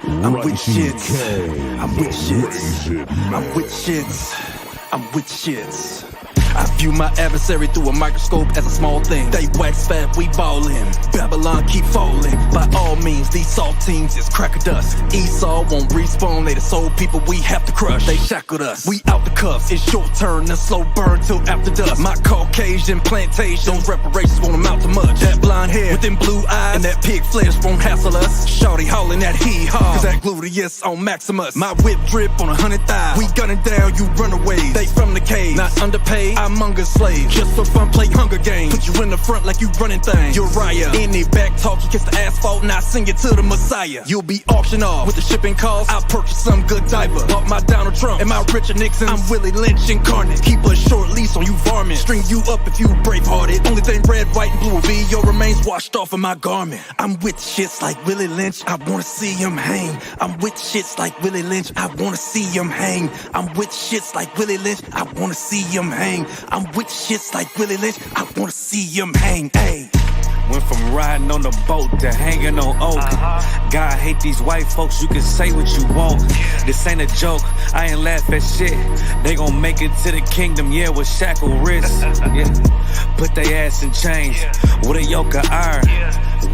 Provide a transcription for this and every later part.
I'm with shits. I'm with shits. I'm with shits. I'm with shits. I view my adversary through a microscope as a small thing. They wax fat, we ballin'. Babylon keep falling. By all means, these saltines is cracker dust. Esau won't respawn, they the soul people we have to crush. They shackled us, we out the cuffs. It's your turn to slow burn till after dusk. My Caucasian plantation, those reparations won't amount to much. That blonde hair with them blue eyes and that pig flesh won't hassle us. Shawty hollering that hee-haw, cause that gluteus on Maximus. My whip drip on 100 thighs. We gunning down, you runaways. They from the cave, not underpaid. I'm Munga slave, just for fun, play Hunger Games. Put you in the front like you running things. Uriah, any back talk, you kiss the asphalt and I sing it to the Messiah. You'll be auctioned off with the shipping costs. I'll purchase some good diaper. Bought my Donald Trump and my Richard Nixon. I'm Willie Lynch incarnate. Keep a short leash on you varmint. String you up if you brave-hearted. Only thing red, white, and blue will be your remains washed off of my garment. I'm with shits like Willie Lynch, I wanna see him hang. I'm with shits like Willie Lynch, I wanna see him hang. I'm with shits like Willie Lynch, I wanna see him hang. I'm with shits like Willie Lynch, I wanna see him hang, ayy. Went from riding on the boat to hanging on oak. God hate these white folks, you can say what you want. This ain't a joke, I ain't laugh at shit. They gon' make it to the kingdom, yeah, with shackled wrists. Yeah. Put they ass in chains with a yoke of iron.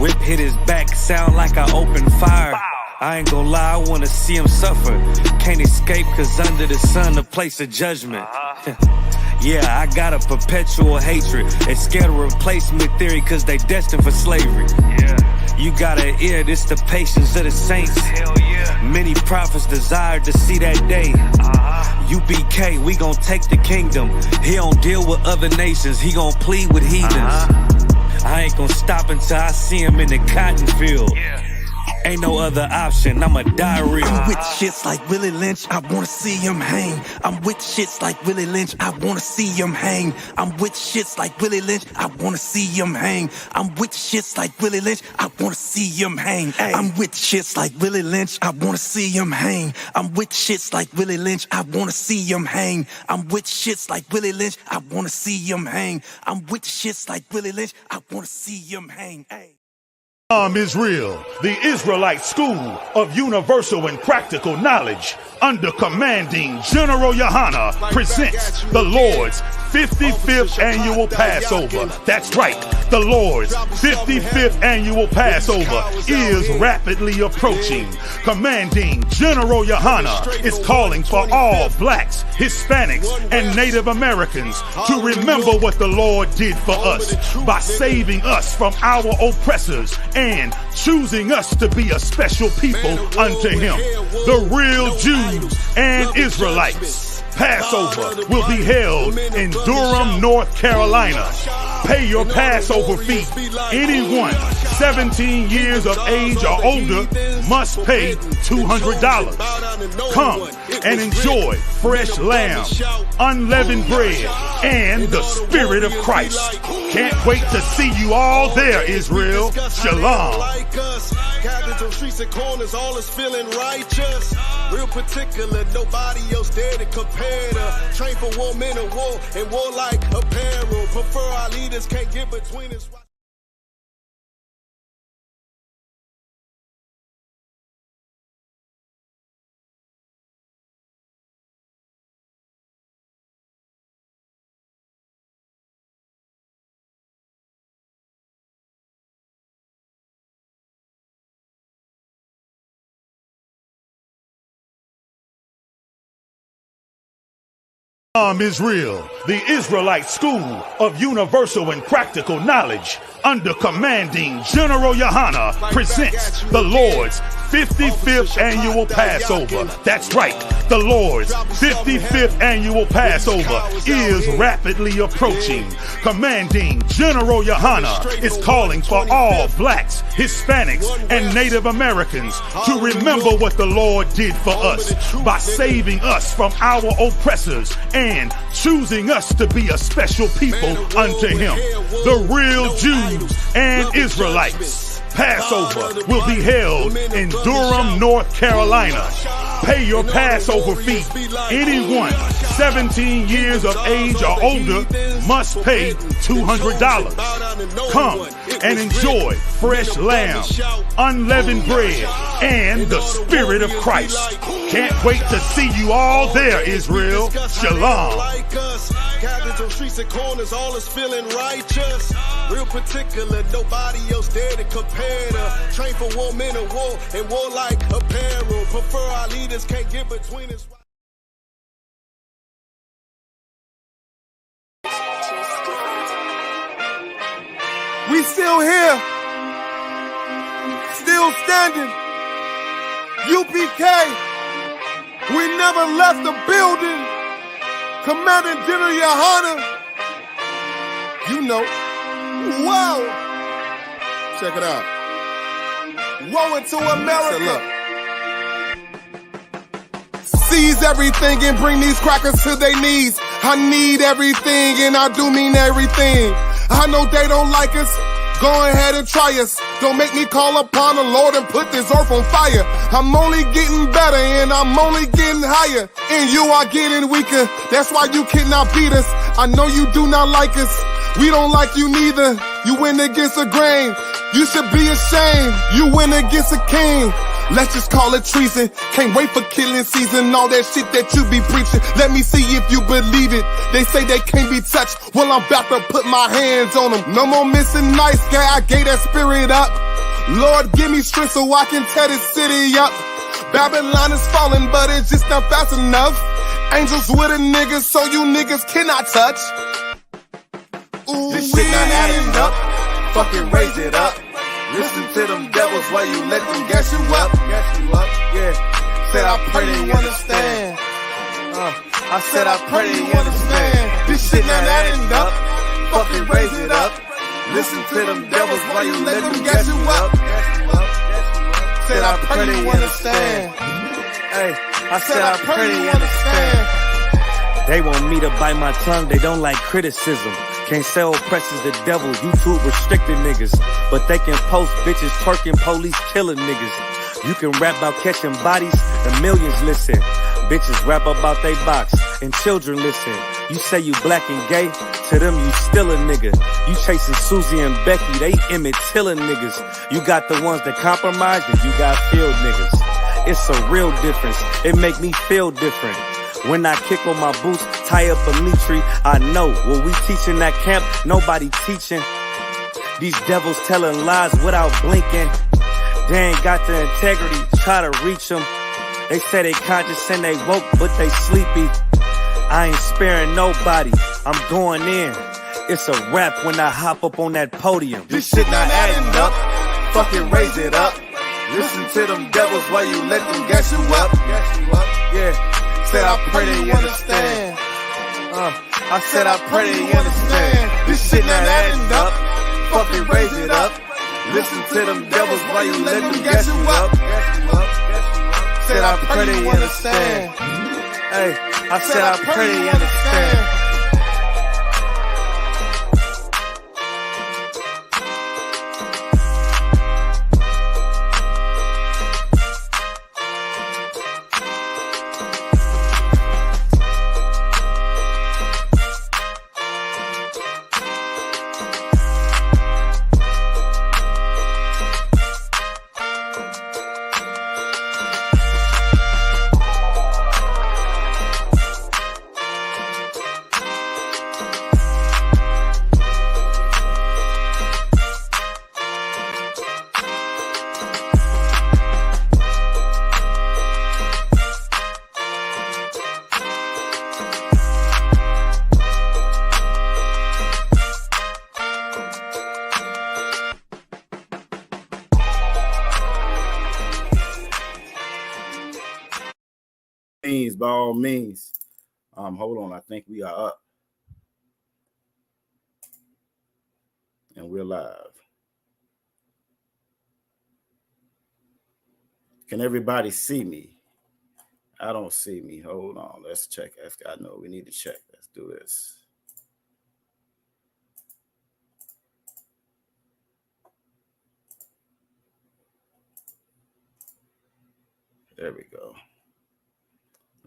Whip hit his back, sound like I opened fire. I ain't gon' lie, I wanna see him suffer. Can't escape cause under the sun, a place of judgment. Yeah, I got a perpetual hatred. They scared of replacement theory cause they destined for slavery. Yeah. You gotta hear this, the patience of the saints. Hell yeah. Many prophets desired to see that day. UPK, we gon' take the kingdom. He don't deal with other nations, he gon' plead with heathens. I ain't gon' stop until I see him in the cotton field. Yeah. Ain't no other option, I'ma die real. I'm with shits like Willie Lynch, I wanna see him hang. I'm with shits like Willie Lynch, I wanna see him hang. I'm with shits like Willie Lynch, I wanna see him hang. I'm with shits like Willie Lynch, I wanna see him hang. Ay. I'm with shits like Willie Lynch, I wanna see him hang. I'm with shits like Willie Lynch, I wanna see him hang. I'm with shits like Willie Lynch, I wanna see him hang. I'm with shits like Willie Lynch, I wanna see him hang. Ay. Israel, the Israelite School of Universal and Practical Knowledge, under commanding General Yohana, presents the Lord's 55th Annual Passover. That's right, the Lord's 55th Annual Passover is rapidly approaching. Commanding General Yohana is calling for all blacks, Hispanics, and Native Americans to remember what the Lord did for us by saving us from our oppressors and choosing us to be a special people unto Him, the real Jews and Israelites. Passover will be held in Durham, North Carolina. Pay your Passover fee. Anyone 17 years of age or older must pay $200. Come and enjoy fresh lamb, unleavened bread, and the Spirit of Christ. Can't wait to see you all there, Israel. Shalom. Cabins on streets and corners, all is feeling righteous. Real particular, nobody else there to compare to. Train for war, men of war, and warlike apparel. Prefer our leaders, can't get between us. Israel, the Israelite School of Universal and Practical Knowledge, under commanding General Yohana, presents the Lord's 55th Annual Passover. That's right, the Lord's 55th Annual Passover is rapidly approaching. Commanding General Yohana is calling for all blacks, Hispanics, and Native Americans to remember what the Lord did for us by saving us from our oppressors and choosing us to be a special people unto Him, the real Jews and Israelites. Passover will be held in Durham, North Carolina. Pay your Passover fee. Anyone 17 years of age or older must pay $200. Come and enjoy fresh lamb, unleavened bread, and the Spirit of Christ. Can't wait to see you all there, Israel. Shalom. Cabins on streets and corners, all is feeling righteous. Real particular, nobody else there to compare to. Train for war, men of war, and war like apparel. Prefer our leaders, can't get between us. We still here, still standing. UPK, we never left the building. Commanding General Yohana, you know, wow. Check it out. Woe into America. Seize everything and bring these crackers to their knees. I need everything and I do mean everything. I know they don't like us. Go ahead and try us. Don't make me call upon the Lord and put this earth on fire. I'm only getting better and I'm only getting higher. And you are getting weaker. That's why you cannot beat us. I know you do not like us. We don't like you neither. You went against the grain. You should be ashamed. You went against a king. Let's just call it treason. Can't wait for killing season. All that shit that you be preaching. Let me see if you believe it. They say they can't be touched. Well, I'm about to put my hands on them. No more missing nice guy. I gave that spirit up. Lord, give me strength so I can tear this city up. Babylon is falling, but it's just not fast enough. Angels with a nigga, so you niggas cannot touch. Ooh, this shit not adding up. Fucking raise it up. Listen to them devils while you let them gas you up. Yeah. Said I pray they understand. I said I pray they understand. This shit not adding up. Fucking raise it up. Listen to them devils while you let them gas you up. Said I pray they understand. Hey, I said I pray they understand. They want me to bite my tongue, they don't like criticism. Can't sell oppressors the devil, YouTube restricted niggas. But they can post bitches twerking, police killing niggas. You can rap about catching bodies, and millions listen. Bitches rap about they box, and children listen. You say you black and gay, to them you still a nigga. You chasing Susie and Becky, they Emmett Tillin niggas. You got the ones that compromise, and you got field niggas. It's a real difference, it make me feel different. When I kick on my boots, tie up a meat tree, I know what we teaching that camp, nobody teaching. These devils telling lies without blinking. They ain't got the integrity, try to reach them. They say they conscious and they woke, but they sleepy. I ain't sparing nobody, I'm going in. It's a rap when I hop up on that podium. This shit not adding up, fucking raise it up. Listen to them devils while you let them gas you up. Yeah. Said I pray they understand. I said I pray they understand. This shit not adding up. Fucking raise it up. Listen to them devils while you let them gas you up. Said I pray they understand. Hey, I said I pray they understand. By all means. Hold on, I think we are up. And we're live. Can everybody see me? I don't see me. Hold on, let's check. I know we need to check. Let's do this. There we go.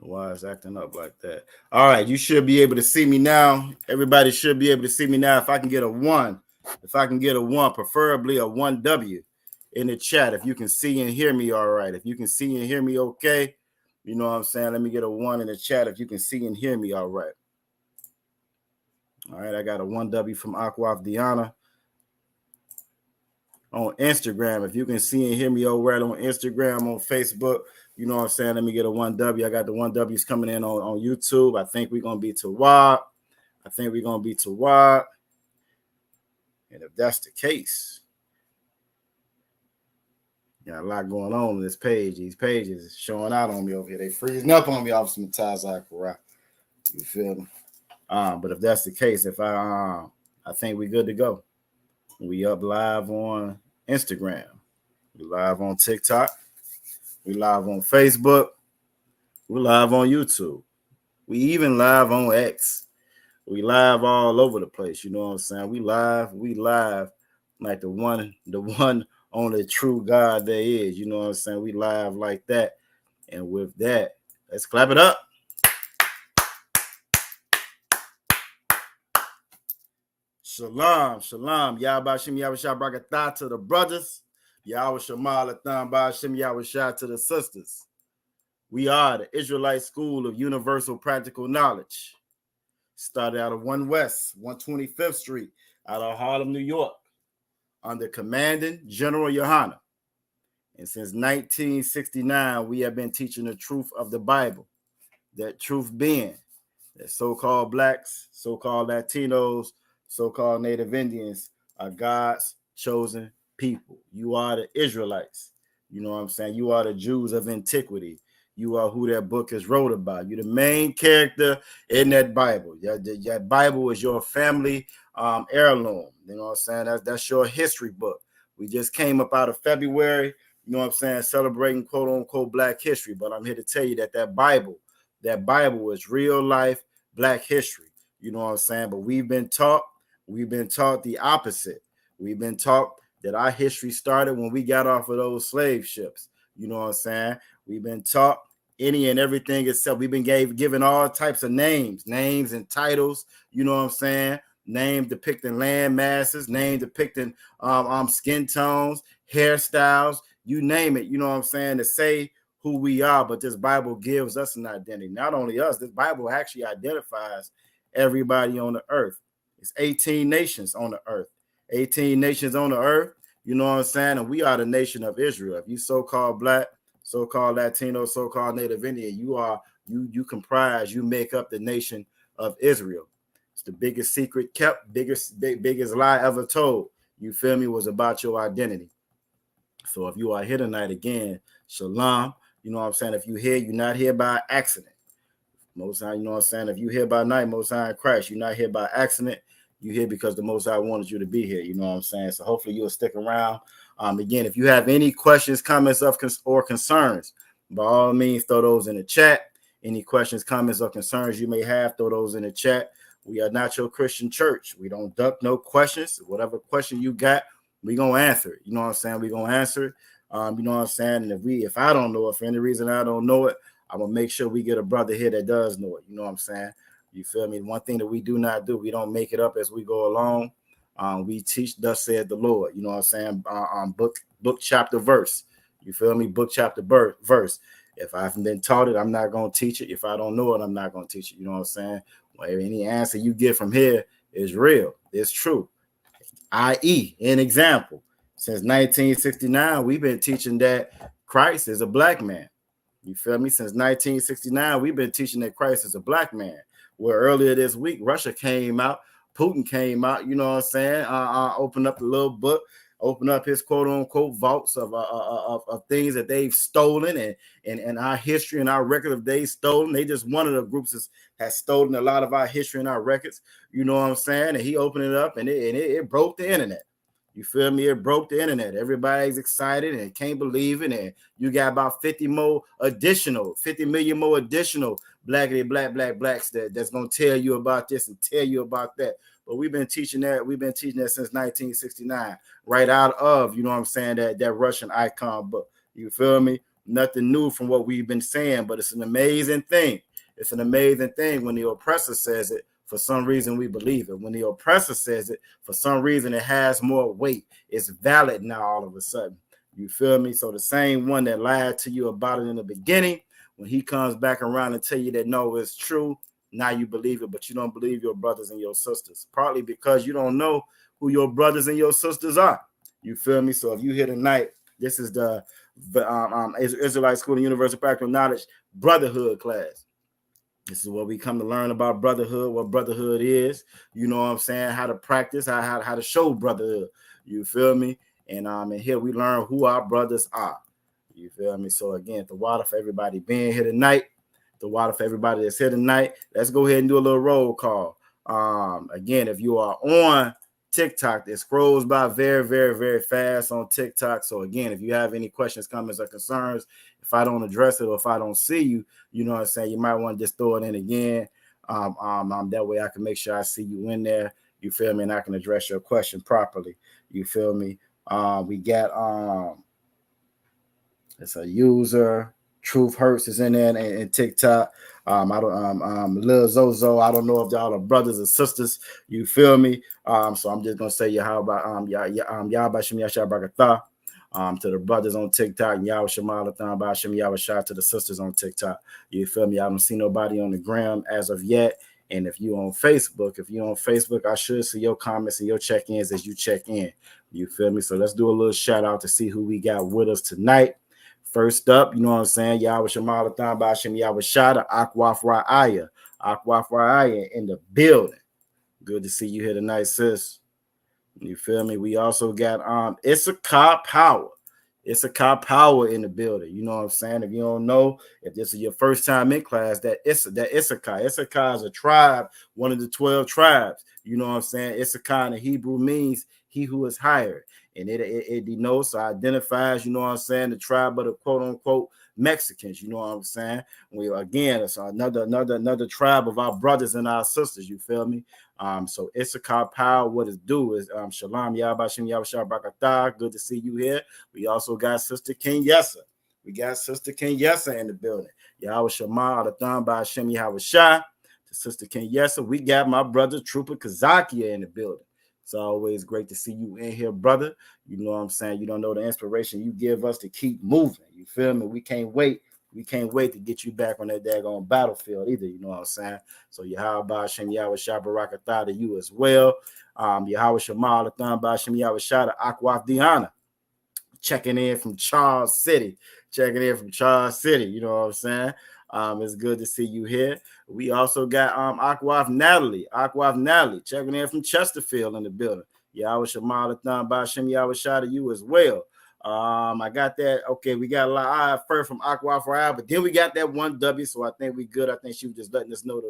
Why it's acting up like that. All right, you should be able to see me now. Everybody should be able to see me now. If I can get a 1, preferably a 1W in the chat. If you can see and hear me all right. If you can see and hear me okay, you know what I'm saying? Let me get a 1 in the chat if you can see and hear me all right. All right, I got a 1W from Aquaf Diana. On Instagram, if you can see and hear me all right on Instagram, on Facebook, you know what I'm saying? Let me get a 1W. I got the 1Ws coming in on YouTube. I think we're going to be Tawab. And if that's the case, got a lot going on this page. These pages is showing out on me over here. They freezing up on me off some Tazakura. You feel me? But if that's the case, I think we good to go. We up live on Instagram. We live on TikTok. We live on Facebook. We live on YouTube. We even live on X. We live all over the place. You know what I'm saying? We live like the one only true God there is. You know what I'm saying? We live like that. And with that, let's clap it up. Shalom, shalom. Yahweh Shem Yahushua Barakatah to the brothers. Yahweh Shemal Atham Ba Shem Yahushua to the sisters. We are the Israelite School of Universal Practical Knowledge. Started out of 1 West, 125th Street, out of Harlem, New York, under Commanding General Yohana. And since 1969, we have been teaching the truth of the Bible. That truth being that so-called blacks, so-called Latinos, so-called Native Indians are God's chosen people. You are the Israelites. You know what I'm saying? You are the Jews of antiquity. You are who that book is wrote about. You're the main character in that Bible. That Bible is your family heirloom. You know what I'm saying? That's your history book. We just came up out of February, you know what I'm saying, celebrating quote-unquote Black history. But I'm here to tell you that Bible is real life Black history. You know what I'm saying? But we've been taught the opposite. We've been taught that our history started when we got off of those slave ships. You know what I'm saying? We've been taught any and everything itself. We've been given all types of names and titles. You know what I'm saying? Name depicting land masses, name depicting skin tones, hairstyles, you name it. You know what I'm saying? To say who we are, but this Bible gives us an identity. Not only us, this Bible actually identifies everybody on the earth. It's 18 nations on the earth. 18 nations on the earth. You know what I'm saying? And we are the nation of Israel. If you so-called Black, so-called Latino, so-called Native Indian, you make up the nation of Israel. It's the biggest secret kept, biggest lie ever told. You feel me? Was about your identity. So if you are here tonight again, shalom. You know what I'm saying? If you here, you're not here by accident. Most High, you know what I'm saying? If you here by night, Most High in Christ, you're not here by accident. You're here because the Most High wanted you to be here. You know what I'm saying? So hopefully you'll stick around. Again, if you have any questions, comments, or concerns, by all means, throw those in the chat. Any questions, comments, or concerns you may have, throw those in the chat. We are not your Christian church. We don't duck no questions. Whatever question you got, we're going to answer it. You know what I'm saying? We're going to answer it. You know what I'm saying? And if I don't know it, for any reason I don't know it, I'm going to make sure we get a brother here that does know it. You know what I'm saying? You feel me? One thing that we do not do, we don't make it up as we go along. We teach, thus said the Lord. You know what I'm saying? Book, chapter, verse. You feel me? Book, chapter, verse. If I haven't been taught it, I'm not going to teach it. If I don't know it, I'm not going to teach it. You know what I'm saying? Well, any answer you get from here is real. It's true. I.e., an example. Since 1969, we've been teaching that Christ is a Black man. You feel me? Since 1969, we've been teaching that Christ is a Black man. Where earlier this week, Russia came out, Putin came out, you know what I'm saying? Opened up the little book, opened up his quote unquote vaults of things that they've stolen and our history and our record of they've stolen. They just one of the groups has stolen a lot of our history and our records, you know what I'm saying? And he opened it up and it broke the internet. You feel me? It broke the internet. Everybody's excited and can't believe it. And you got about 50 million more additional blacks that's going to tell you about this and tell you about that. But we've been teaching that. We've been teaching that since 1969, right out of, you know what I'm saying, that Russian icon book. You feel me? nothing new from what we've been saying, but it's an amazing thing. It's an amazing thing when the oppressor says it. For some reason, we believe it. When the oppressor says it, for some reason, it has more weight. It's valid now all of a sudden. You feel me? So the same one that lied to you about it in the beginning, when he comes back around and tell you that no, it's true, now you believe it, but you don't believe your brothers and your sisters. Partly because you don't know who your brothers and your sisters are. You feel me? So if you here tonight, this is the Israelite School of Universal Practical Knowledge Brotherhood class. This is what we come to learn about brotherhood, what brotherhood is, you know what I'm saying, how to practice, how to show brotherhood, you feel me? And here we learn who our brothers are, you feel me? So again, the water for everybody being here tonight, the water for everybody that's here tonight. Let's go ahead and do a little roll call. Again, if you are on TikTok, it scrolls by very, very, very fast on TikTok. So again, if you have any questions, comments, or concerns, if I don't address it or if I don't see you, you know what I'm saying, you might want to just throw it in again. That way I can make sure I see you in there. You feel me? And I can address your question properly. You feel me? We got it's a user. Truth Hurts is in there and TikTok. Lil Zozo. I don't know if y'all are brothers or sisters. You feel me? So I'm just gonna say Yahba Shem Yasha Bagatha to the brothers on TikTok, and Yahweh Shemalathan Bashim Yahweh Shah to the sisters on TikTok. You feel me? I don't see nobody on the gram as of yet. And if you're on Facebook, I should see your comments and your check-ins as you check in. You feel me? So let's do a little shout out to see who we got with us tonight. First up, you know what I'm saying? Yahweh Shemalathan Bashim Yahweh Shah to Akwaf Ra'aya. Akwaf Ra'aya in the building. Good to see you here tonight, sis. You feel me? We also got ISUPK Power. ISUPK Power in the building. You know what I'm saying? If you don't know, if this is your first time in class, that ISUPK is a tribe, one of the 12 tribes. You know what I'm saying? ISUPK in the Hebrew means he who is hired. And it denotes or identifies, you know what I'm saying, the tribe of the quote unquote Mexicans, you know what I'm saying? It's another tribe of our brothers and our sisters, you feel me? So ISUPK Power, what it do is Shalom Yabashim Yabashah Barakatah. Good to see you here. We also got Sister Kenyessa. We got Sister Kenyessa in the building. Yahweh Shema Adathan Bashim Yahweh Shah. Sister Kenyessa. We got my brother Trooper Kazakia in the building. It's always great to see you in here, brother. You know what I'm saying? You don't know the inspiration you give us to keep moving. You feel me? We can't wait. We can't wait to get you back on that daggone battlefield either. You know what I'm saying? So Yahweh Hashem Yahweh Shah Barakatah to you as well. Yahweh Shema Lathan Bashem Yahweh Shah to Akwaf Diana. Checking in from Charles City. You know what I'm saying? It's good to see you here. We also got Akwaf Natalie checking in from Chesterfield in the building. Yahweh Shema Lathan Bashem Yahweh Shah to you as well. I got that. Okay, we got a lot of first from Aqua for Al, but then we got that one W, so I think we good. I think she was just letting us know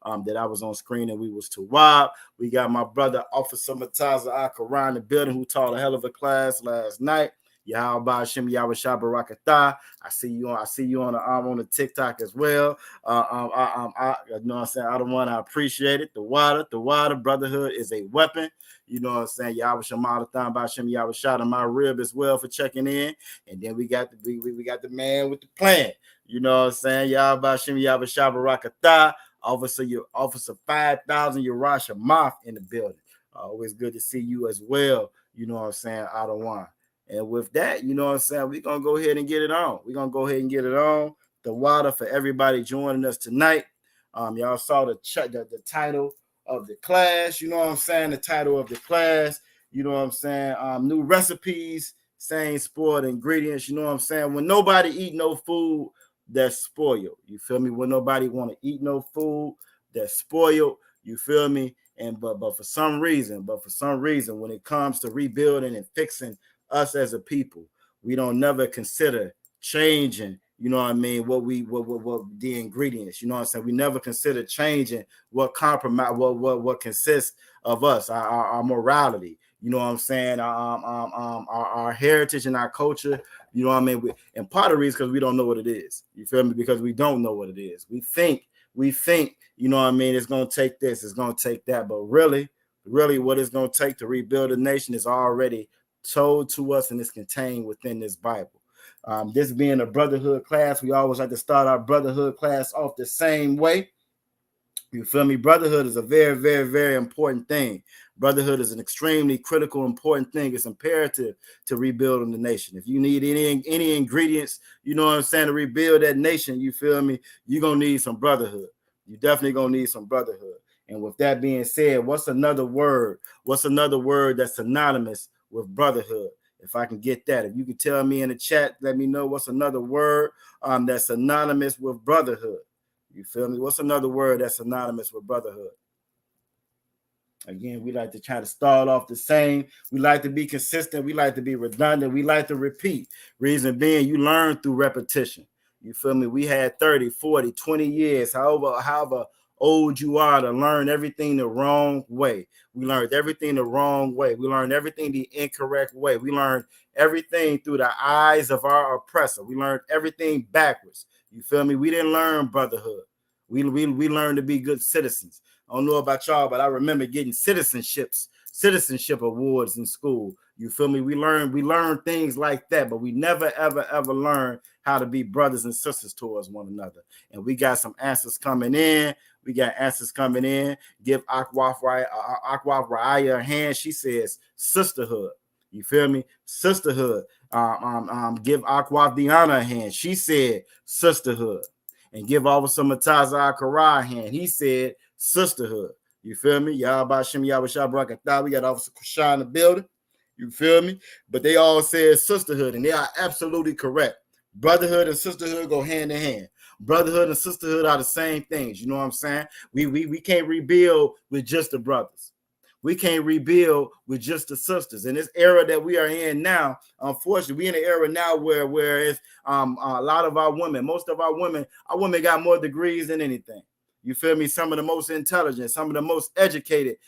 that I was on screen and we was too wild. We got my brother Officer Mataza Akaran in the building who taught a hell of a class last night. Yahweh Hashem Yahweh Shah Barakatah. I see you on the TikTok as well. I you know what I'm saying. I don't want to appreciate it. The water brotherhood is a weapon. You know what I'm saying. Yahweh Shema Lathan Bashem Yahweh Shah to my rib as well for checking in. And then we got the man with the plan. You know what I'm saying. Yahweh Hashem Yahweh Shah Barakatah. Officer 5,000 Yerusha Moth in the building. Always good to see you as well. You know what I'm saying. I don't want. And with that, you know what I'm saying, we're going to go ahead and get it on. The water for everybody joining us tonight. Y'all saw the title of the class. You know what I'm saying? The title of the class. You know what I'm saying? New recipes, same spoiled ingredients. You know what I'm saying? When nobody eat no food that's spoiled. You feel me? When nobody want to eat no food that's spoiled. You feel me? And but for some reason, when it comes to rebuilding and fixing us as a people, we don't never consider changing, you know what I mean, what the ingredients, you know what I'm saying, we never consider changing what compromise, what consists of us, our morality, you know what I'm saying, our heritage and our culture, you know what I mean, and part of the reason because we don't know what it is, you feel me, because we don't know what it is, we think, you know what I mean, it's going to take this, it's going to take that, but really what it's going to take to rebuild a nation is already told to us and is contained within this Bible. This being a brotherhood class, we always like to start our brotherhood class off the same way. You feel me? Brotherhood is a very, very, very important thing. Brotherhood is an extremely critical, important thing. It's imperative to rebuilding the nation. If you need any ingredients, you know what I'm saying, to rebuild that nation, you feel me? You're going to need some brotherhood. You definitely going to need some brotherhood. And with that being said, what's another word? What's another word that's synonymous with brotherhood? If I can get that, if you can tell me in the chat, let me know what's another word that's synonymous with brotherhood. You feel me? What's another word that's synonymous with brotherhood? Again, we like to try to start off the same. We like to be consistent. We like to be redundant. We like to repeat. Reason being, you learn through repetition. You feel me? We had 30, 40, 20 years, however old you are, to learn everything the wrong way. We learned everything the wrong way. We learned everything the incorrect way. We learned everything through the eyes of our oppressor. We learned everything backwards. You feel me? We didn't learn brotherhood. We learned to be good citizens. I don't know about y'all, but I remember getting citizenship awards in school. You feel me? We learned things like that, but we never, ever learned how to be brothers and sisters towards one another. And we got some answers coming in. Give Akwaf Raya a hand. She says sisterhood. You feel me? Sisterhood. Give Akwaf Diana a hand. She said sisterhood. And give Officer Mataza Akara a hand. He said sisterhood. You feel me? Yabashim Yabashah Brakatah. We got Officer Kushan in the building. You feel me? But they all said sisterhood, and they are absolutely correct. Brotherhood and sisterhood go hand in hand. Brotherhood and sisterhood are the same things. You know what I'm saying? We can't rebuild with just the brothers. We can't rebuild with just the sisters. In this era that we are in now, unfortunately, we in an era now where it's a lot of our women, most of our women got more degrees than anything. You feel me? Some of the most intelligent, some of the most educated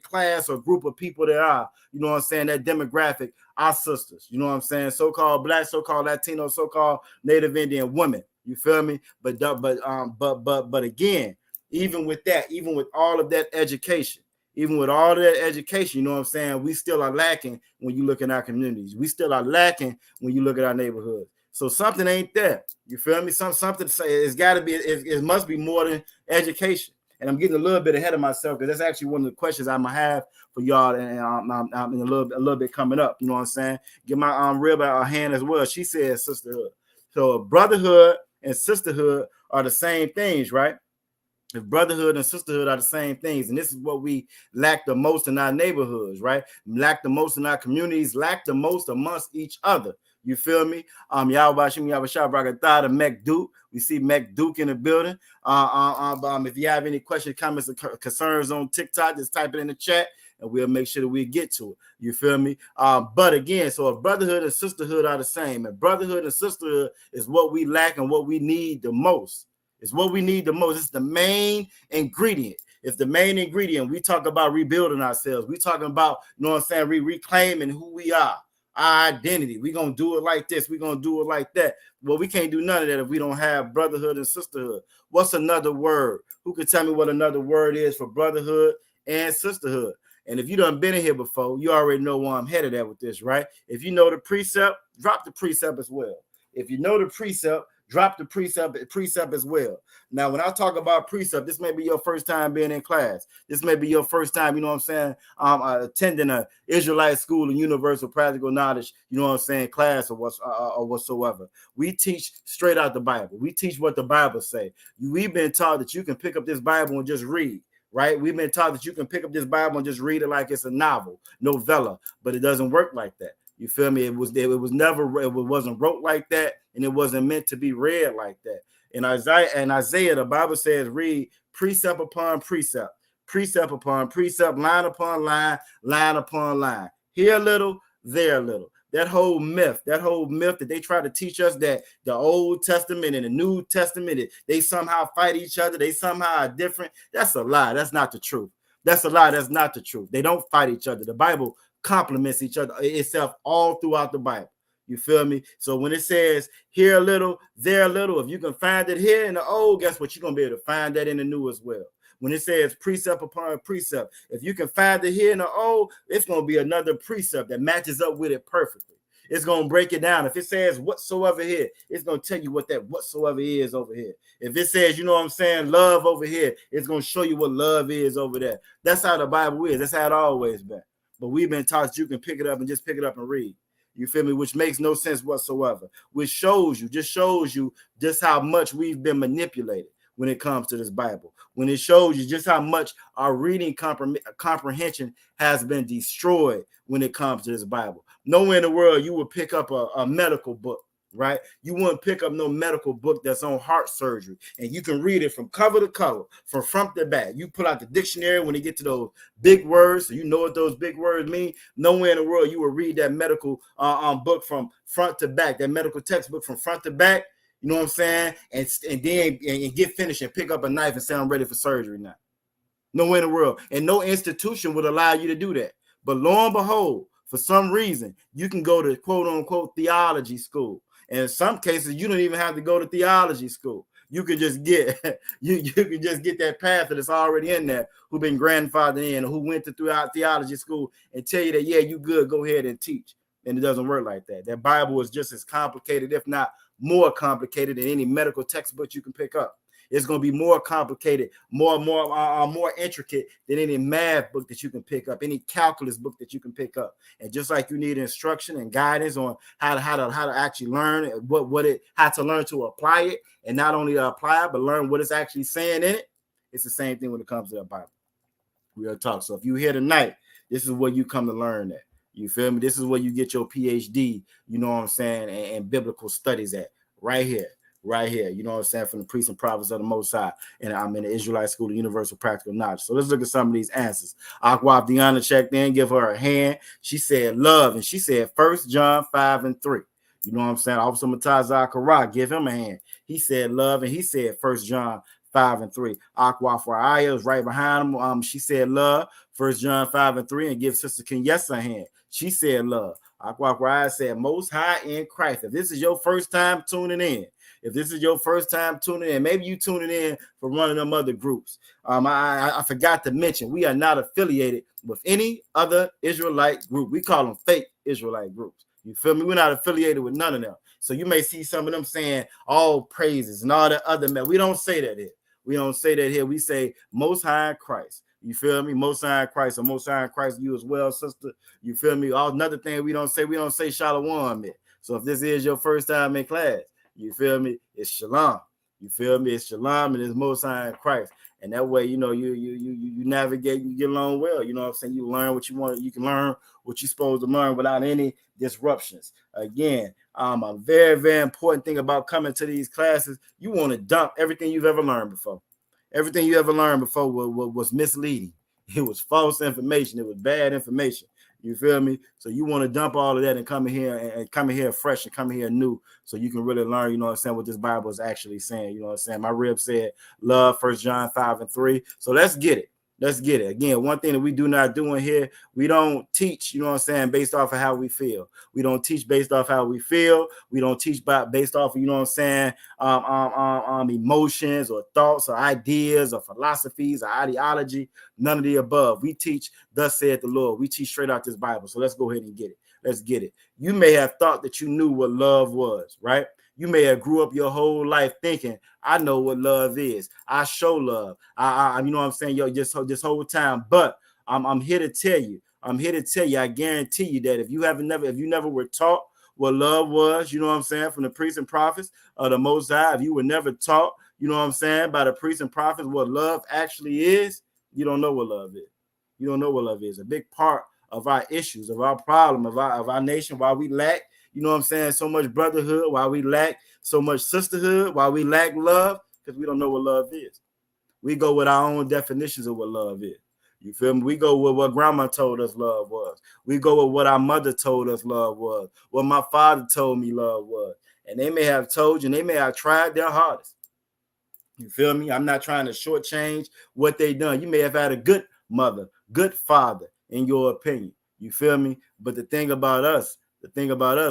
class or group of people that are, you know what I'm saying, that demographic, our sisters, you know what I'm saying, so-called Black, so-called Latino, so-called Native Indian women. You feel me? But again, even with all of that education, you know what I'm saying, we still are lacking when you look at our communities. We still are lacking when you look at our neighborhoods. So something ain't there. You feel me? Something to say. It's got to be. It must be more than education. And I'm getting a little bit ahead of myself because that's actually one of the questions I'm gonna have for y'all, and in a little bit coming up. You know what I'm saying? Give my Rib a hand as well. She says sisterhood. So brotherhood and sisterhood are the same things, right? If brotherhood and sisterhood are the same things, and this is what we lack the most in our neighborhoods, right? Lack the most in our communities, lack the most amongst each other. You feel me? Yawbashim Yabashah Bragatha to Mech Duke. We see Mech Duke in the building. If you have any questions, comments, or concerns on TikTok, just type it in the chat and we'll make sure that we get to it. You feel me? But again, so if brotherhood and sisterhood are the same, and brotherhood and sisterhood is what we lack and what we need the most. It's what we need the most. It's the main ingredient. It's the main ingredient. We talk about rebuilding ourselves. We talking about, you know what I'm saying, reclaiming who we are. Our identity. We're going to do it like this. We're going to do it like that. Well, we can't do none of that if we don't have brotherhood and sisterhood. What's another word? Who can tell me what another word is for brotherhood and sisterhood? And if you done been in here before, you already know where I'm headed at with this, right? If you know the precept, drop the precept as well. If you know the precept, drop the precept as well. Now, when I talk about precept, this may be your first time being in class. This may be your first time, you know what I'm saying, attending a Israelite school and universal practical knowledge, you know what I'm saying, class or whatsoever. We teach straight out the Bible. We teach what the Bible say. We've been taught that you can pick up this Bible and just read. Right? We've been taught that you can pick up this Bible and just read it like it's a novella, but it doesn't work like that. You feel me? It wasn't wrote like that, and it wasn't meant to be read like that. In Isaiah, the Bible says, read precept upon precept, precept upon precept, line upon line, line upon line. Here a little, there a little. That whole myth that they try to teach us that the Old Testament and the New Testament, they somehow fight each other, they somehow are different. That's a lie. That's not the truth. That's a lie. That's not the truth. They don't fight each other. The Bible complements each other itself all throughout the Bible. You feel me? So when it says here a little, there a little, if you can find it here in the old, guess what? You're going to be able to find that in the new as well. When it says precept upon precept, if you can find it here in the old, it's going to be another precept that matches up with it perfectly. It's going to break it down. If it says whatsoever here, it's going to tell you what that whatsoever is over here. If it says, you know what I'm saying, love over here, it's going to show you what love is over there. That's how the Bible is. That's how it always been. But we've been taught that you can pick it up and just pick it up and read. You feel me? Which makes no sense whatsoever. Which shows you just how much we've been manipulated when it comes to this Bible. When it shows you just how much our reading comprehension has been destroyed when it comes to this Bible. Nowhere in the world you would pick up a medical book, right? You wouldn't pick up no medical book that's on heart surgery, and you can read it from cover to cover, from front to back. You pull out the dictionary when you get to those big words, so you know what those big words mean. Nowhere in the world you will read that medical book from front to back, that medical textbook from front to back. You know what I'm saying? And then get finished and pick up a knife and say, I'm ready for surgery now. Nowhere in the world. And no institution would allow you to do that. But lo and behold, for some reason, you can go to quote unquote theology school. And in some cases, you don't even have to go to theology school. You can just get you can just get that path that is already in there, who've been grandfathered in, who went to throughout theology school and tell you that, yeah, you good, go ahead and teach. And it doesn't work like that. That Bible is just as complicated, if not more complicated, than any medical textbook you can pick up. It's going to be more complicated, more intricate than any math book that you can pick up, any calculus book that you can pick up. And just like you need instruction and guidance on how to actually learn how to learn to apply it, and not only to apply it, but learn what it's actually saying in it. It's the same thing when it comes to the Bible. Real talk. So if you're here tonight, this is where you come to learn that. You feel me? This is where you get your PhD, you know what I'm saying, and biblical studies at. Right here. You know what I'm saying, from the priests and prophets of the Most High. And I'm in the Israelite School of Universal Practical Knowledge. So let's look at some of these answers. Aqua Deanna checked in, give her a hand. She said love, and she said 1 John 5:3. You know what I'm saying? Officer Matazah Kara, give him a hand. He said love, and he said 1 John 5:3. Aqua Faraya is right behind him. She said love, 1 John 5:3, and give Sister Kenyessa a hand. She said love. Aqua Faraya said Most High in Christ. If this is your first time tuning in, maybe you tuning in for one of them other groups. I forgot to mention, we are not affiliated with any other Israelite group. We call them fake Israelite groups. You feel me? We're not affiliated with none of them. So you may see some of them saying all praises and all that other man. We don't say that here. We say Most High in Christ. You feel me? Most High in Christ, or Most High in Christ, you as well, sister. You feel me? Another thing we don't say Shalom. So if this is your first time in class, you feel me? It's Shalom. You feel me? It's Shalom, and it's Most High in Christ. And that way, you know, you navigate, you get along well. You know what I'm saying? You learn what you want. You can learn what you're supposed to learn without any disruptions. Again, a very, very important thing about coming to these classes, you want to dump everything you've ever learned before. Everything you ever learned before was misleading. It was false information. It was bad information. You feel me? So you want to dump all of that and come in here fresh and come in here new, so you can really learn, you know what I'm saying, what this Bible is actually saying. You know what I'm saying? My rib said love, 1 John 5:3. So let's get it. Again, one thing that we do not do in here, we don't teach, you know what I'm saying, based off of how we feel. We don't teach based off how we feel. We don't teach based off of, you know what I'm saying, emotions or thoughts or ideas or philosophies or ideology. None of the above. We teach, thus saith the Lord. We teach straight out this Bible. So let's go ahead and get it. Let's get it. You may have thought that you knew what love was, right? You may have grew up your whole life thinking, I know what love is. I show love. I you know what I'm saying, yo, this whole time. But I'm here to tell you. I guarantee you that if you never were taught what love was, you know what I'm saying, from the priests and prophets of the Most High, if you were never taught, you know what I'm saying, by the priests and prophets what love actually is, you don't know what love is. You don't know what love is. A big part of our issues, of our problem, of our nation, why we lack, you know what I'm saying, so much brotherhood, why we lack so much sisterhood, why we lack love, because we don't know what love is. We go with our own definitions of what love is. You feel me? We go with what grandma told us love was. We go with what our mother told us love was, what my father told me love was. And they may have told you, and they may have tried their hardest. You feel me? I'm not trying to shortchange what they done. You may have had a good mother, good father, in your opinion. You feel me? But the thing about us,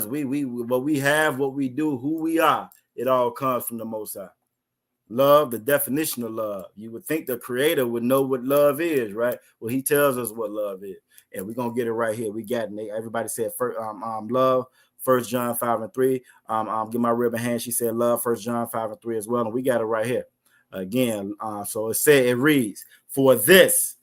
we what we have, what we do, who we are, it all comes from the Most High. Love, the definition of love. You would think the Creator would know what love is, right? Well, He tells us what love is, and we're gonna get it right here. We got it. Everybody said love, 1 John 5:3. I'll give my ribbon hand. She said, love 1 John 5:3 as well. And we got it right here. Again, so it reads, for this,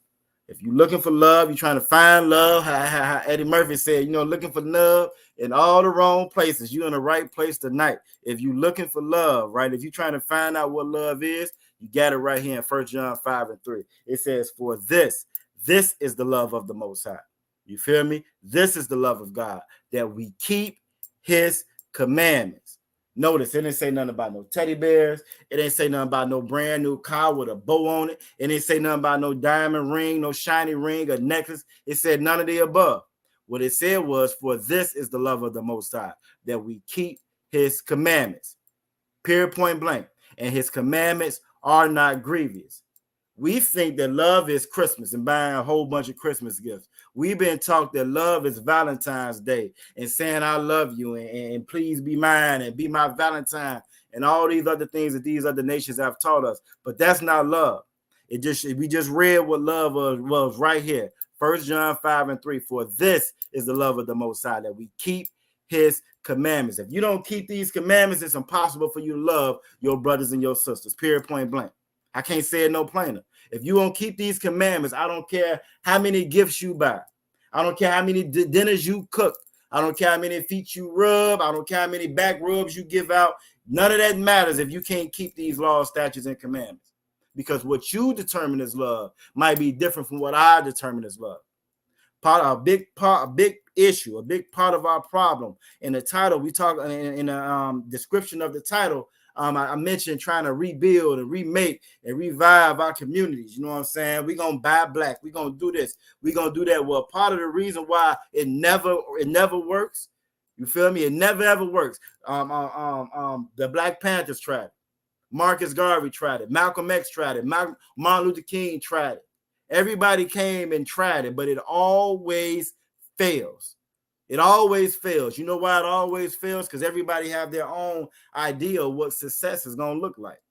if you're looking for love, you're trying to find love, how Eddie Murphy said, looking for love in all the wrong places. You're in the right place tonight. If you're looking for love, right? If you're trying to find out what love is, you got it right here in 1 John 5:3. It says, for this is the love of the Most High. You feel me? This is the love of God, that we keep his commandments. Notice it didn't say nothing about no teddy bears. It didn't say nothing about no brand new car with a bow on it. It didn't say nothing about no diamond ring, no shiny ring, or necklace. It said none of the above. What it said was, for this is the love of the Most High, that we keep his commandments. Period, point blank. And his commandments are not grievous. We think that love is Christmas and buying a whole bunch of Christmas gifts. We've been taught that love is Valentine's Day and saying I love you and please be mine and be my Valentine and all these other things that these other nations have taught us. But that's not love. We just read what love was right here. 1 John 5:3. For this is the love of the Most High, that we keep his commandments. If you don't keep these commandments, it's impossible for you to love your brothers and your sisters. Period, point blank. I can't say it no plainer. If you don't keep these commandments, I don't care how many gifts you buy. I don't care how many dinners you cook. I don't care how many feet you rub. I don't care how many back rubs you give out. None of that matters if you can't keep these laws, statutes, and commandments. Because what you determine as love might be different from what I determine as love. A big issue, a big part of our problem. In the title, we talk in the description of the title, I mentioned trying to rebuild and remake and revive our communities. You know what I'm saying? We're going to buy black. We're going to do this. We're going to do that. Well, part of the reason why it never works, you feel me? It never, ever works. The Black Panthers tried it. Marcus Garvey tried it. Malcolm X tried it. Martin Luther King tried it. Everybody came and tried it, but it always fails. It always fails. You know why it always fails? Because everybody have their own idea of what success is going to look like.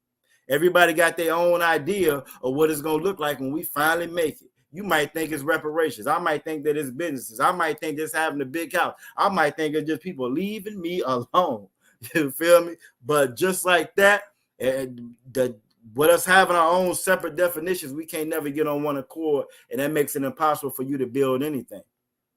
Everybody got their own idea of what it's going to look like when we finally make it. You might think it's reparations. I might think that it's businesses. I might think it's having a big house. I might think it's just people leaving me alone. You feel me? But just like that, with us having our own separate definitions, we can't never get on one accord, and that makes it impossible for you to build anything.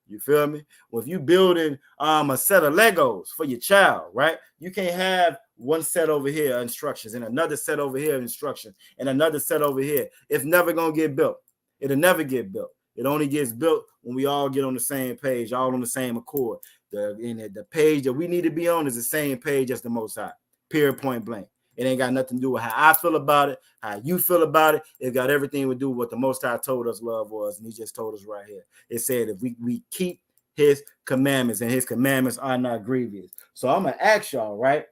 You feel me? Well, if you building a set of Legos for your child, right? You can't have one set over here instructions and another set over here instructions and another set over here. It's never gonna get built. It'll never get built. It only gets built when we all get on the same page, all on the same accord. The page that we need to be on is the same page as the Most High. Period, point blank. It ain't got nothing to do with how I feel about it, how you feel about it. It got everything to do with what the Most High told us love was, and he just told us right here. It said if we keep his commandments, and his commandments are not grievous. So I'm going to ask y'all, right?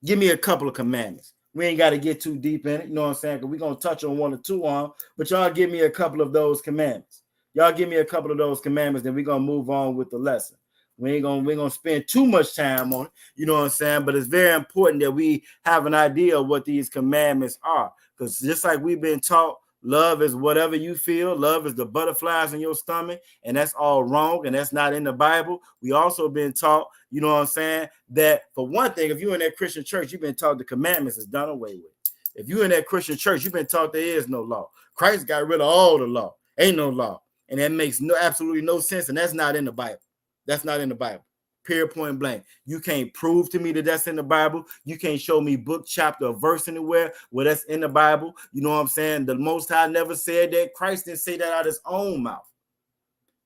Give me a couple of commandments. We ain't got to get too deep in it, you know what I'm saying? Because we're going to touch on one or two on, but y'all give me a couple of those commandments. Y'all give me a couple of those commandments, then we're going to move on with the lesson. We ain't gonna spend too much time on it, you know what I'm saying? But it's very important that we have an idea of what these commandments are. Because just like we've been taught, love is whatever you feel, love is the butterflies in your stomach, and that's all wrong, and that's not in the Bible. We also been taught, you know what I'm saying, that for one thing, if you're in that Christian church, you've been taught the commandments is done away with. If you're in that Christian church, you've been taught there is no law. Christ got rid of all the law. Ain't no law. And that makes absolutely no sense, and that's not in the Bible. That's not in the Bible. Period, point blank. You can't prove to me that that's in the Bible. You can't show me book, chapter, or verse anywhere where that's in the Bible. You know what I'm saying? The Most High never said that. Christ didn't say that out of his own mouth.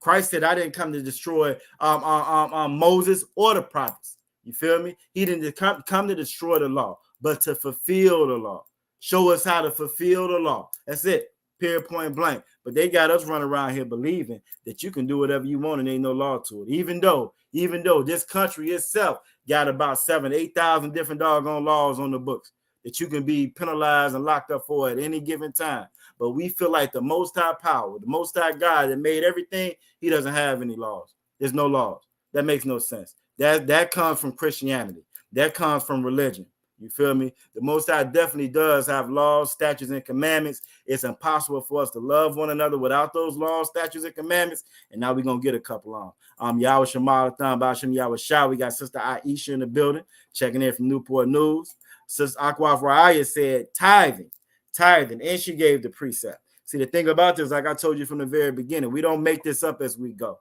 Christ said, I didn't come to destroy Moses or the prophets. You feel me? He didn't come to destroy the law, but to fulfill the law. Show us how to fulfill the law. That's it. Period, point blank. But they got us running around here believing that you can do whatever you want and ain't no law to it. Even though this country itself got about 8,000 different doggone laws on the books that you can be penalized and locked up for at any given time. But we feel like the Most High power, the Most High God that made everything, he doesn't have any laws. There's no laws. That makes no sense. That comes from Christianity. That comes from religion. You feel me? The Most High definitely does have laws, statutes, and commandments. It's impossible for us to love one another without those laws, statutes, and commandments. And now we're going to get a couple on. Yahweh Shema, Bashim Yahweh Shah. We got Sister Aisha in the building, checking in from Newport News. Sister Aquaf Raya said tithing. And she gave the precept. See, the thing about this, like I told you from the very beginning, we don't make this up as we go.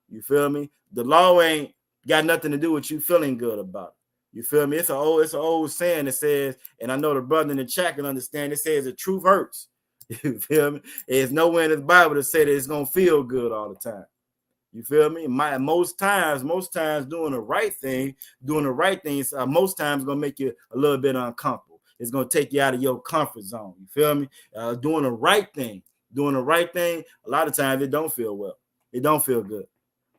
You feel me? The law ain't got nothing to do with you feeling good about it. You feel me? It's an old saying that says, and I know the brother in the chat can understand, it says the truth hurts. You feel me? There's nowhere in the Bible to say that it's gonna feel good all the time. You feel me? Most times doing the right thing, most times gonna make you a little bit uncomfortable. It's gonna take you out of your comfort zone. You feel me? Doing the right thing, a lot of times it don't feel well. It don't feel good.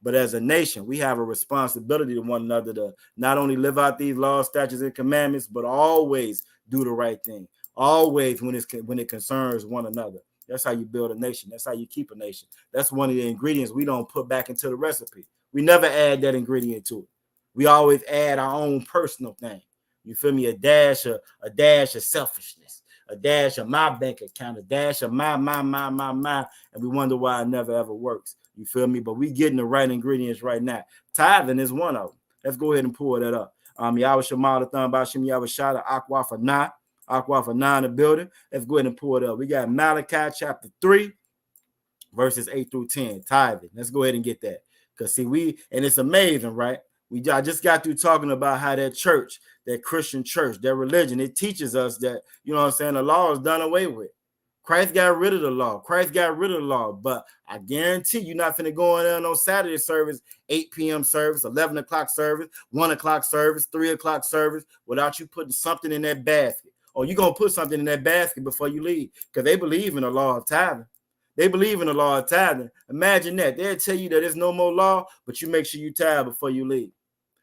But as a nation, we have a responsibility to one another to not only live out these laws, statutes, and commandments, but always do the right thing. Always when it concerns one another. That's how you build a nation. That's how you keep a nation. That's one of the ingredients we don't put back into the recipe. We never add that ingredient to it. We always add our own personal thing. You feel me? A dash of selfishness, a dash of my bank account, a dash of my, and we wonder why it never ever works. You feel me? But we getting the right ingredients right now. Tithing is one of them. Let's go ahead and pull that up. Yahweh Shema, the Thumb, Bashim, Yahweh Shada, Aqua for 9 in the building. Let's go ahead and pull it up. We got Malachi chapter 3, verses 8 through 10. Tithing. Let's go ahead and get that. Because see, and it's amazing, right? I just got through talking about how that church, that Christian church, their religion, it teaches us that, you know what I'm saying, the law is done away with. Christ got rid of the law. But I guarantee you're not finna go in there on Saturday service, 8 p.m. service, 11 o'clock service, 1 o'clock service, 3 o'clock service, without you putting something in that basket. Or you're going to put something in that basket before you leave, because they believe in the law of tithing. Imagine that. They'll tell you that there's no more law, but you make sure you tithe before you leave.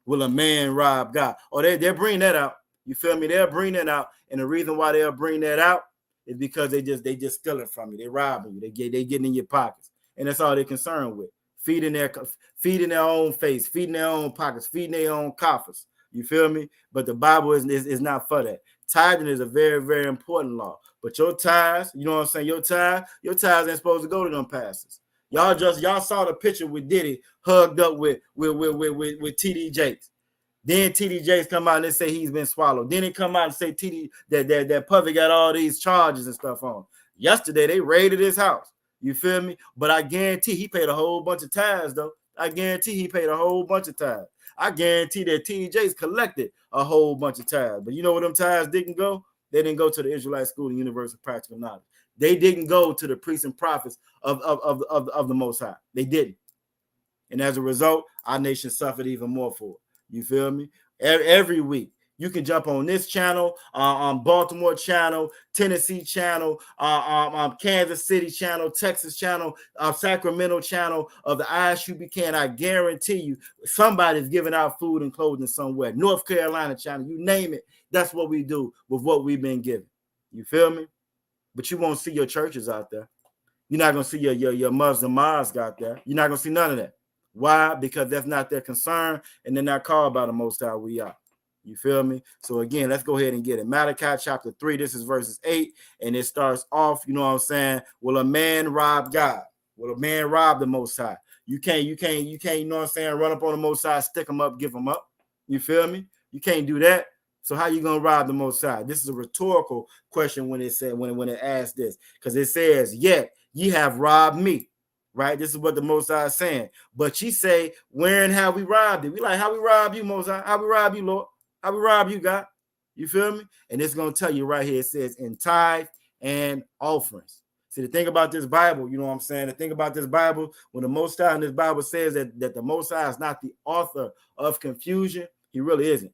Will a man rob God? Or they'll bring that out. You feel me? They'll bring that out. And the reason why they'll bring that out is because they just steal it from you. They robbing you. They getting in your pockets. And that's all they're concerned with. Feeding their own face, feeding their own pockets, feeding their own coffers. You feel me? But the Bible is not for that. Tithing is a very, very important law. But your tithes, you know what I'm saying? Your tithes ain't supposed to go to them pastors. Y'all saw the picture with Diddy hugged up with TD Jakes. Then TD Jakes come out and they say he's been swallowed. Then he come out and say TD that Puffy got all these charges and stuff on. Yesterday they raided his house. You feel me? But I guarantee he paid a whole bunch of tithes though. I guarantee he paid a whole bunch of tithes. I guarantee that TD Jakes collected a whole bunch of tithes. But you know where them tithes didn't go? They didn't go to the Israelite School and University of Practical Knowledge. They didn't go to the priests and prophets of the Most High. They didn't. And as a result, our nation suffered even more for it. You feel me? Every week, you can jump on this channel, on Baltimore channel, Tennessee channel, Kansas City channel, Texas channel, Sacramento channel of the ISUPK, and I guarantee you, somebody's giving out food and clothing somewhere. North Carolina channel, you name it. That's what we do with what we've been given. You feel me? But you won't see your churches out there. You're not gonna see your Muslim mosques out there. You're not gonna see none of that. Why? Because that's not their concern, and they're not called by the Most High. We are. You feel me? So again, let's go ahead and get it. Malachi chapter 3, this is verses 8, and it starts off, you know what I'm saying? Will a man rob God? Will a man rob the Most High? You can't, you know what I'm saying, run up on the Most High, stick them up, give them up. You feel me? You can't do that. So how you gonna rob the Most High? This is a rhetorical question when it said when it asks this, because it says, yet ye have robbed me. Right? This is what the Most High is saying. But ye say, where and how we robbed it? We like, how we rob you, Most High? How we rob you, Lord? How we rob you, God? You feel me? And it's going to tell you right here. It says, in tithe and offerings. See, the thing about this Bible, you know what I'm saying? The thing about this Bible, when the Most High in this Bible says that the Most High is not the author of confusion, he really isn't.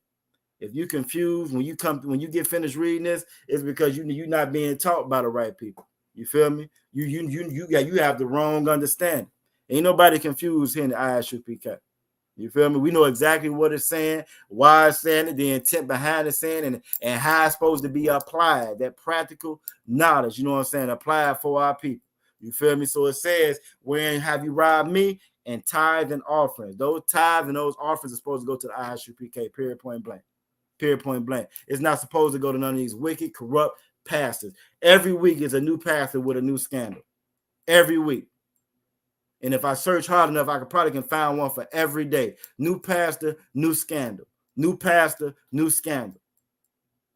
If you confused when you get finished reading this, it's because you're not being taught by the right people. You feel me? You have the wrong understanding. Ain't nobody confused here in the ISUPK. You feel me? We know exactly what it's saying, why it's saying it, the intent behind it saying, and how it's supposed to be applied. That practical knowledge, you know what I'm saying, applied for our people. You feel me? So it says, when have you robbed me? And tithe and offerings. Those tithes and those offerings are supposed to go to the ISUPK, period, point blank. Period, point blank. It's not supposed to go to none of these wicked, corrupt pastors. Every week is a new pastor with a new scandal. Every week. And if I search hard enough, I can find one for every day. New pastor, new scandal. New pastor, new scandal.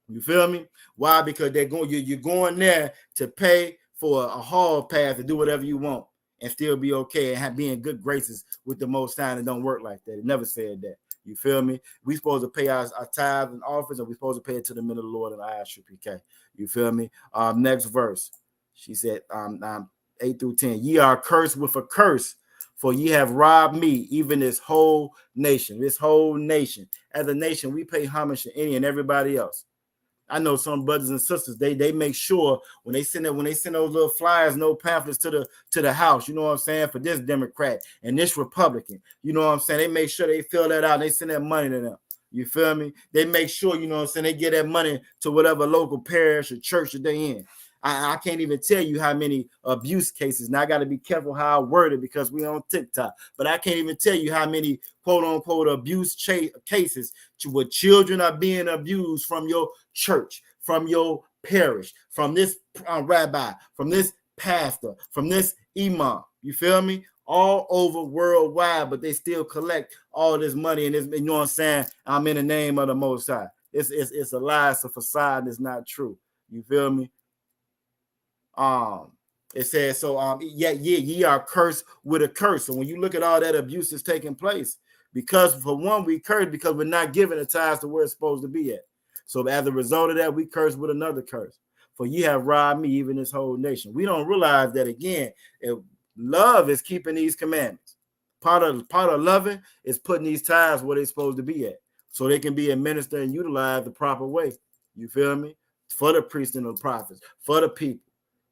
You feel me? Why? Because you're going there to pay for a hall pass to do whatever you want and still be okay and be in good graces with the Most High. And it don't work like that. It never said that. You feel me? We supposed to pay our tithes and offerings, and we supposed to pay it to the men of the Lord and ISUPK. You feel me? Next verse. She said, 8 through 10. Ye are cursed with a curse, for ye have robbed me, even this whole nation. This whole nation. As a nation, we pay homage to any and everybody else. I know some brothers and sisters, they make sure when they send those little flyers, no pamphlets to the house, you know what I'm saying, for this Democrat and this Republican, you know what I'm saying, they make sure they fill that out and they send that money to them. You feel me? They make sure, you know what I'm saying, they get that money to whatever local parish or church that they in. I can't even tell you how many abuse cases. Now I got to be careful how I word it because we on TikTok. But I can't even tell you how many quote unquote abuse cases where children are being abused from your church, from your parish, from this rabbi, from this pastor, from this imam. You feel me? All over worldwide, but they still collect all this money and you know what I'm saying? I'm in the name of the Most High. It's a lie, it's a facade, it's not true. You feel me? It says, so ye are cursed with a curse. So when you look at all that abuse that's taking place, because for one, we curse because we're not giving the tithes to where it's supposed to be at. So as a result of that, we curse with another curse. For ye have robbed me, even this whole nation. We don't realize that again, love is keeping these commandments. Part of loving is putting these tithes where they're supposed to be at, so they can be administered and utilized the proper way. You feel me? For the priests and the prophets, for the people.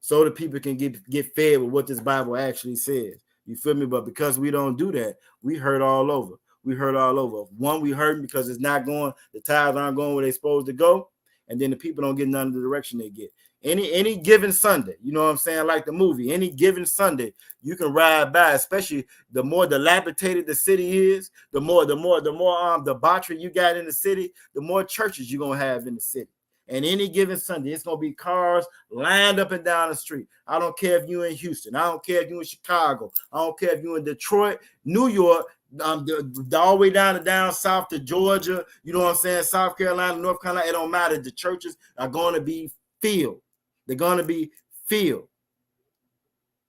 So the people can get fed with what this Bible actually says. You feel me? But because we don't do that, we hurt all over. We hurt all over. One, we hurt because it's not going, the tithes aren't going where they're supposed to go. And then the people don't get none of the direction they get. Any given Sunday, you know what I'm saying? Like the movie, any given Sunday, you can ride by, especially the more dilapidated the city is, the more debauchery you got in the city, the more churches you're going to have in the city. And any given Sunday, it's going to be cars lined up and down the street. I don't care if you're in Houston. I don't care if you're in Chicago. I don't care if you're in Detroit, New York, all the way down south to Georgia. You know what I'm saying? South Carolina, North Carolina. It don't matter. The churches are going to be filled. They're going to be filled.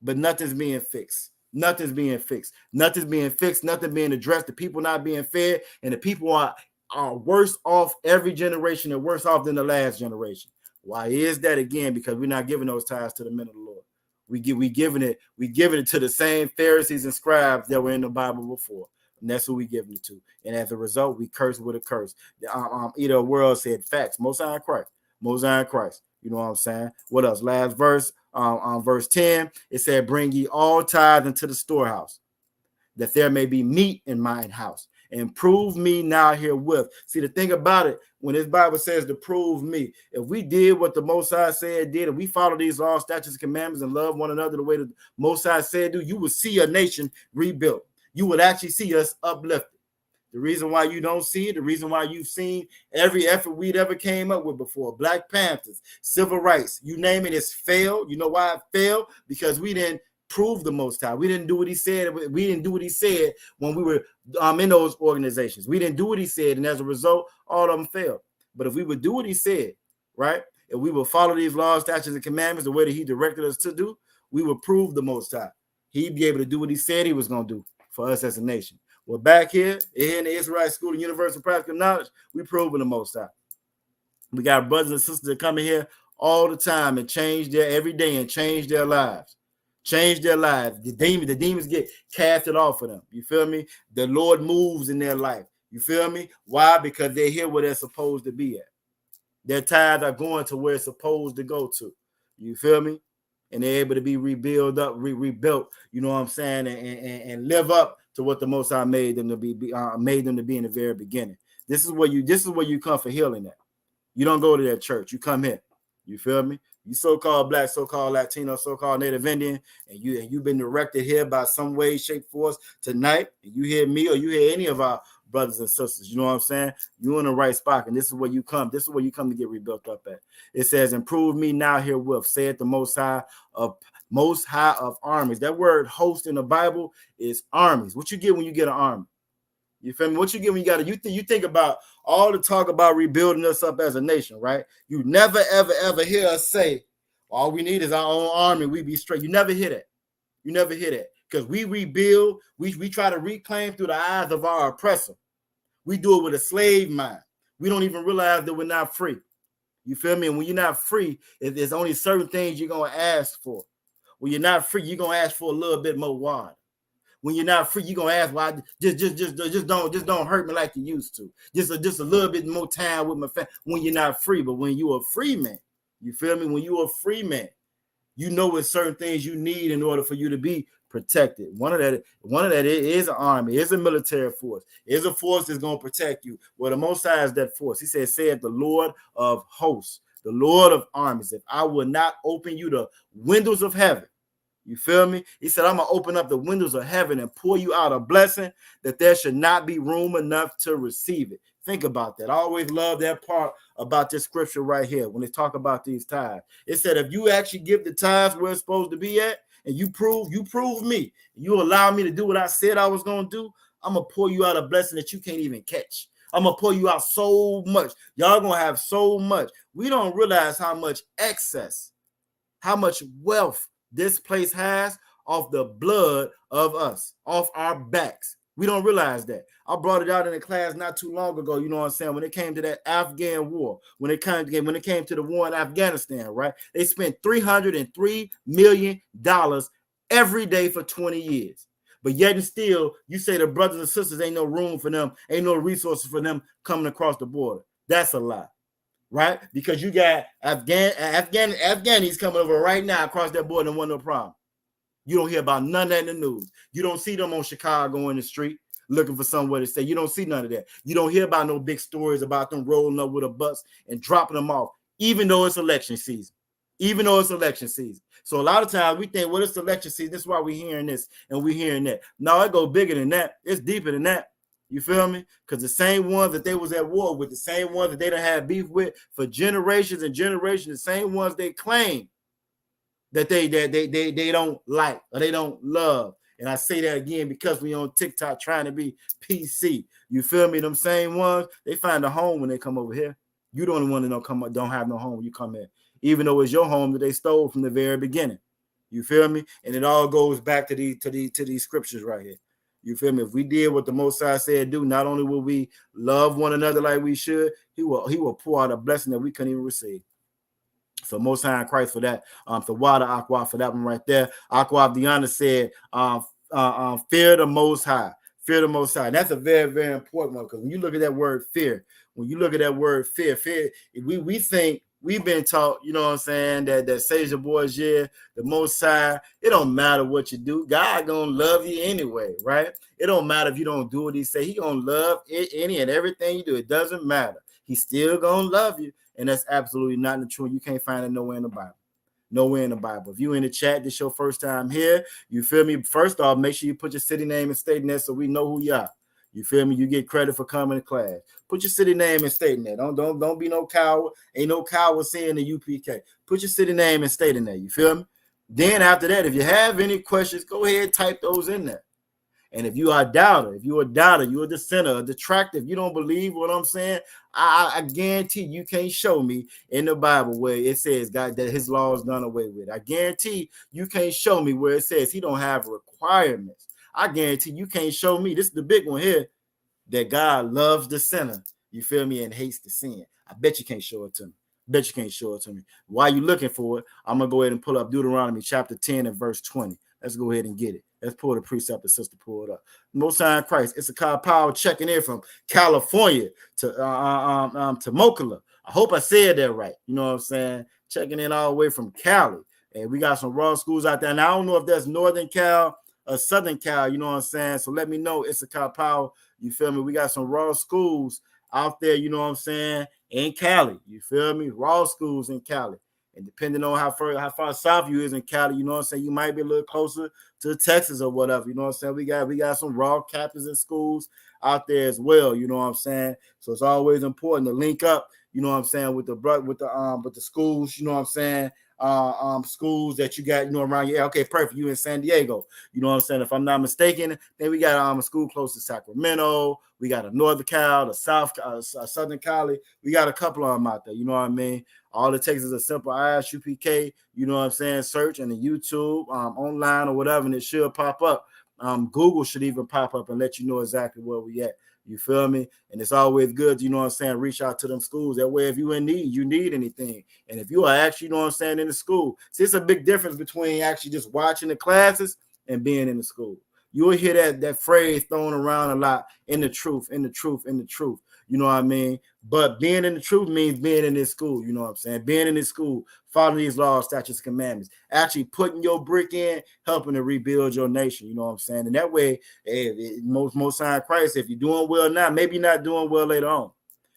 But nothing's being fixed. Nothing's being fixed. Nothing's being fixed. Nothing being addressed. The people not being fed. And the people are worse off every generation and worse off than the last generation. Why is that? Again, because we're not giving those tithes to the men of the Lord. We giving it to the same Pharisees and scribes that were in the Bible before. And that's who we giving it to. And as a result, we curse with a curse. Either world said facts. Most High Christ. Most High Christ. You know what I'm saying? What else? Last verse, verse 10, it said, bring ye all tithes into the storehouse, that there may be meat in mine house. And prove me now herewith. See, the thing about it, when this Bible says to prove me, if we did what the Most High said did, if we follow these laws, statutes, and commandments and love one another the way the Most High said do, you would see a nation rebuilt. You would actually see us uplifted. The reason why you don't see it, the reason why you've seen every effort we'd ever came up with before, Black Panthers, civil rights, you name it, it's failed. You know why it failed? Because we didn't prove the Most High. We didn't do what he said. We didn't do what he said when we were in those organizations. We didn't do what he said, and as a result, all of them failed. But if we would do what he said, right, if we would follow these laws, statutes, and commandments the way that he directed us to do, we would prove the Most High. He'd be able to do what he said he was going to do for us as a nation. Well, back here in the Israelite School of Universal Practical Knowledge, we proving the Most High. We got brothers and sisters that come in here all the time and change their every day and change their lives. Change their lives. The demons get casted off of them. You feel me? The Lord moves in their life. You feel me? Why? Because they're here where they're supposed to be at. Their tithes are going to where it's supposed to go to. You feel me? And they're able to be rebuilt, you know what I'm saying, and live up to what the Most High made them to be in the very beginning. This is where you come for healing at. You don't go to that church. You come here. You feel me? You so-called Black, so-called Latino, so-called Native Indian, and you've been directed here by some way, shape, force tonight, and you hear me or you hear any of our brothers and sisters. You know what I'm saying? You're in the right spot, and this is where you come. This is where you come to get rebuilt up at. It says, "Improve me now herewith," saith the Most High of armies. That word "host" in the Bible is armies. What you get when you get an army? You feel me? What you get when you got it? You think about all the talk about rebuilding us up as a nation, right? You never, ever hear us say, all we need is our own army. We be straight. You never hear that. You never hear that. Because we rebuild, we try to reclaim through the eyes of our oppressor. We do it with a slave mind. We don't even realize that we're not free. You feel me? And when you're not free, there's only certain things you're going to ask for. When you're not free, you're going to ask for a little bit more water. When you're not free, you're gonna ask why. Just don't hurt me like you used to. Just a little bit more time with my family. When you're not free, but when you're a free man, you feel me? When you're a free man, you know what certain things you need in order for you to be protected. One of that is an army, is a military force, is a force that's gonna protect you. Well, the Most High is that force. He said the Lord of hosts, the Lord of armies. If I will not open you the windows of heaven. You feel me? He said, I'm going to open up the windows of heaven and pour you out a blessing that there should not be room enough to receive it. Think about that. I always love that part about this scripture right here when they talk about these tithes. It said, if you actually give the tithes where it's supposed to be at, and you prove me, you allow me to do what I said I was going to do, I'm going to pour you out a blessing that you can't even catch. I'm going to pour you out so much. Y'all going to have so much. We don't realize how much excess, how much wealth this place has off the blood of us, off our backs. We don't realize that. I brought it out in a class not too long ago, you know what I'm saying, when it came to that Afghan war, when it came to the war in Afghanistan, right? They spent $303 million every day for 20 years. But yet and still, you say the brothers and sisters ain't no room for them, ain't no resources for them coming across the border. That's a lie. Right? Because you got Afghanis coming over right now across that border and want no problem. You don't hear about none of that in the news. You don't see them on Chicago in the street looking for somewhere to stay. You don't see none of that. You don't hear about no big stories about them rolling up with a bus and dropping them off, even though it's election season. So a lot of times we think, well, it's election season. That's why we're hearing this and we're hearing that. No, it goes bigger than that. It's deeper than that. You feel me? Because the same ones that they was at war with, the same ones that they done had beef with for generations and generations, the same ones they claim that they don't like or they don't love. And I say that again because we on TikTok trying to be PC. You feel me? Them same ones, they find a home when they come over here. You don't want to don't have no home when you come in, even though it's your home that they stole from the very beginning. You feel me? And it all goes back to these scriptures right here. You feel me? If we did what the Most High said do, not only will we love one another like we should, he will pour out a blessing that we couldn't even receive. So Most High in Christ for that. For water, Aqua for that one right there. Aqua Diana said, fear the Most High. Fear the Most High. And that's a very, very important one because when you look at that word fear, fear, we think we've been taught, you know what I'm saying, that Sage Boys, the Most High, it don't matter what you do. God gonna love you anyway, right? It don't matter if you don't do what he say. He gonna love any and everything you do. It doesn't matter. He's still gonna love you. And that's absolutely not the truth. You can't find it nowhere in the Bible. Nowhere in the Bible. If you in the chat, this your first time here, you feel me? First off, make sure you put your city name and state in there so we know who you are. You feel me? You get credit for coming to class. Put your city name and state in there. Don't be no coward. Ain't no coward saying the UPK. Put your city name and state in there. You feel me? Then after that, if you have any questions, go ahead and type those in there. And if you are a doubter, you're a dissenter, a detractor, if you don't believe what I'm saying, I guarantee you can't show me in the Bible where it says God that his law is done away with. I guarantee you can't show me where it says he don't have requirements. I guarantee you can't show me, this is the big one here, that God loves the sinner, you feel me, and hates the sin. I bet you can't show it to me. While you're looking for it, I'm going to go ahead and pull up Deuteronomy chapter 10 and verse 20. Let's go ahead and get it. Let's pull the precept the sister pulled up. Most High in Christ. It's a Kyle Powell checking in from California to Mocola. I hope I said that right. You know what I'm saying? Checking in all the way from Cali. And we got some raw schools out there. And I don't know if that's Northern Cal or Southern Cal. You know what I'm saying? So let me know. It's a Kyle Powell. You feel me? We got some raw schools out there. You know what I'm saying? In Cali. You feel me? Raw schools in Cali. And depending on how far south you is in Cali, you know what I'm saying, you might be a little closer to Texas or whatever. You know what I'm saying? We got some raw captains in schools out there as well. You know what I'm saying? So it's always important to link up, you know what I'm saying, with the schools, you know what I'm saying, schools that you got, you know, around your area. Okay, perfect. You in San Diego, you know what I'm saying? If I'm not mistaken, then we got a school close to Sacramento. We got a Northern Cal, a Southern Cali. We got a couple of them out there. You know what I mean? All it takes is a simple ISUPK, you know what I'm saying, search and the YouTube, online or whatever, and it should pop up. Google should even pop up and let you know exactly where we at. You feel me? And it's always good, you know what I'm saying, reach out to them schools. That way, if you in need, you need anything. And if you are actually, you know what I'm saying, in the school. See, it's a big difference between actually just watching the classes and being in the school. You will hear that phrase thrown around a lot, in the truth, in the truth, in the truth. You know what I mean? But being in the truth means being in this school. You know what I'm saying? Being in this school, following these laws, statutes, commandments, actually putting your brick in, helping to rebuild your nation. You know what I'm saying? And that way, most time Christ, if you're doing well now, maybe you're not doing well later on.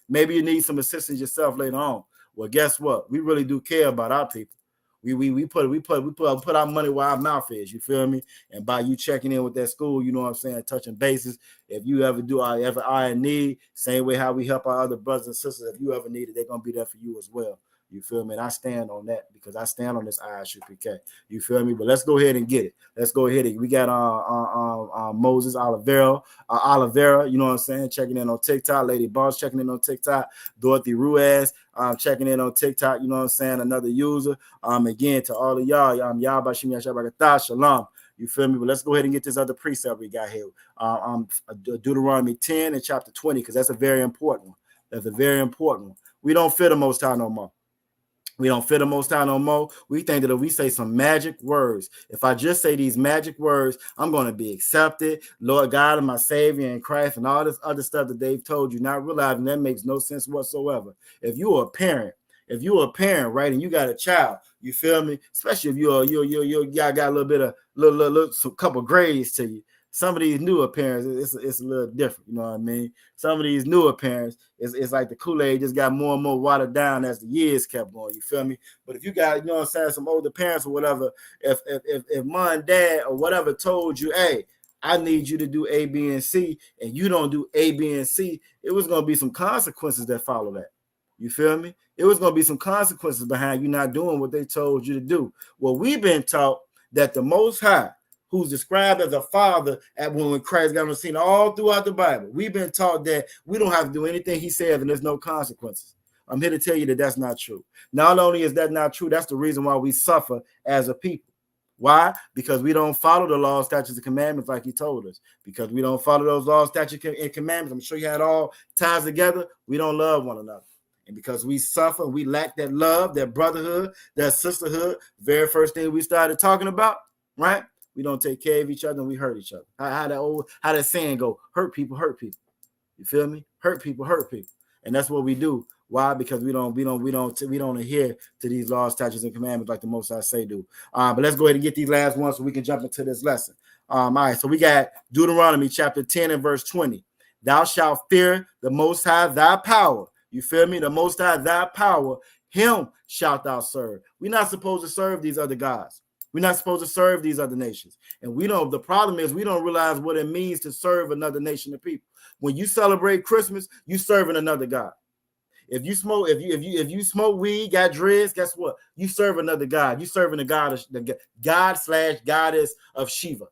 Maybe you need some assistance yourself later on. Well, guess what? We really do care about our people. We put our money where our mouth is. You feel me? And by you checking in with that school, you know what I'm saying, touching bases. If you ever are in need, same way how we help our other brothers and sisters. If you ever need it, they're gonna be there for you as well. You feel me? And I stand on that because I stand on this ISUPK. You feel me? But let's go ahead and get it. Let's go ahead. We got Moses Oliveira, you know what I'm saying, checking in on TikTok. Lady Boss checking in on TikTok. Dorothy Ruiz checking in on TikTok, you know what I'm saying, another user. Again, to all of y'all, y'all Bashim Yashabakata, Shalom. You feel me? But let's go ahead and get this other precept we got here. Deuteronomy 10 and chapter 20, because that's a very important one. That's a very important one. We don't fear the Most High no more. We don't fear the Most High no more. We think that if we say some magic words, if I just say these magic words, I'm going to be accepted, Lord God and my Savior in Christ, and all this other stuff that they've told you, not realizing that makes no sense whatsoever. If you're a parent, right, and you got a child, you feel me? Especially if you got a little bit of some couple grades to you. Some of these newer parents, it's a little different, you know what I mean? Some of these newer parents, it's like the Kool-Aid just got more and more watered down as the years kept going, you feel me? But if you got, you know what I'm saying, some older parents or whatever, if mom and dad or whatever told you, hey, I need you to do A, B, and C, and you don't do A, B, and C, it was going to be some consequences that follow that. You feel me? It was going to be some consequences behind you not doing what they told you to do. Well, we've been taught that the Most High, who's described as a father at when Christ got on the scene all throughout the Bible, we've been taught that we don't have to do anything he says and there's no consequences. I'm here to tell you that that's not true. Not only is that not true, that's the reason why we suffer as a people. Why? Because we don't follow the laws, statutes, and commandments like he told us. Because we don't follow those laws, statutes, and commandments. I'm sure you had all ties together. We don't love one another. And because we suffer, we lack that love, that brotherhood, that sisterhood, very first thing we started talking about, right? We don't take care of each other and we hurt each other. How that saying go? Hurt people, hurt people. You feel me? Hurt people, hurt people. And that's what we do. Why? Because we don't adhere to these laws, statutes, and commandments like the Most High say do. But let's go ahead and get these last ones so we can jump into this lesson. All right. So we got Deuteronomy chapter 10 and verse 20. Thou shalt fear the Most High, thy power. You feel me? The Most High, thy power, him shalt thou serve. We're not supposed to serve these other gods. We're not supposed to serve these other nations. And we don't, the problem is we don't realize what it means to serve another nation of people. When you celebrate Christmas, you serving another God. If you smoke, if you smoke weed, got dreads, guess what? You serve another God. You serving the God/goddess of Shiva.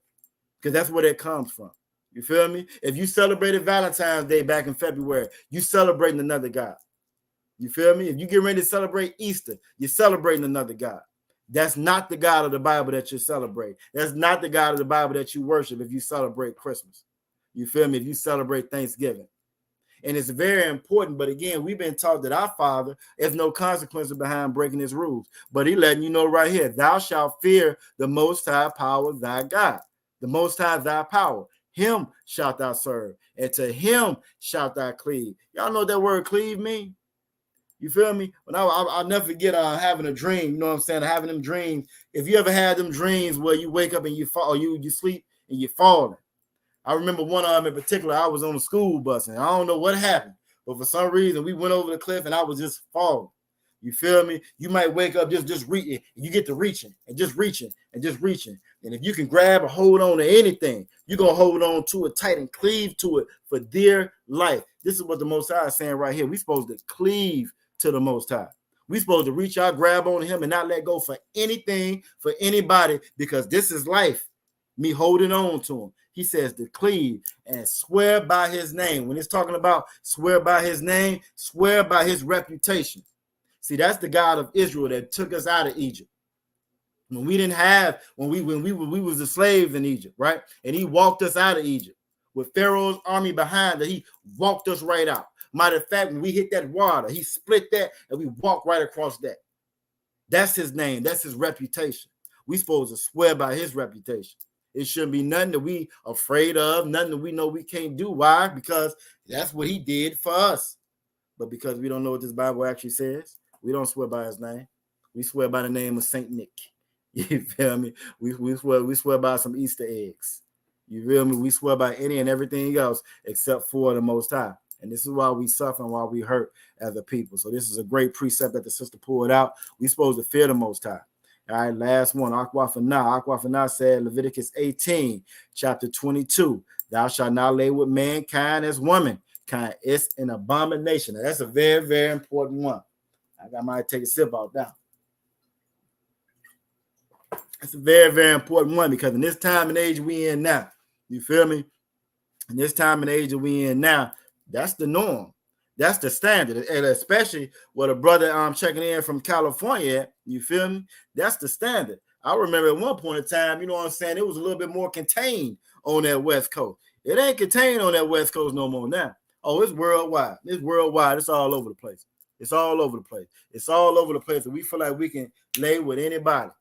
Because that's where that comes from. You feel me? If you celebrated Valentine's Day back in February, you celebrating another God. You feel me? If you get ready to celebrate Easter, you're celebrating another God. That's not the God of the Bible that you celebrate. That's not the God of the Bible that you worship if you celebrate Christmas. You feel me? If you celebrate Thanksgiving. And it's very important. But again, we've been taught that our Father has no consequences behind breaking his rules. But he letting you know right here, thou shalt fear the Most High power, thy God. The Most High, thy power. Him shalt thou serve, and to him shalt thou cleave. Y'all know what that word cleave mean? You feel me? When I'll never forget having a dream, you know what I'm saying? Having them dreams. If you ever had them dreams where you wake up and you fall, or you sleep and you're falling. I remember one of them in particular, I was on a school bus and I don't know what happened, but for some reason we went over the cliff and I was just falling. You feel me? You might wake up just reaching. You get to reaching and just reaching and just reaching. And if you can grab or hold on to anything, you're going to hold on to it tight and cleave to it for dear life. This is what the Most High is saying right here. We're supposed to cleave to the Most High. We're supposed to reach out, grab on him, and not let go for anything, for anybody, because this is life. Me holding on to him. He says to cleave and swear by his name. When it's talking about swear by his name, swear by his reputation. See, that's the God of Israel that took us out of Egypt. When we didn't have, when we was the slaves in Egypt, right? And he walked us out of Egypt with Pharaoh's army behind that. He walked us right out. Matter of fact, when we hit that water, he split that and we walked right across that. That's his name. That's his reputation. We supposed to swear by his reputation. It shouldn't be nothing that we afraid of, nothing that we know we can't do. Why? Because that's what he did for us. But because we don't know what this Bible actually says, we don't swear by his name. We swear by the name of Saint Nick. You feel me? We swear by some Easter eggs. You feel me? We swear by any and everything else except for the Most High. And this is why we suffer and why we hurt as a people. So this is a great precept that the sister pulled out. We supposed to fear the Most High. All right, last one. Aquafana said, Leviticus 18, chapter 22, thou shalt not lay with mankind as woman. It's an abomination. Now, that's a very, very important one. I might take a sip out now. It's a very, very important one because in this time and age we in now, you feel me? In this time and age that we in now, that's the norm. That's the standard. And especially with a brother checking in from California, you feel me? That's the standard. I remember at one point in time, you know what I'm saying, it was a little bit more contained on that West Coast. It ain't contained on that West Coast no more now. Oh, it's worldwide. It's worldwide. It's all over the place. It's all over the place. It's all over the place. And we feel like we can lay with anybody.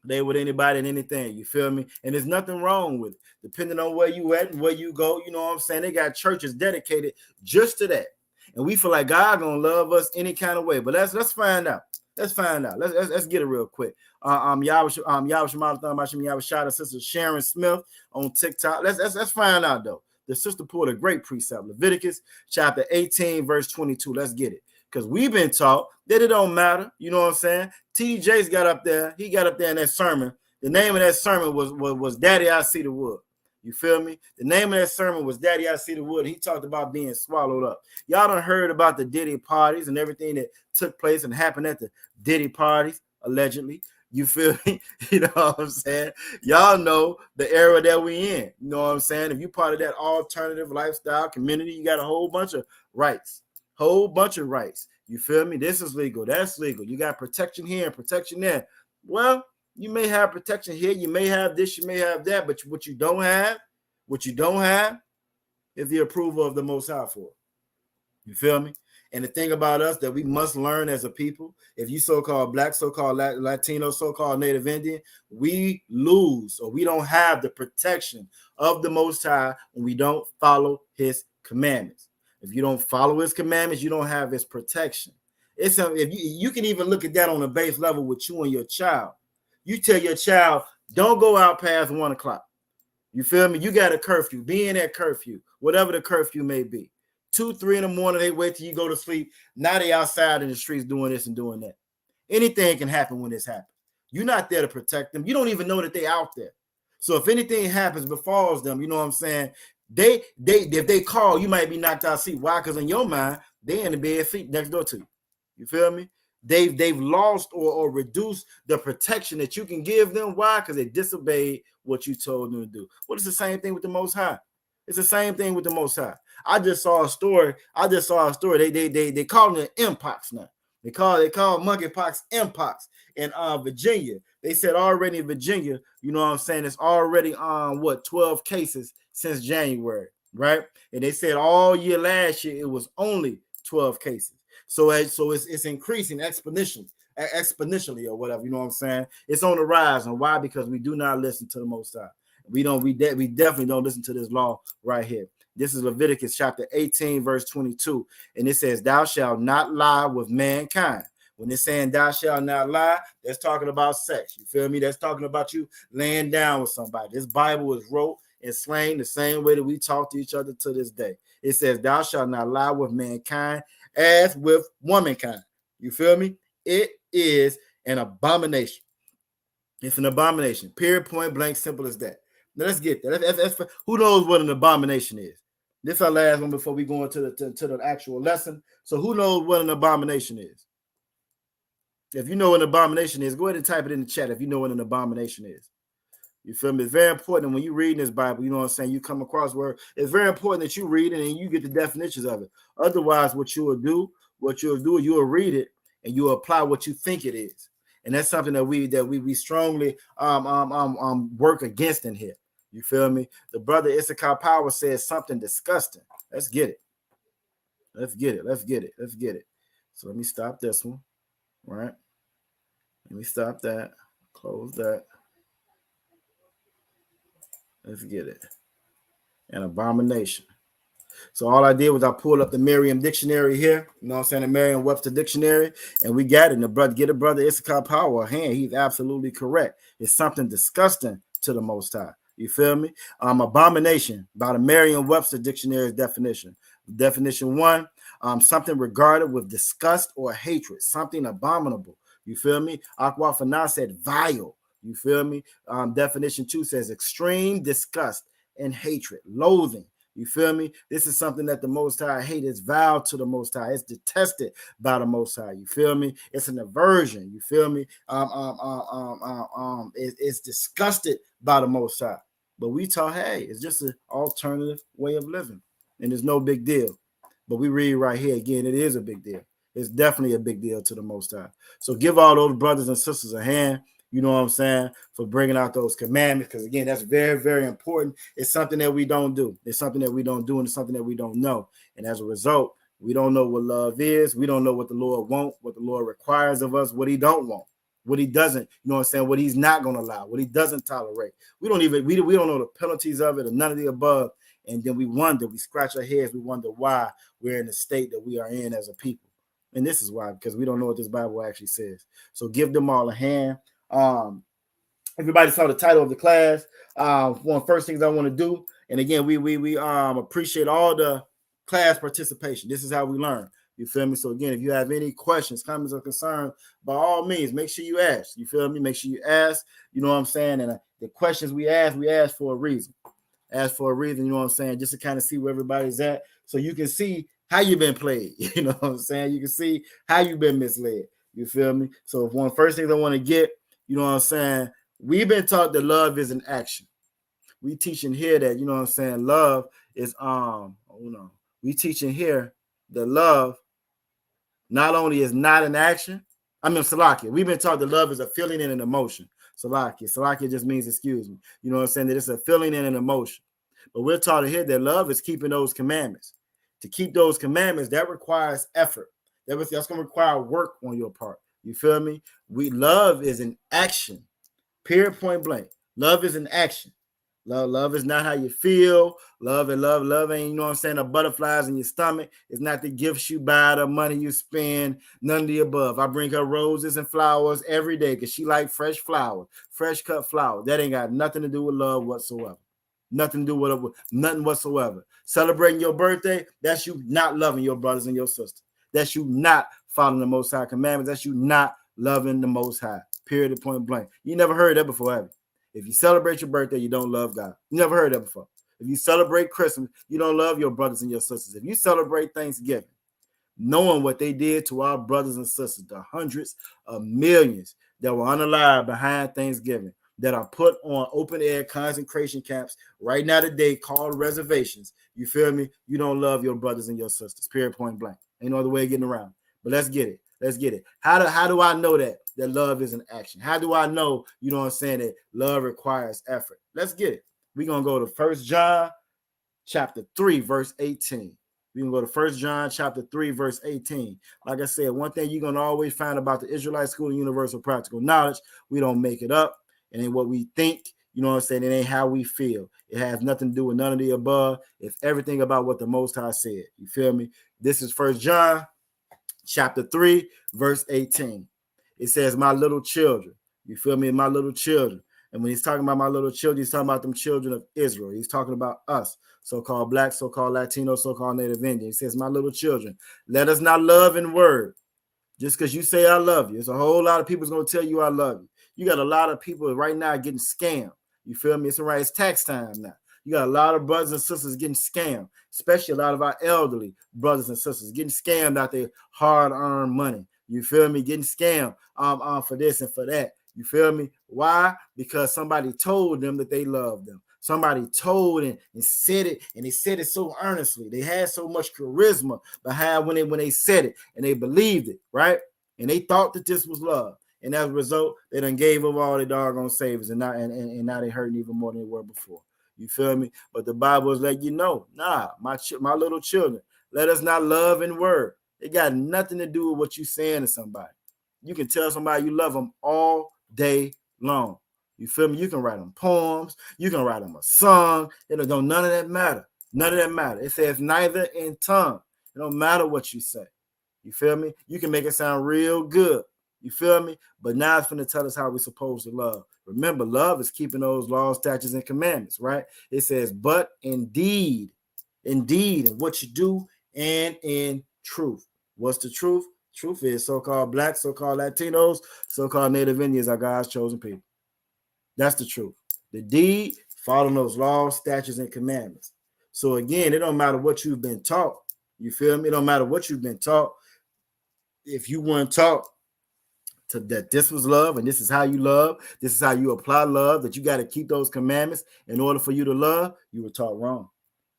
Lay with anybody and anything. You feel me? And there's nothing wrong with it. Depending on where you at and where you go, you know what I'm saying? They got churches dedicated just to that. And we feel like God gonna love us any kind of way. But let's find out. Let's find out. Let's get it real quick. Yahweh sister Sharon Smith on TikTok. Let's find out though. The sister pulled a great precept. Leviticus chapter 18, verse 22. Let's get it. Because we've been taught that it don't matter. You know what I'm saying? TJ's got up there. He got up there in that sermon. The name of that sermon was Daddy, I See the Wood. You feel me? The name of that sermon was Daddy, I See the Wood. He talked about being swallowed up. Y'all done heard about the Diddy parties and everything that took place and happened at the Diddy parties, allegedly. You feel me? You know what I'm saying? Y'all know the era that we in. You know what I'm saying? If you part of that alternative lifestyle community, you got a whole bunch of rights. Whole bunch of rights. You feel me? This is legal. That's legal. You got protection here and protection there. Well, you may have protection here. You may have this. You may have that. But what you don't have is the approval of the Most High for it. You feel me? And the thing about us that we must learn as a people, if you so-called Black, so-called Latino, so-called Native Indian, we lose or we don't have the protection of the Most High when we don't follow his commandments. If you don't follow his commandments, you don't have his protection. If you can even look at that on a base level with you and your child. You tell your child, don't go out past 1 o'clock. You feel me? You got a curfew. Be in that curfew, whatever the curfew may be. 2, 3 in the morning, they wait till you go to sleep. Now they outside in the streets doing this and doing that. Anything can happen when this happens. You're not there to protect them. You don't even know that they're out there. So if anything happens, befalls them, you know what I'm saying? If they call, you might be knocked out of sleep. Why? Because in your mind, they in the bed feet next door to you. You feel me? They've lost or reduced the protection that you can give them. Why? Because they disobeyed what you told them to do. Well, it's the same thing with the Most High. It's the same thing with the Most High. I just saw a story. They call it mpox now. They call monkeypox mpox in Virginia. They said already in Virginia, you know what I'm saying, it's already on 12 cases since January, right? And they said all year last year it was only 12 cases. So it's increasing exponentially or whatever, you know what I'm saying? It's on the rise. And why? Because we do not listen to the Most High. We definitely don't listen to this law right here. This is Leviticus chapter 18, verse 22. And it says, thou shalt not lie with mankind. When it's saying thou shalt not lie, that's talking about sex. You feel me? That's talking about you laying down with somebody. This Bible is wrote and slang the same way that we talk to each other to this day. It says, thou shalt not lie with mankind as with womankind. You feel me? It is an abomination. It's an abomination. Period, point blank, simple as that. Now let's get that. Who knows what an abomination is? This is our last one before we go into the actual lesson. So who knows what an abomination is? If you know what an abomination is, go ahead and type it in the chat if you know what an abomination is. You feel me? It's very important when you read this Bible, you know what I'm saying, you come across where it's very important that you read it and you get the definitions of it. Otherwise, what you'll do, you'll read it and you'll apply what you think it is. And that's something that we strongly work against in here. You feel me? The brother Issachar Power says something disgusting. Let's get it. Let's get it. Let's get it. Let's get it. So let me stop this one. Right? Let me stop that. Close that. Let's get it. An abomination. So all I did was I pulled up the Merriam Dictionary here, you know what I'm saying, the Merriam-Webster Dictionary, and we got it. And the brother, get a brother Issachar Power a hand. He's absolutely correct. It's something disgusting to the Most High. You feel me? Abomination by the Merriam-Webster Dictionary's definition. Definition 1, something regarded with disgust or hatred, something abominable. You feel me? Aquafina said vile. You feel me? Definition 2 says extreme disgust and hatred, loathing. You feel me? This is something that the Most High hates. It's vile to the Most High. It's detested by the Most High. You feel me? It's an aversion. You feel me? It's disgusted by the Most High. But we taught, hey, it's just an alternative way of living, and there's no big deal. But we read right here again, it is a big deal. It's definitely a big deal to the Most High. So give all those brothers and sisters a hand. You know what I'm saying, for bringing out those commandments, because again, that's very, very important. It's something that we don't do. It's something that we don't do, and it's something that we don't know. And as a result, we don't know what love is. We don't know what the Lord wants, what the Lord requires of us, what he don't want, what he doesn't, you know what I'm saying, what he's not going to allow, what he doesn't tolerate. We don't know the penalties of it or none of the above. And then we scratch our heads, we wonder why we're in the state that we are in as a people. And this is why, because we don't know what this Bible actually says. So give them all a hand. Everybody saw the title of the class. One of the first things I want to do, and again, we appreciate all the class participation. This is how we learn. You feel me? So again, if you have any questions, comments, or concerns, by all means, make sure you ask. You feel me? Make sure you ask. You know what I'm saying? And the questions we ask for a reason. Ask for a reason. You know what I'm saying? Just to kind of see where everybody's at, so you can see how you've been played. You know what I'm saying? You can see how you've been misled. You feel me? So one of the first things I want to get. You know what I'm saying? We've been taught that love is an action. We teaching here that, you know what I'm saying, love is we teaching here that love not only is not an action. Salakia. We've been taught that love is a feeling and an emotion. Salakia just means excuse me. You know what I'm saying? That it's a feeling and an emotion. But we're taught here that love is keeping those commandments. To keep those commandments, that requires effort. That's going to require work on your part. You feel me? Love is an action. Period, point blank. Love is an action. Love is not how you feel. Love ain't, you know what I'm saying, the butterflies in your stomach. It's not the gifts you buy, the money you spend, none of the above. I bring her roses and flowers every day because she like fresh flowers, fresh cut flowers. That ain't got nothing to do with love whatsoever. Nothing to do with nothing whatsoever. Celebrating your birthday, that's you not loving your brothers and your sisters. That's you not following the Most High commandments. That's you not loving the Most High. Period, point blank. You never heard that before, have you? If you celebrate your birthday, you don't love God. You never heard that before. If you celebrate Christmas, you don't love your brothers and your sisters. If you celebrate Thanksgiving, knowing what they did to our brothers and sisters, the hundreds of millions that were unalive behind Thanksgiving, that are put on open-air concentration camps right now today called reservations, you feel me? You don't love your brothers and your sisters. Period, point blank. Ain't no other way of getting around. But let's get it. Let's get it. How do I know that love is an action? How do I know, you know what I'm saying, that love requires effort? Let's get it. We're going to go to 1 John chapter 3, verse 18. We're going to go to 1 John chapter 3, verse 18. Like I said, one thing you're going to always find about the Israelite School of Universal Practical Knowledge, we don't make it up. It ain't what we think. You know what I'm saying? It ain't how we feel. It has nothing to do with none of the above. It's everything about what the Most High said. You feel me? This is 1 John chapter 3, verse 18. It says, my little children. You feel me? My little children. And when he's talking about my little children, he's talking about them children of Israel. He's talking about us, so-called Black, so-called Latino, so-called Native Indian. He says, my little children, let us not love in word, Just because you say I love you, it's a whole lot of people's gonna tell you I love you. You got a lot of people right now getting scammed. You feel me? It's all right. It's tax time now. You got a lot of brothers and sisters getting scammed, especially a lot of our elderly brothers and sisters getting scammed out their hard-earned money. You feel me? Getting scammed for this and for that. You feel me? Why? Because somebody told them that they loved them. Somebody told and said it, and they said it so earnestly. They had so much charisma behind when they said it, and they believed it, right? And they thought that this was love. And as a result, they done gave up all their doggone savings, and now they hurting even more than they were before. You feel me? But the Bible is letting you know, nah, my little children, let us not love in word. It got nothing to do with what you saying to somebody. You can tell somebody you love them all day long. You feel me? You can write them poems. You can write them a song. It don't none of that matter. None of that matter. It says neither in tongue. It don't matter what you say. You feel me? You can make it sound real good. You feel me? But now it's going to tell us how we're supposed to love. Remember, love is keeping those laws, statutes, and commandments, right? It says, but indeed, in what you do and in truth. What's the truth? Truth is so-called Black, so-called Latinos, so-called Native Indians are God's chosen people. That's the truth. The deed, following those laws, statutes, and commandments. So again, it don't matter what you've been taught. You feel me? It don't matter what you've been taught. If you weren't taught that this was love and this is how you love, this is how you apply love, that you got to keep those commandments in order for you to love, you were taught wrong.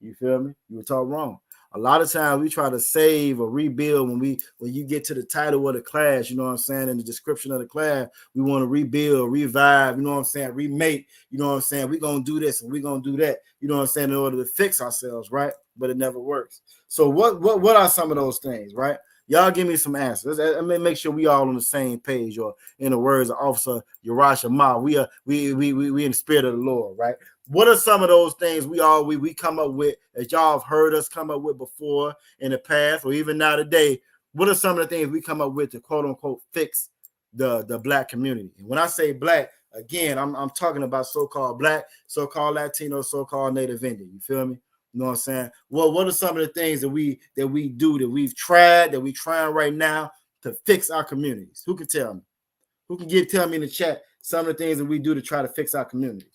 You feel me? You were taught wrong. A lot of times we try to save or rebuild when you get to the title of the class, you know what I'm saying, in the description of the class, we want to rebuild, revive, you know what I'm saying, remake, you know what I'm saying, we're going to do this and we're going to do that, you know what I'm saying, in order to fix ourselves, right? But it never works. So what are some of those things, right? Y'all give me some answers. I mean, make sure we all on the same page, or in the words of Officer Urash Ma, we in the spirit of the Lord, right? What are some of those things we come up with that y'all have heard us come up with before in the past, or even now today? What are some of the things we come up with to quote unquote fix the Black community? And when I say Black, again, I'm talking about so-called Black, so-called Latino, so-called Native Indian. You feel me? You know what I'm saying? Well, what are some of the things that we do, that we've tried, that we're trying right now to fix our communities? Who can tell me? Who can tell me in the chat some of the things that we do to try to fix our communities?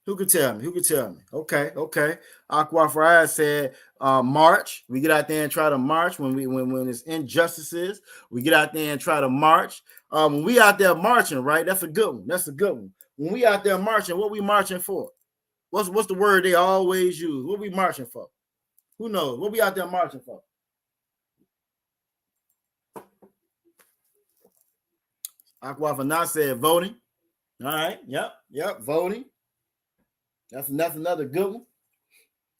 Who could tell me? Who could tell me? Okay. Aqua Friday said march. We get out there and try to march when it's injustices. We get out there and try to march. When we out there marching, right? That's a good one. That's a good one. When we out there marching, what we marching for? What's the word they always use? What we marching for? Who knows? What we out there marching for? Aqua Friday said voting. All right. Yep. Voting. That's another good one.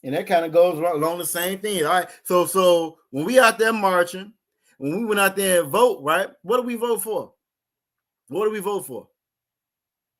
And that kind of goes along the same thing. All right. So when we out there marching, when we went out there and vote, right? What do we vote for? What do we vote for?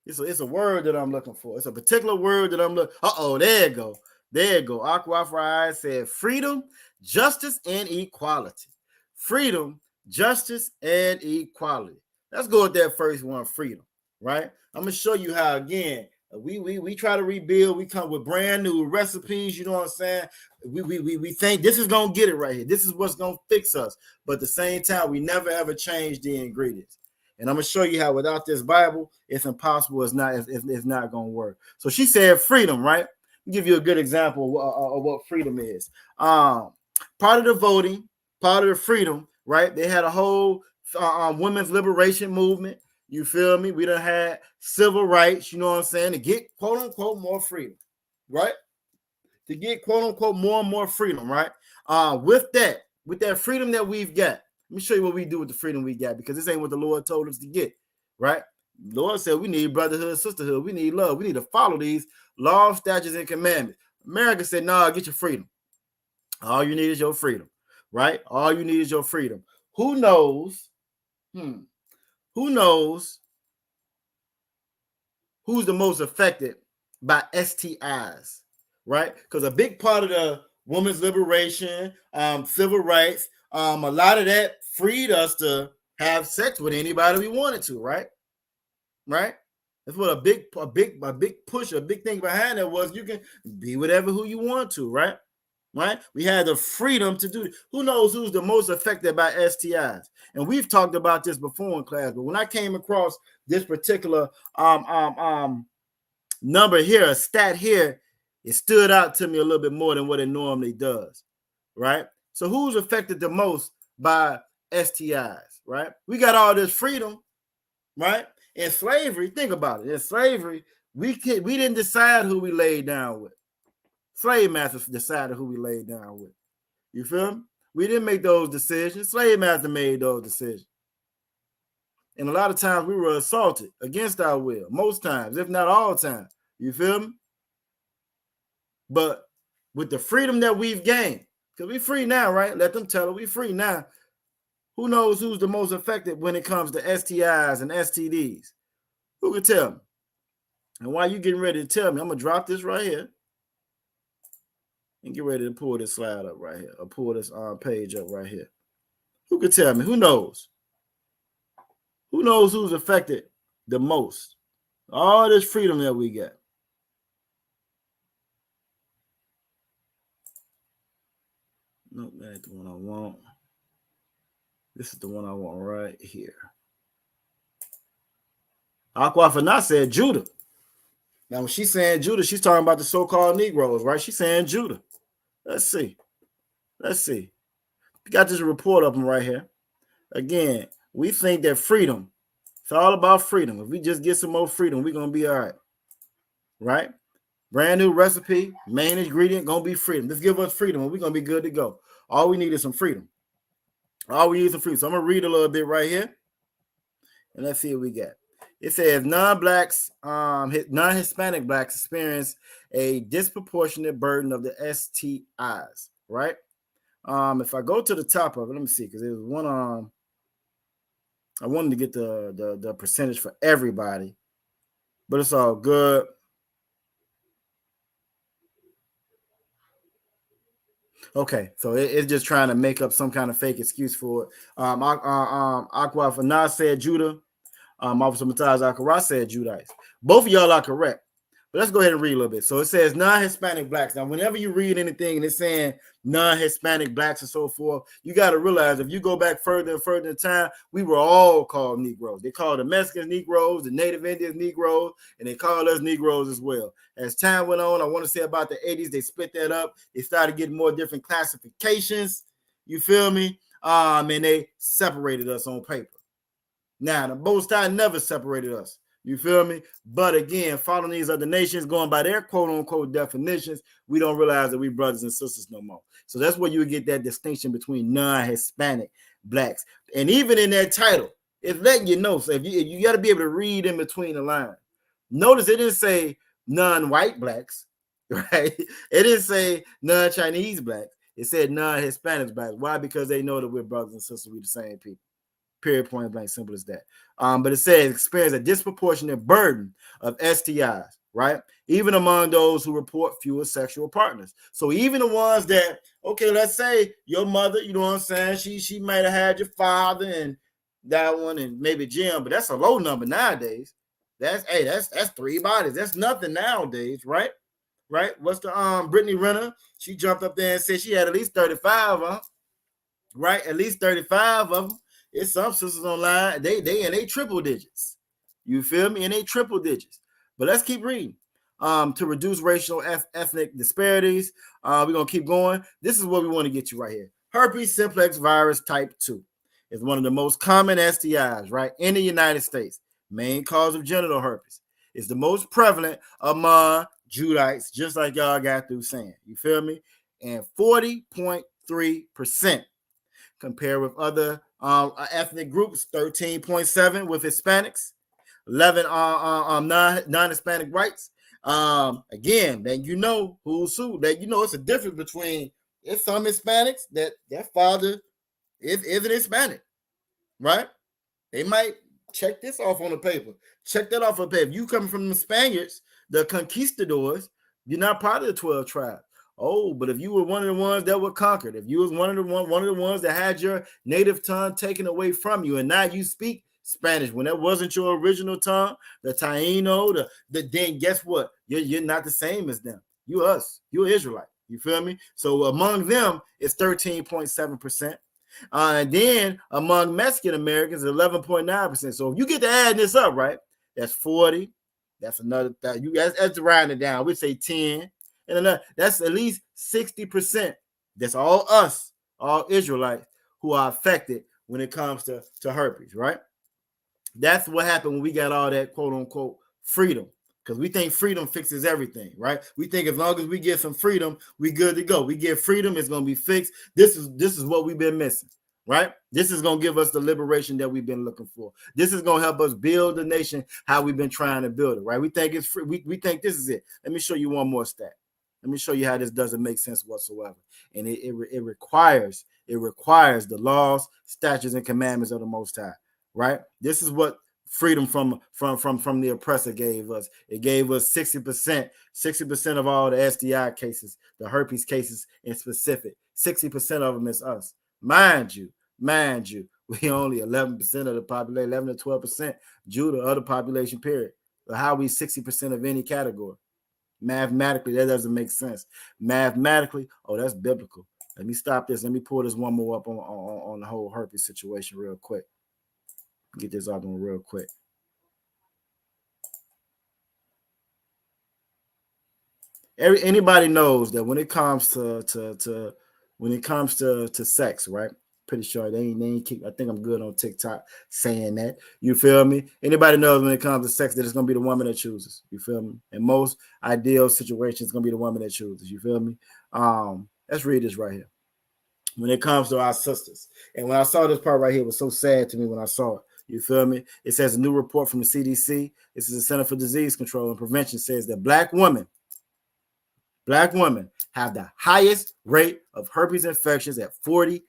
It's a word that I'm looking for. It's a particular word that I'm looking. There you go. There you go. Aqua Friday said freedom, justice, and equality. Freedom, justice, and equality. Let's go with that first one, freedom, right? I'm gonna show you how, again, we try to rebuild. We come with brand new recipes. You know what I'm saying? We think this is gonna get it right here. This is what's gonna fix us. But at the same time, we never ever change the ingredients. And I'm gonna show you how without this Bible, it's impossible. It's not gonna work. So she said freedom, right? I'll give you a good example of what freedom is. Part of the voting, part of the freedom, right? They had a whole women's liberation movement. You feel me? We done had civil rights, you know what I'm saying, to get quote unquote more freedom, right? To get quote unquote more and more freedom, right? With that freedom that we've got, let me show you what we do with the freedom we got, because this ain't what the Lord told us to get, right? The Lord said we need brotherhood, sisterhood, we need love, we need to follow these laws, statutes, and commandments. America said, nah, get your freedom. All you need is your freedom, right? All you need is your freedom. Who knows? Who knows who's the most affected by STIs, right? Because a big part of the women's liberation, civil rights, a lot of that freed us to have sex with anybody we wanted to, right? Right? That's what a big push, a big thing behind that was, you can be whatever who you want to, right? right? We had the freedom to do it. Who knows who's the most affected by STIs? And we've talked about this before in class, but when I came across this particular number here, a stat here, it stood out to me a little bit more than what it normally does, right? So who's affected the most by STIs, right? We got all this freedom, right? In slavery, think about it. In slavery, we didn't decide who we laid down with. Slave masters decided who we laid down with. You feel me? We didn't make those decisions. Slave master made those decisions. And a lot of times we were assaulted against our will. Most times, if not all times. You feel me? But with the freedom that we've gained, because we're free now, right? Let them tell us we're free now. Who knows who's the most affected when it comes to STIs and STDs? Who can tell me? And while you're getting ready to tell me, I'm going to drop this right here and get ready to pull this slide up right here, or pull this page up right here. Who can tell me? Who knows? Who knows who's affected the most? All this freedom that we got. Nope, that ain't the one I want. This is the one I want right here. Aquafina said Judah. Now, when she's saying Judah, she's talking about the so-called Negroes, right? She's saying Judah. Let's see. We got this report up right here. Again, we think that freedom, it's all about freedom. If we just get some more freedom, we're going to be all right. Right? Brand new recipe, main ingredient, going to be freedom. Just give us freedom and we're going to be good to go. All we need is some freedom. So I'm going to read a little bit right here. And let's see what we got. It says non-Hispanic blacks experience a disproportionate burden of the STIs, right? If I go to the top of it, let me see, because there's one I wanted to get the percentage for everybody, but it's all good. Okay, so it's just trying to make up some kind of fake excuse for it. Aquafina said Judah. Officer Mataz Akara said Judites. Both of y'all are correct. But let's go ahead and read a little bit. So it says non-Hispanic blacks. Now, whenever you read anything and it's saying non-Hispanic blacks and so forth, you got to realize if you go back further and further in time, we were all called Negroes. They called the Mexicans Negroes, the Native Indians Negroes, and they called us Negroes as well. As time went on, I want to say about the 80s, they split that up. They started getting more different classifications. You feel me? And they separated us on paper. Now, the Most High never separated us. You feel me? But again, following these other nations, going by their quote-unquote definitions, we don't realize that we brothers and sisters no more. So that's where you would get that distinction between non-Hispanic blacks. And even in that title, it's letting you know. So if you got to be able to read in between the lines. Notice it didn't say non-white blacks, right? It didn't say non-Chinese blacks. It said non-Hispanic blacks. Why? Because they know that we're brothers and sisters. We're the same people. Period, point blank, simple as that. But it says experience a disproportionate burden of STIs, right? Even among those who report fewer sexual partners. So even the ones that, okay, let's say your mother, you know what I'm saying? She might have had your father and that one and maybe Jim, but that's a low number nowadays. That's 3 bodies. That's nothing nowadays, right? Right? What's the Brittany Renner? She jumped up there and said she had at least 35, huh? Right? At least 35 of them. It's some sisters online. They triple digits. You feel me? And they triple digits. But let's keep reading. To reduce racial ethnic disparities, we're gonna keep going. This is what we want to get you right here. Herpes simplex virus type 2 is one of the most common STIs, right? In the United States. Main cause of genital herpes. It's the most prevalent among Judites, just like y'all got through saying. You feel me? And 40.3% compared with other ethnic groups, 13.7 with Hispanics, 11 non-Hispanic whites. Again, then you know who's who. That you know it's a difference between it's some Hispanics that their father isn't Hispanic, right? They might check this off on the paper. Check that off on the paper. You come from the Spaniards, the conquistadors, you're not part of the 12 tribes. Oh, but if you were one of the ones that were conquered, if you was one of the ones that had your native tongue taken away from you, and now you speak Spanish when that wasn't your original tongue, the Taino, then guess what? You're not the same as them. You us. You're Israelite. You feel me? So among them, it's 13.7%. And then among Mexican Americans, 11.9%. So if you get to add this up, right, that's 40. That's another that you guys that's rounding it down. We say 10, and another that's at least 60%. That's all us, all Israelites who are affected when it comes to herpes, right? That's what happened when we got all that quote unquote freedom. Because we think freedom fixes everything, right? We think as long as we get some freedom, we good to go. We get freedom, it's gonna be fixed. This is what we've been missing, right? This is gonna give us the liberation that we've been looking for. This is gonna help us build the nation how we've been trying to build it, right? We think it's free. We think this is it. Let me show you one more stat. Let me show you how this doesn't make sense whatsoever. And it requires the laws, statutes, and commandments of the Most High, right? This is what freedom from the oppressor gave us. It gave us 60% of all the STI cases, the herpes cases in specific. 60% of them is us. Mind you, we only 11% of the population, 11 to 12% due to other population, period. So how are we 60% of any category? Mathematically, that doesn't make sense. Mathematically, oh, that's biblical. Let me stop this. Let me pull this one more up on the whole herpes situation real quick. Get this out on real quick. Anybody knows that when it comes to sex, right? Pretty sure they ain't keep. I think I'm good on TikTok saying that. You feel me? Anybody knows when it comes to sex that it's gonna be the woman that chooses. You feel me? In most ideal situations, it's gonna be the woman that chooses. You feel me? Let's read this right here. When it comes to our sisters, and when I saw this part right here, it was so sad to me when I saw it. You feel me? It says a new report from the CDC. This is the Center for Disease Control and Prevention, says that black women have the highest rate of herpes infections at 48%.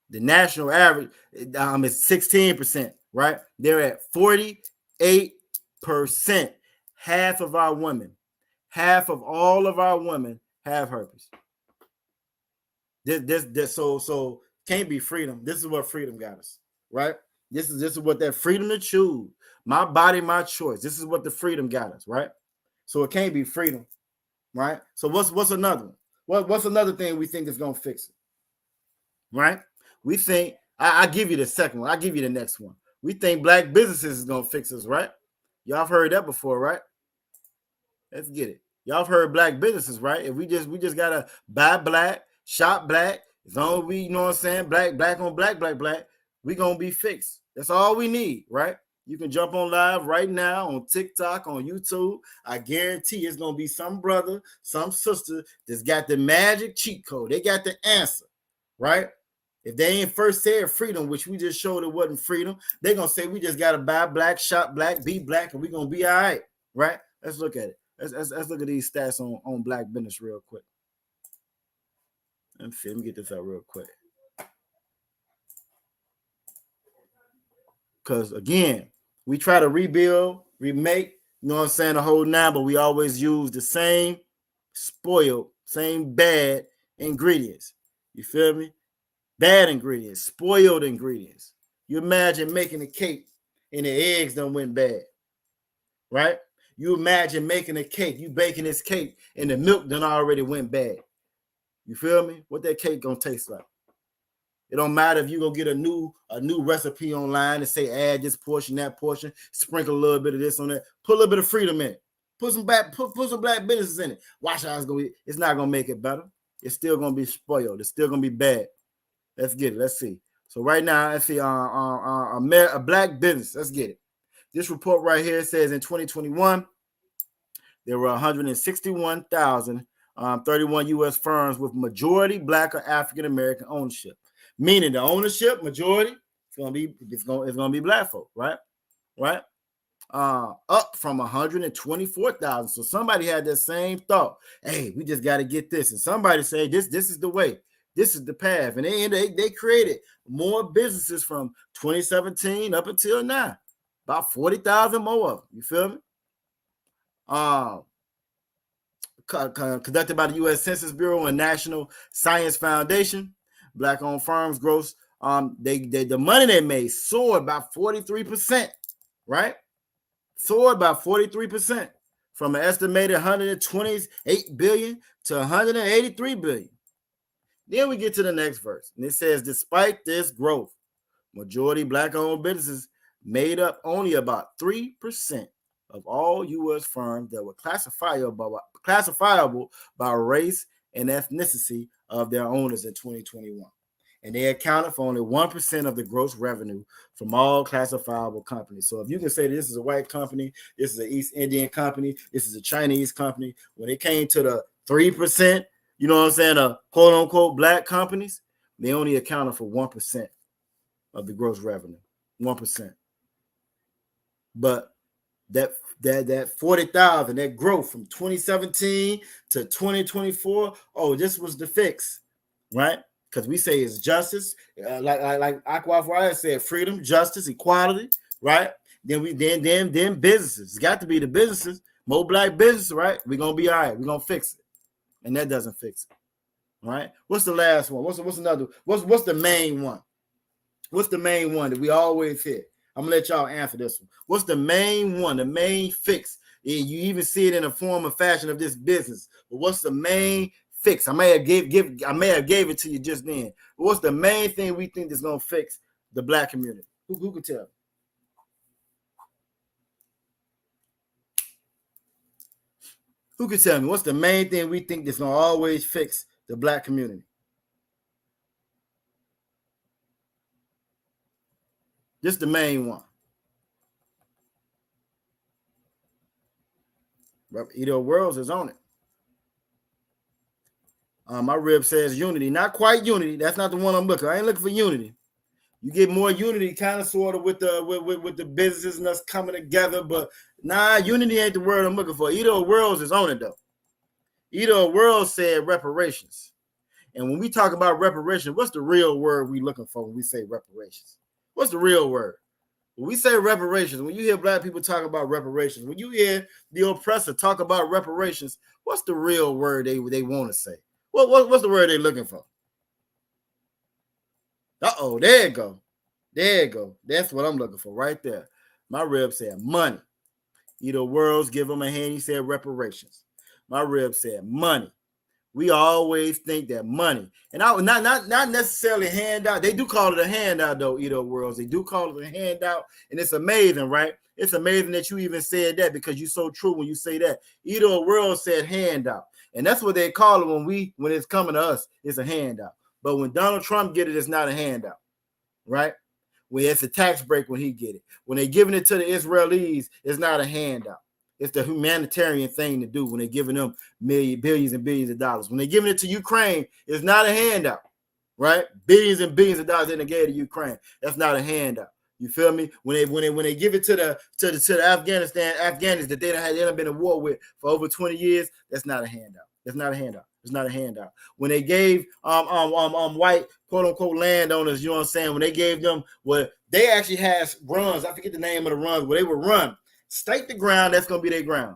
The national average is 16%, right? They're at 48%. Half of all of our women have herpes. So can't be freedom. This is what freedom got us, right? This is what that freedom to choose. My body, my choice. This is what the freedom got us, right? So it can't be freedom, right? So what's another one? What's another thing we think is gonna fix it? Right? We think I give you the second one. I give you the next one. We think black businesses is gonna fix us, right? Y'all have heard that before, right? Let's get it. Y'all have heard black businesses, right? If we just gotta buy black, shop black, as long as we, you know what I'm saying, black on black, we gonna be fixed. That's all we need, right? You can jump on live right now on TikTok, on YouTube. I guarantee it's gonna be some brother, some sister that's got the magic cheat code. They got the answer, right? If they ain't first said freedom, which we just showed it wasn't freedom, they're gonna say we just gotta buy black, shop black, be black, and we're gonna be all right, right? Let's look at it. Let's look at these stats on black business real quick. Let me get this out real quick. Because again, we try to rebuild, remake, you know what I'm saying, the whole nine, but we always use the same spoiled, same bad ingredients. You feel me? Bad ingredients, spoiled ingredients. You imagine making a cake and the eggs done went bad, right? You imagine making a cake, you baking this cake and the milk done already went bad. You feel me? What that cake gonna taste like? It don't matter if you go get a new recipe online and say add this portion, that portion, sprinkle a little bit of this on that, put a little bit of freedom in it, put some black businesses in it. Watch how it's not gonna make it better. It's still gonna be spoiled. It's still gonna be bad. Let's get it. Let's see. So right now, let's see a black business. Let's get it. This report right here says in 2021 there were 161,031 U.S. firms with majority black or African American ownership. Meaning the ownership majority it's gonna be black folk, right? Up from 124,000. So somebody had that same thought. Hey, we just got to get this, and somebody say this is the way, this is the path, and they created more businesses from 2017 up until now, about 40,000 more of them. You feel me? Conducted by the U.S. Census Bureau and National Science Foundation. Black-owned firms gross, the money they made soared by 43%, right? Soared by 43%. from an estimated 128 billion to 183 billion. Then we get to the next verse, and it says, despite this growth, majority black-owned businesses made up only about 3% of all U.S. firms that were classifiable by race and ethnicity of their owners in 2021. And they accounted for only 1% of the gross revenue from all classifiable companies. So if you can say this is a white company, this is an East Indian company, this is a Chinese company, when it came to the 3%, you know what I'm saying, quote unquote black companies, they only accounted for 1% of the gross revenue, 1%. But that 40,000, that growth from 2017 to 2024, oh, this was the fix, right? Because we say it's justice, like Aquafariah said, freedom, justice, equality, right? Then businesses. It's got to be the businesses, more black businesses, right? We're gonna be all right. We're gonna fix it, and that doesn't fix it, right? What's the last one? What's another? What's the main one? What's the main one that we always hit? I'm gonna let y'all answer this one. What's the main one? The main fix? You even see it in a form of fashion of this business. But what's the main fix? I may have gave it to you just then. But what's the main thing we think is gonna fix the black community? Who could tell? Who could tell me what's the main thing we think that's gonna always fix the black community? Just the main one. Edo Worlds is on it. My rib says unity. Not quite unity. That's not the one I'm looking. I ain't looking for unity. You get more unity, kind of sort of with the businesses and us coming together, but nah, unity ain't the word I'm looking for. Edo Worlds is on it though. Edo Worlds said reparations. And when we talk about reparations, what's the real word we looking for when we say reparations? What's the real word? When we say reparations, when you hear black people talk about reparations, when you hear the oppressor talk about reparations, what's the real word they want to say? What's the word they're looking for? Uh-oh, there you go. There you go. That's what I'm looking for right there. My rib said money. Either Worlds give them a hand. He said reparations. My rib said money. We always think that money, and not necessarily handout. They do call it a handout, though, Edo Worlds. They do call it a handout, and it's amazing, right? It's amazing that you even said that because you're so true when you say that. Edo Worlds said handout, and that's what they call it when it's coming to us. It's a handout. But when Donald Trump get it, it's not a handout, right? When it's a tax break when he get it. When they're giving it to the Israelis, it's not a handout. It's the humanitarian thing to do when they're giving them billions and billions of dollars. When they're giving it to Ukraine, it's not a handout, right? Billions and billions of dollars in the gave to Ukraine. That's not a handout. You feel me? When they give it to the Afghanis that they done been in war with for over 20 years, that's not a handout. That's not a handout. It's not a handout. When they gave white quote unquote landowners, you know what I'm saying? When they gave them what they actually had runs, I forget the name of the runs where they would run. Stake the ground, that's gonna be their ground.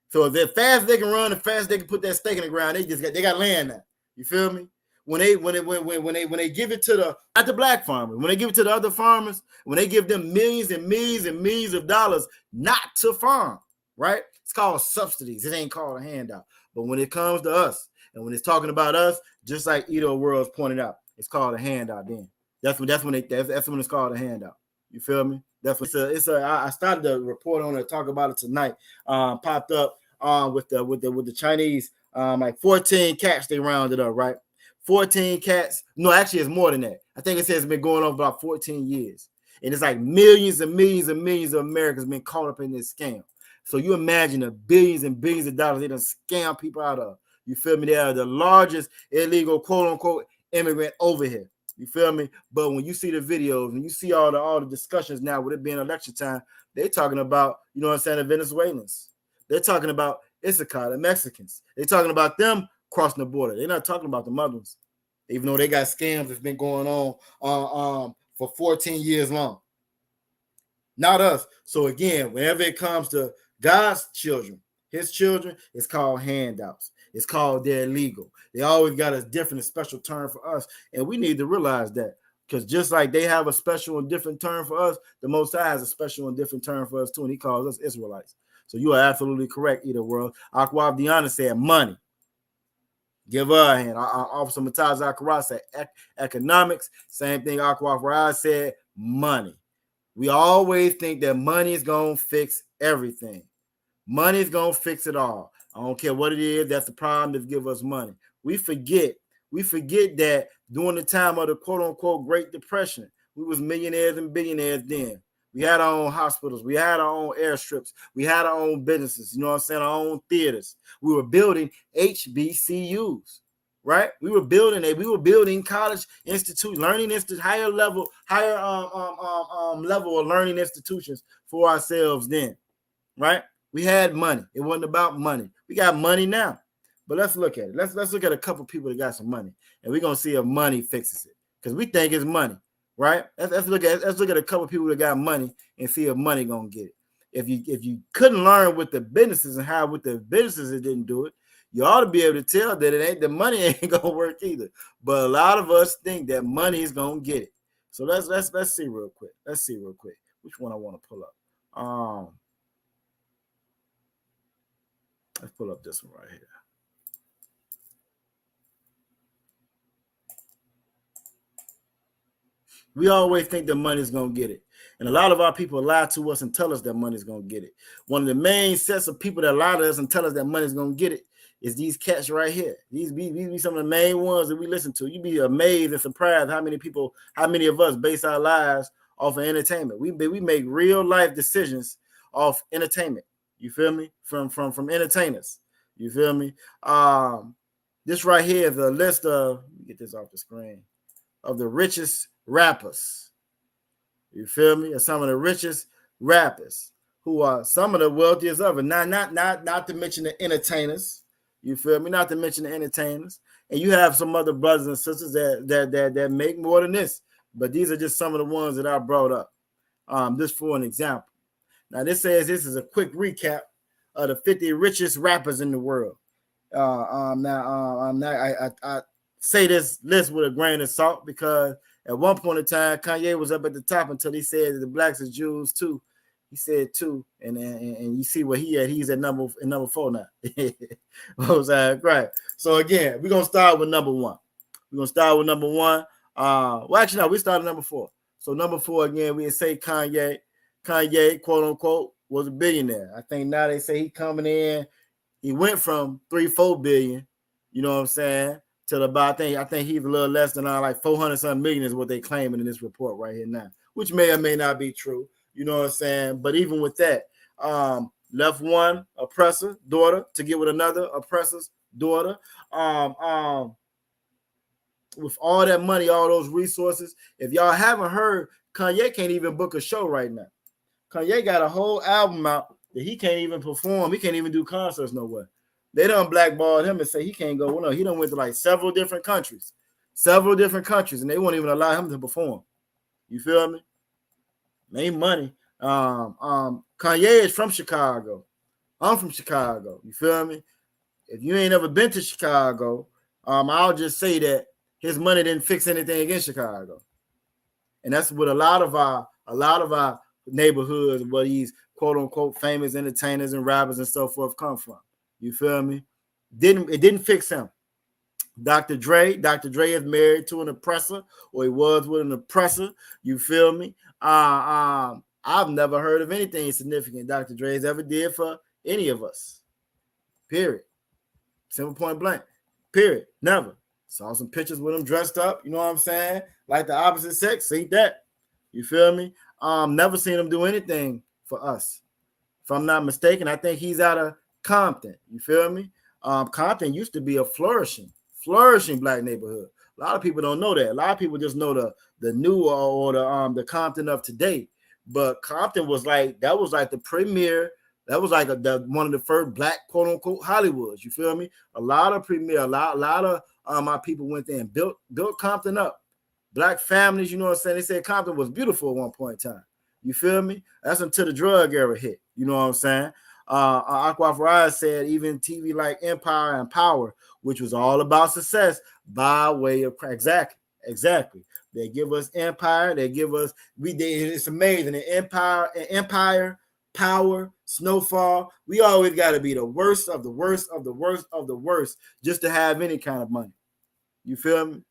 So if they're fast they can run, and fast they can put that stake in the ground, they got land now. You feel me? When they give it to not the black farmers, when they give it to the other farmers, when they give them millions and millions and millions of dollars not to farm, right? It's called subsidies. It ain't called a handout. But when it comes to us, and when it's talking about us, just like Edo Worlds pointed out, it's called a handout. Then that's when it's called a handout. You feel me? I started to report on it, talk about it tonight. Popped up with the Chinese, like 14 cats they rounded up, right? 14 cats. No, actually, it's more than that. I think it says it's been going on for about 14 years, and it's like millions and millions and millions of Americans been caught up in this scam. So you imagine the billions and billions of dollars they done scam people out of. You feel me? They are the largest illegal quote unquote immigrant over here. You feel me? But when you see the videos, when you see all the discussions now with it being election time, they're talking about, you know what I'm saying, the Venezuelans. They're talking about ISUPK, the Mexicans. They're talking about them crossing the border. They're not talking about the Muslims, even though they got scams that's been going on for 14 years long. Not us. So again, whenever it comes to God's children, his children, it's called handouts. It's called they're illegal. They always got a different and special term for us. And we need to realize that, because just like they have a special and different term for us, the Most High has a special and different term for us too. And he calls us Israelites. So you are absolutely correct, Either World. Aqua Diana said money. Give her a hand. Officer Mataz Akara said economics. Same thing Aqua Farad said, money. We always think that money is going to fix everything. Money is going to fix it all. I don't care what it is. That's the problem to give us money. We forget that during the time of the quote-unquote Great Depression, we was millionaires and billionaires then. We had our own hospitals. We had our own airstrips. We had our own businesses. You know what I'm saying? Our own theaters. We were building HBCUs, right? We were building college institute, higher level of learning institutions for ourselves then, right? We had money. It wasn't about money. We got money now. But let's look at it. Let's look at a couple people that got some money, and we're gonna see if money fixes it, because we think it's money. Right? Let's look at a couple of people that got money and see if money gonna get it. If you couldn't learn with the businesses and how with the businesses it didn't do it, you ought to be able to tell that the money ain't gonna work either. But a lot of us think that money is gonna get it. So let's see real quick. Let's see real quick which one I want to pull up. Let's pull up this one right here. We always think that money's going to get it. And a lot of our people lie to us and tell us that money's going to get it. One of the main sets of people that lie to us and tell us that money's going to get it is these cats right here. These be some of the main ones that we listen to. You'd be amazed and surprised how many of us base our lives off of entertainment. We make real life decisions off entertainment. You feel me? From entertainers. You feel me? This right here is a list of, let me get this off the screen, of the richest rappers. You feel me? Or some of the richest rappers who are some of the wealthiest of it. Not to mention the entertainers. You feel me? Not to mention the entertainers. And you have some other brothers and sisters that make more than this. But these are just some of the ones that I brought up. Just for an example. Now this says this is a quick recap of the 50 richest rappers in the world. I say this list with a grain of salt because at one point in time, Kanye was up at the top until he said that the blacks are Jews too. He said two, and you see where he at. He's at number 4 now. Right. So again, we're gonna start with number one. Well, actually, no, we started number 4. So number 4 again, we say Kanye, quote unquote, was a billionaire. I think now they say he coming in. He went from 3-4 billion. You know what I'm saying? To about I think he's a little less than like 400-something million is what they claiming in this report right here now, which may or may not be true. You know what I'm saying? But even with that, left one oppressor daughter to get with another oppressor's daughter. With all that money, all those resources, if y'all haven't heard, Kanye can't even book a show right now. Kanye got a whole album out that he can't even perform. He can't even do concerts nowhere. They done blackballed him and say he can't go. Well, no, he done went to like several different countries, and they won't even allow him to perform. You feel me? Ain't money. Kanye is from Chicago. I'm from Chicago. You feel me? If you ain't ever been to Chicago, I'll just say that his money didn't fix anything in Chicago, and that's what a lot of our neighborhoods where these quote unquote famous entertainers and rappers and so forth come from. You feel me? It didn't fix him. Dr. Dre is married to an oppressor, or he was with an oppressor. You feel me? I've never heard of anything significant Dr. Dre's ever did for any of us. Period. Simple point blank. Period. Never. Saw some pictures with him dressed up. You know what I'm saying? Like the opposite sex. See that? You feel me? Never seen him do anything for us. If I'm not mistaken, I think he's out of Compton. You feel me? Compton used to be a flourishing black neighborhood. A lot of people don't know that. A lot of people just know the new or the Compton of today. But Compton was like the premier. That was like one of the first black quote unquote Hollywoods. You feel me? A lot of my people went there and built Compton up. Black families, you know what I'm saying? They said Compton was beautiful at one point in time. You feel me? That's until the drug era hit. You know what I'm saying? Aqua Farad said even TV like Empire and Power, which was all about success by way of exactly. They give us Empire. They give us it's amazing. The Empire, power, snowfall. We always got to be the worst of the worst of the worst of the worst just to have any kind of money. You feel me?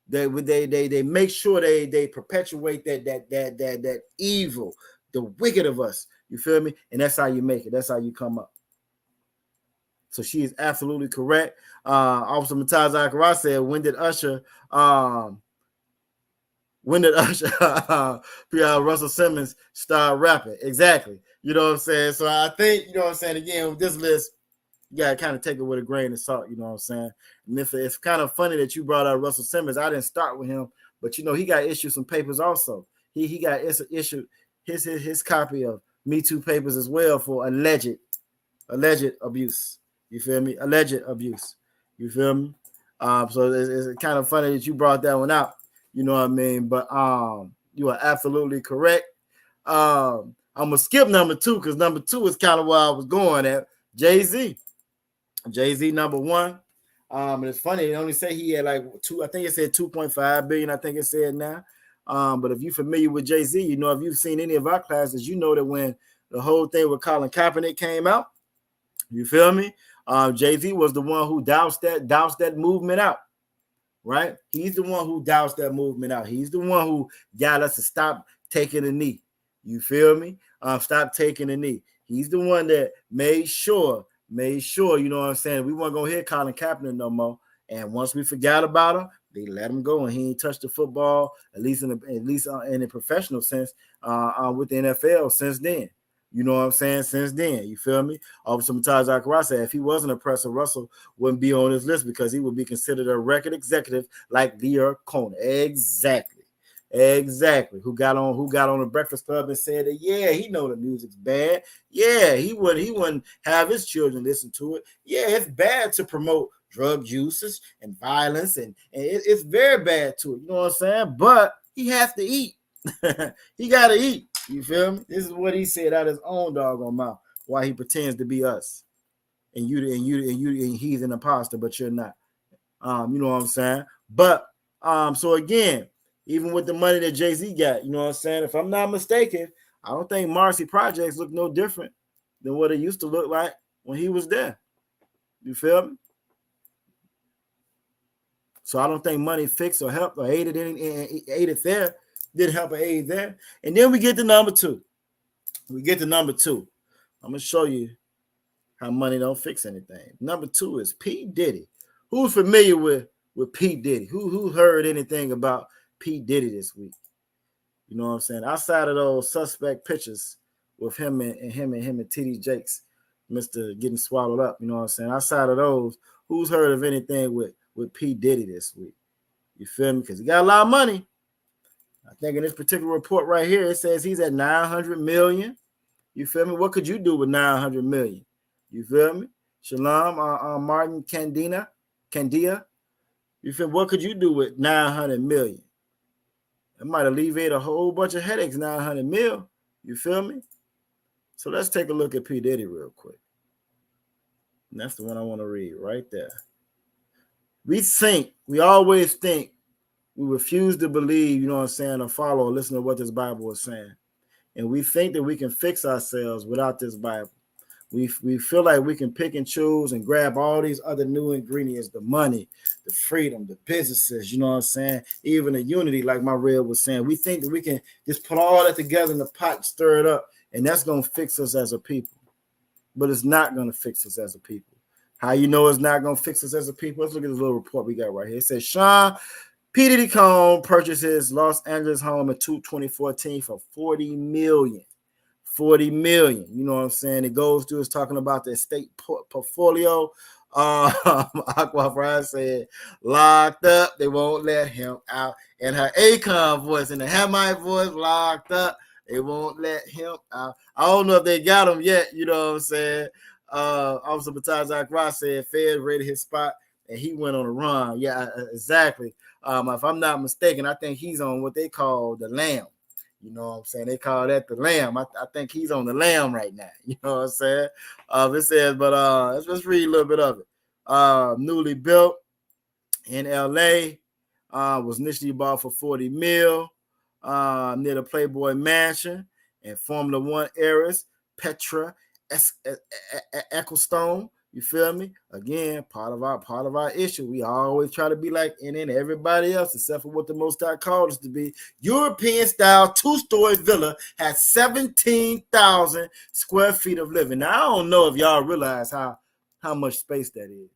They make sure they perpetuate that evil, the wicked of us. You feel me? And that's how you make it. That's how you come up. So she is absolutely correct. Officer Mataz Akara said, when did Usher Russell Simmons start rapping? Exactly. You know what I'm saying? So I think, you know what I'm saying, again, with this list, you gotta kind of take it with a grain of salt, you know what I'm saying? And if it's kind of funny that you brought out Russell Simmons, I didn't start with him, but you know, he got issued some papers also. He got issued his copy of Me Too papers as well for alleged abuse. You feel me? Alleged abuse. You feel me? So it's kind of funny that you brought that one out. You know what I mean? But you are absolutely correct. I'm gonna skip number 2 because number 2 is kind of where I was going at. Jay-Z number 1. And it's funny, they only say he had like 2, I think it said 2.5 billion, I think it said now. But if you're familiar with Jay-Z, you know, if you've seen any of our classes, you know that when the whole thing with Colin Kaepernick came out, you feel me? Jay-Z was the one who doused that movement out, right? He's the one who doused that movement out. He's the one who got us to stop taking a knee. You feel me? Stop taking a knee. He's the one that made sure, you know what I'm saying? We weren't gonna hear Colin Kaepernick no more. And once we forgot about him, they let him go, and he ain't touched the football, at least in a professional sense, with the NFL since then. You know what I'm saying? Since then, you feel me? Officer Mataz Akara said if he wasn't a presser, Russell wouldn't be on his list because he would be considered a record executive like Leo Cohn. Exactly. Who got on the Breakfast Club and said that, yeah, he know the music's bad. Yeah, he wouldn't have his children listen to it. Yeah, it's bad to promote drug uses and violence, and it's very bad to it. You know what I'm saying? But he has to eat. He gotta eat. You feel me? This is what he said out of his own doggone mouth. Why he pretends to be us, and he's an imposter, but you're not. You know what I'm saying? But so again, even with the money that Jay-Z got, you know what I'm saying? If I'm not mistaken, I don't think Marcy Projects look no different than what it used to look like when he was there. You feel me? So I don't think money fixed or helped or aided there. Didn't help or aid there. And then we get to number 2. I'm going to show you how money don't fix anything. Number 2 is P. Diddy. Who's familiar with P. Diddy? Who heard anything about P. Diddy this week? You know what I'm saying? Outside of those suspect pictures with him and T.D. Jakes, Mr. getting swallowed up, you know what I'm saying? Outside of those, who's heard of anything with P. Diddy this week? You feel me? Because he got a lot of money. I think in this particular report right here, it says he's at 900 million. You feel me? What could you do with 900 million? You feel me? Shalom, Martin Candia. You feel me? What could you do with 900 million? It might alleviate a whole bunch of headaches, 900 mil. You feel me? So let's take a look at P. Diddy real quick. And that's the one I want to read right there. We always think, we refuse to believe, you know what I'm saying, or follow or listen to what this Bible is saying. And we think that we can fix ourselves without this Bible. We feel like we can pick and choose and grab all these other new ingredients, the money, the freedom, the businesses, you know what I'm saying, even the unity, like my Red was saying. We think that we can just put all that together in the pot, stir it up, and that's going to fix us as a people. But it's not going to fix us as a people. How you know it's not going to fix us as a people? Let's look at this little report we got right here. It says, Sean P. Diddy Cohn purchased his Los Angeles home in 2014 for $40 million. $40 million. You know what I'm saying? It goes through, it's talking about the estate portfolio. Aqua Fry said, locked up, they won't let him out. And her Akon voice and the Hamite voice, locked up, they won't let him out. I don't know if they got him yet, you know what I'm saying? Officer Bataz Akra said Fed raided his spot and he went on a run. Yeah, exactly. If I'm not mistaken, I think he's on what they call the lamb. You know what I'm saying? They call that the lamb. I think he's on the lamb right now. You know what I'm saying? It says, but let's read a little bit of it. Newly built in LA, was initially bought for $40 million near the Playboy Mansion, and Formula One heiress Petra, Ecclestone. You feel me? Again, part of our issue. We always try to be like everybody else, except for what the Most High called us to be. European style 2-story villa has 17,000 square feet of living. Now, I don't know if y'all realize how much space that is.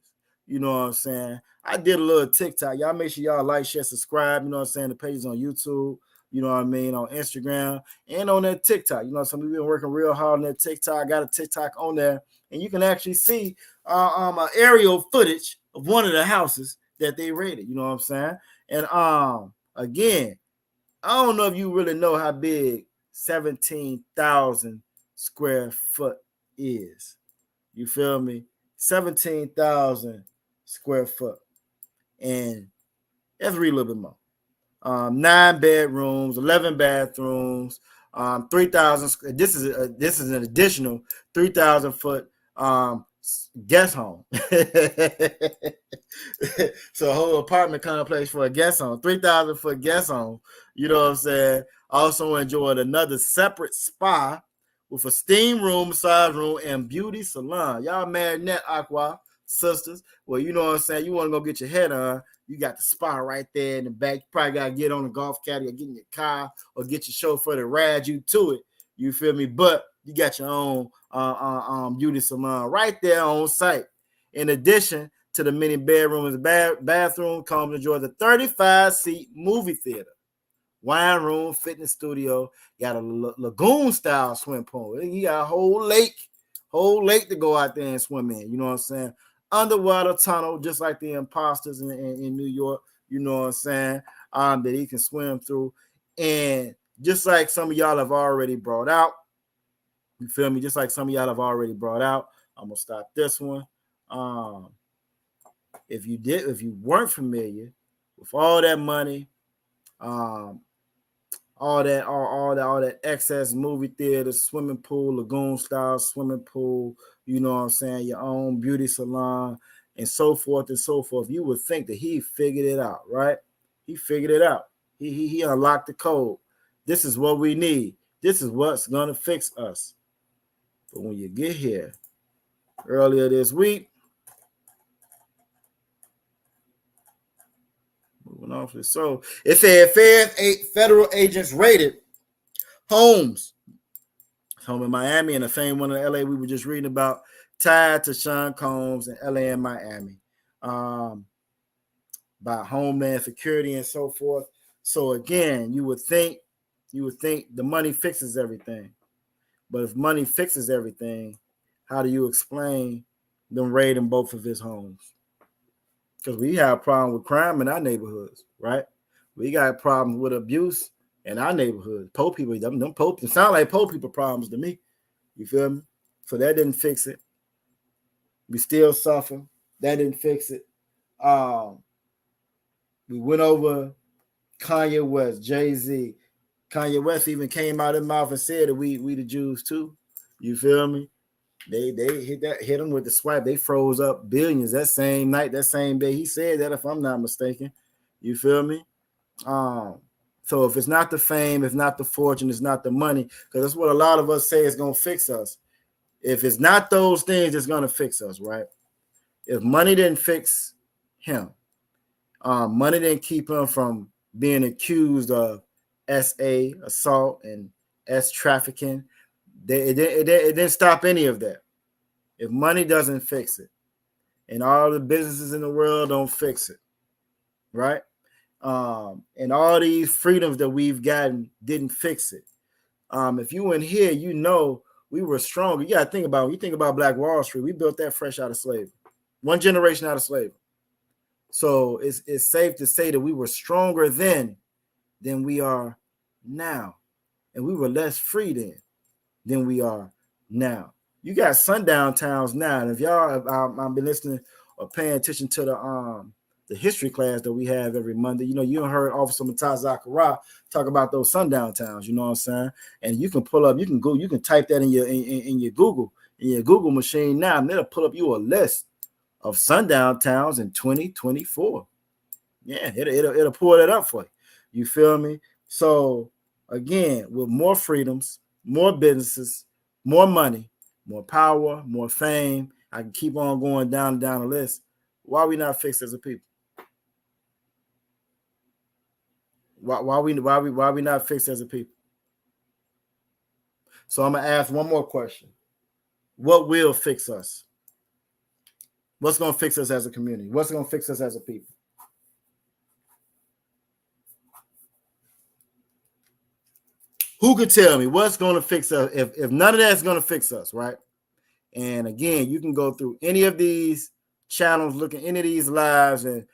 You know what I'm saying? I did a little TikTok. Y'all make sure y'all like, share, subscribe. You know what I'm saying? The pages on YouTube. You know what I mean? On Instagram and on that TikTok. You know, we've been working real hard on that TikTok. I got a TikTok on there, and you can actually see aerial footage of one of the houses that they raided. You know what I'm saying? And again, I don't know if you really know how big 17,000 square foot is. You feel me? 17,000 square foot. And let's read a little bit more. 9 bedrooms, 11 bathrooms, 3,000. This is an additional 3,000 foot guest home. So a whole apartment complex for a guest home, 3,000 foot guest home. You know what I'm saying? Also enjoyed another separate spa with a steam room, massage room, and beauty salon. Y'all mad net Aqua sisters? Well, you know what I'm saying? You want to go get your head on. You got the spa right there in the back. You probably got to get on the golf caddy or get in your car or get your chauffeur to ride you to it. You feel me? But you got your own beauty salon right there on site. In addition to the many bedrooms and bathroom, comes to enjoy the 35-seat movie theater, wine room, fitness studio. Got a lagoon-style swim pool. You got a whole lake to go out there and swim in. You know what I'm saying? Underwater tunnel, just like the imposters in New York, you know what I'm saying, that he can swim through. And just like some of y'all have already brought out, you feel me? Just like some of y'all have already brought out, I'm going to stop this one. If you weren't familiar with all that money, all that excess movie theater, swimming pool, lagoon style swimming pool, you know what I'm saying, your own beauty salon, and so forth and so forth, you would think that he figured it out, right? He figured it out. He unlocked the code. This is what we need. This is what's gonna fix us. But when you get here, earlier this week, moving off this, so it said federal agents raided homes. Home in Miami and the same one in LA we were just reading about, tied to Sean Combs in LA and Miami, by Homeland Security and so forth. So again, you would think the money fixes everything. But if money fixes everything, how do you explain them raiding both of his homes? Because we have a problem with crime in our neighborhoods, right? We got problems with abuse in our neighborhood. Poor people, them poor, it sound like poor people problems to me. You feel me? So that didn't fix it. We still suffer. That didn't fix it. We went over Kanye West, Jay-Z. Kanye West even came out of his mouth and said that we the Jews too. You feel me? They hit him with the swipe. They froze up billions that same night, that same day. He said that, if I'm not mistaken. You feel me? So if it's not the fame, if not the fortune, it's not the money, because that's what a lot of us say is gonna fix us. If it's not those things, it's gonna fix us, right? If money didn't fix him, money didn't keep him from being accused of SA assault and S trafficking. It didn't stop any of that. If money doesn't fix it, and all the businesses in the world don't fix it, right? And all these freedoms that we've gotten didn't fix it. If you in here, you know we were strong. You got to think about, when you think about Black Wall Street, we built that fresh out of slavery, one generation out of slavery. So it's safe to say that we were stronger then than we are now, and we were less free then than we are now. You got sundown towns now, and if y'all I've been listening or paying attention to the history class that we have every Monday, you know, you heard Officer Mataz Zachariah talk about those sundown towns. You know what I'm saying? And you can pull up, you can type that in your Google machine now, and it'll pull up you a list of sundown towns in 2024. Yeah, it'll pull it up for you. You feel me? So again, with more freedoms, more businesses, more money, more power, more fame. I can keep on going down the list. Why are we not fixed as a people? Why are we not fixed as a people? So I'm gonna ask one more question. What will fix us? What's gonna fix us as a community? What's gonna fix us as a people? Who could tell me what's gonna fix us if none of that's gonna fix us, right? And again, you can go through any of these channels, look at any of these lives, and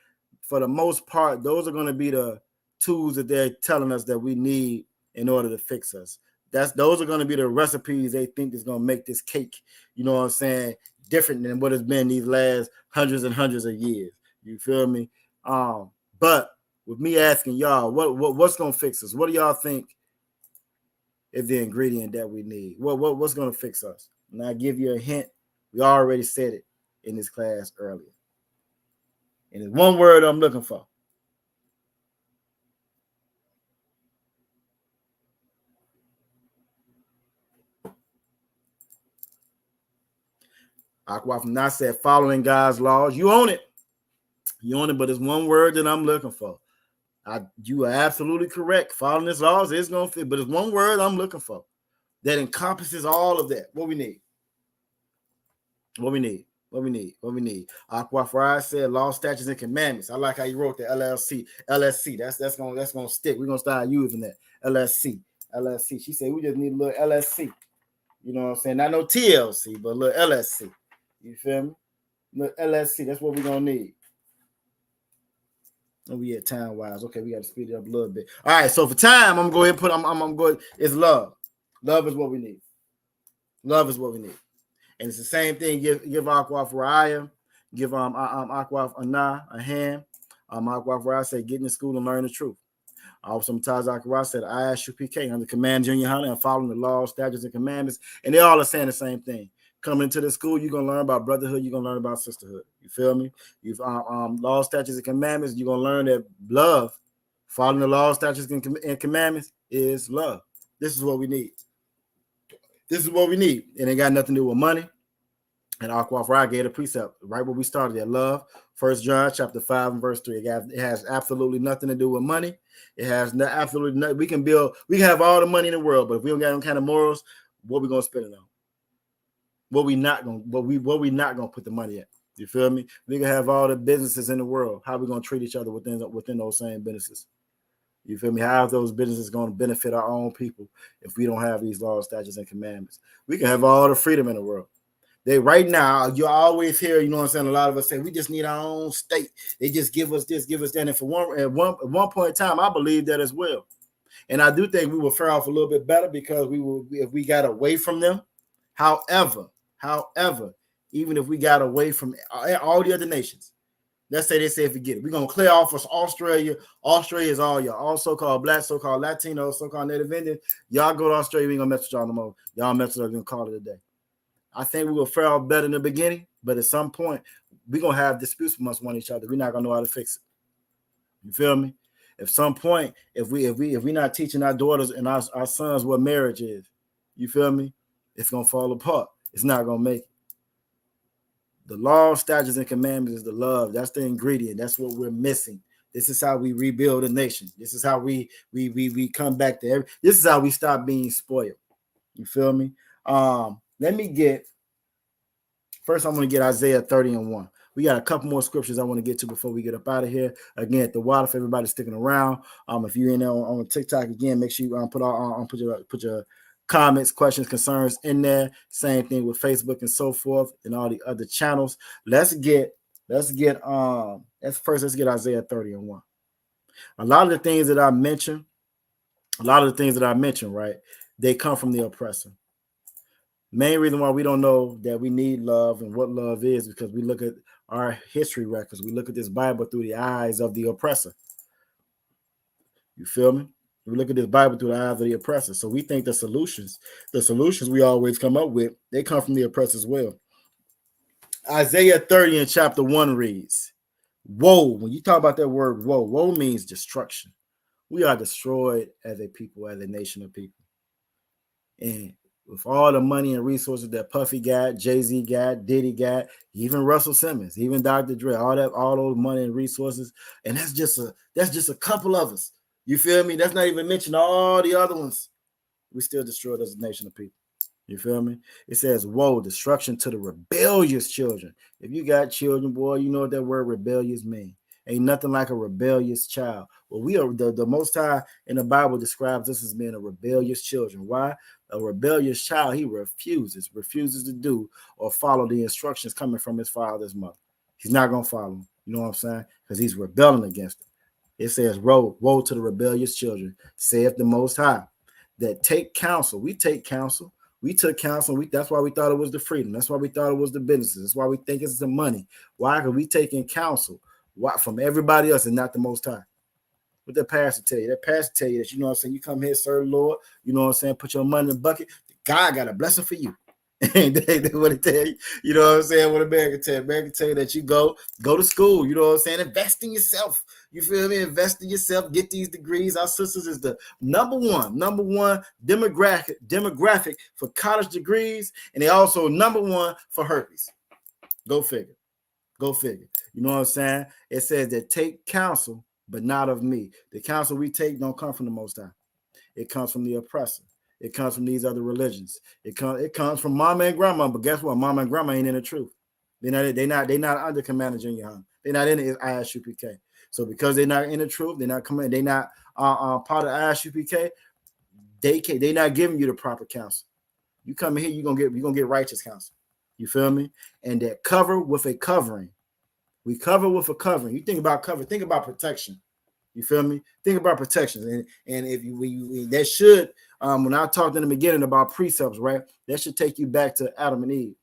for the most part, those are going to be the tools that they're telling us that we need in order to fix us. Those are going to be the recipes they think is going to make this cake, you know what I'm saying, different than what it's been these last hundreds and hundreds of years. You feel me? But with me asking y'all, what's going to fix us? What do y'all think is the ingredient that we need? What's going to fix us? And I give you a hint. We already said it in this class earlier. And it's one word I'm looking for. Aqua from Nas said, following God's laws. You own it. You own it, but it's one word that I'm looking for. You are absolutely correct. Following His laws is going to fit, but it's one word I'm looking for that encompasses all of that. What we need. Aqua Fry said law, statutes, and commandments. I like how you wrote the LLC. That's gonna stick. We're gonna start using that. LSC. She said we just need a little LSC. You know what I'm saying? Not no TLC, but a little LSC. You feel me? Little LSC. That's what we're gonna need. Oh, we at time wise. Okay, we got to speed it up a little bit. All right, so for time, I'm gonna go ahead and put. I'm going. It's love. Love is what we need. Love is what we need. And it's the same thing. Give Aqua for Raya, give Aqua Ana a hand. Aqua for Raya said, get in the school and learn the truth. Also, Taz Aqua said, ISUPK under command junior high and following the laws, statutes, and commandments. And they all are saying the same thing. Coming into the school, you're gonna learn about brotherhood. You're gonna learn about sisterhood. You feel me? You've laws, statutes, and commandments. You're gonna learn that love, following the laws, statutes, and commandments is love. This is what we need. This is what we need. And it got nothing to do with money. And Aqua Fry gave a precept right where we started at love. 1 John chapter 5 and verse 3. It has absolutely nothing to do with money. It has absolutely nothing. We can have all the money in the world, but if we don't got any kind of morals, what we gonna spend it on? What we not gonna put the money at? You feel me? We can have all the businesses in the world. How we gonna treat each other within those same businesses? You feel me? How are those businesses going to benefit our own people if we don't have these laws, statutes, and commandments? We can have all the freedom in the world. Right now, you always hear, you know what I'm saying? A lot of us say we just need our own state. They just give us this, give us that. And at one point in time, I believe that as well. And I do think we will fare off a little bit better because if we got away from them. However, even if we got away from all the other nations, let's say they say forget it. We're gonna clear off us Australia. Australia is all y'all, all so-called black, so-called Latinos, so-called Native Indians. Y'all go to Australia, we ain't gonna mess with y'all no more. Y'all mess with us, gonna call it a day. I think we will fare off better in the beginning, but at some point, we're gonna have disputes amongst one each other. We're not gonna know how to fix it. You feel me? At some point, if we're not teaching our daughters and our sons what marriage is, you feel me? It's gonna fall apart. It's not gonna make it. The law, statutes, and commandments is the love. That's the ingredient. That's what we're missing. This is how we rebuild a nation. This is how we come back to this is how we stop being spoiled. You feel me? Let me get first. I'm going to get Isaiah 30:1. We got a couple more scriptures I want to get to before we get up out of here. Again, at the water for everybody sticking around. If you're in there on TikTok again, make sure you put your comments, questions, concerns in there. Same thing with Facebook and so forth, and all the other channels. Let's get Isaiah 30:1. A lot of the things that I mentioned, right? They come from the oppressor. Main reason why we don't know that we need love and what love is because we look at our history records. We look at this Bible through the eyes of the oppressor. You feel me? We look at this Bible through the eyes of the oppressor. So we think the solutions we always come up with, they come from the oppressor as well. Isaiah 30 in chapter 1 reads, woe. When you talk about that word woe means destruction. We are destroyed as a people, as a nation of people. And with all the money and resources that Puffy got, Jay-Z got, Diddy got, even Russell Simmons, even Dr. Dre, all those money and resources. And that's just a couple of us. You feel me? That's not even mentioning all the other ones. We still destroyed as a nation of people. You feel me? It says, woe, destruction to the rebellious children. If you got children, boy, you know what that word rebellious means. Ain't nothing like a rebellious child. Well, we are the Most High in the Bible describes us as being a rebellious children. Why? A rebellious child, he refuses to do or follow the instructions coming from his father's mother. He's not going to follow them. You know what I'm saying? Because he's rebelling against them. It says, woe to the rebellious children, saith the Most High, that take counsel. We take counsel. We took counsel. That's why we thought it was the freedom. That's why we thought it was the businesses. That's why we think it's the money. Why? Because we taking counsel. Why? From everybody else and not the Most High. What that pastor tell you? That pastor tell you that, you know what I'm saying, you come here, serve the Lord, you know what I'm saying, put your money in the bucket. God got a blessing for you. And they want to tell you, you know what I'm saying, what America tell you. America tell you that you go to school, you know what I'm saying, invest in yourself. You feel me? Invest in yourself, get these degrees. Our sisters is the number one demographic for college degrees, and they also number one for herpes. Go figure. Go figure. You know what I'm saying? It says that take counsel, but not of me. The counsel we take don't come from the Most High. It comes from the oppressor. It comes from these other religions. It comes from mama and grandma. But guess what? Mama and grandma ain't in the truth. They're not under Commander Junior Hung. They're not in the ISUPK. So because they're not in the truth, they're not coming. They're not part of ISUPK. They're not giving you the proper counsel. You come in here, you're gonna get righteous counsel. You feel me? And that cover with a covering. We cover with a covering. You think about cover, think about protection. You feel me? Think about protection. And if you that should, when I talked in the beginning about precepts, right? That should take you back to Adam and Eve.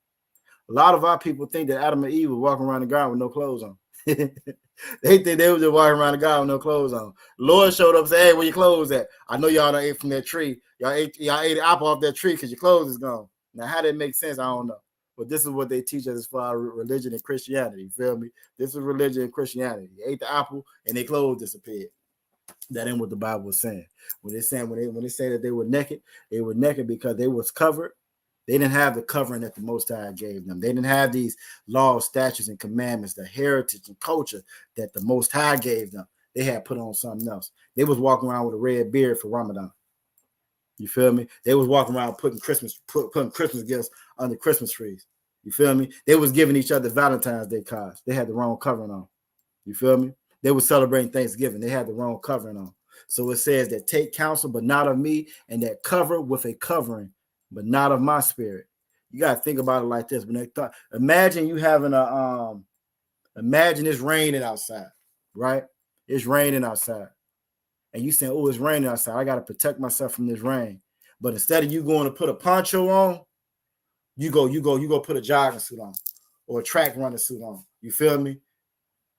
A lot of our people think that Adam and Eve were walking around the garden with no clothes on. They think they were just walking around the garden with no clothes on. Lord showed up and said, hey, where your clothes at? I know y'all done ate from that tree. Y'all ate an apple off that tree because your clothes is gone. Now, how that makes sense, I don't know. But this is what they teach us as far as religion and Christianity. You feel me? This is religion and Christianity. They ate the apple and their clothes disappeared. That ain't what the Bible was saying. When they say that they were naked because they was covered. They didn't have the covering that the Most High gave them. They didn't have these laws, statutes, and commandments, the heritage and culture that the Most High gave them. They had put on something else. They was walking around with a red beard for Ramadan. You feel me? They was walking around putting Christmas gifts under Christmas trees. You feel me? They was giving each other Valentine's Day cards. They had the wrong covering on. You feel me? They were celebrating Thanksgiving. They had the wrong covering on. So it says that take counsel, but not of me, and that cover with a covering, but not of my spirit. You got to think about it like this. When they thought, imagine you having imagine it's raining outside, right? It's raining outside. And you saying, oh, it's raining outside. I got to protect myself from this rain. But instead of you going to put a poncho on, you go put a jogging suit on or a track running suit on. You feel me?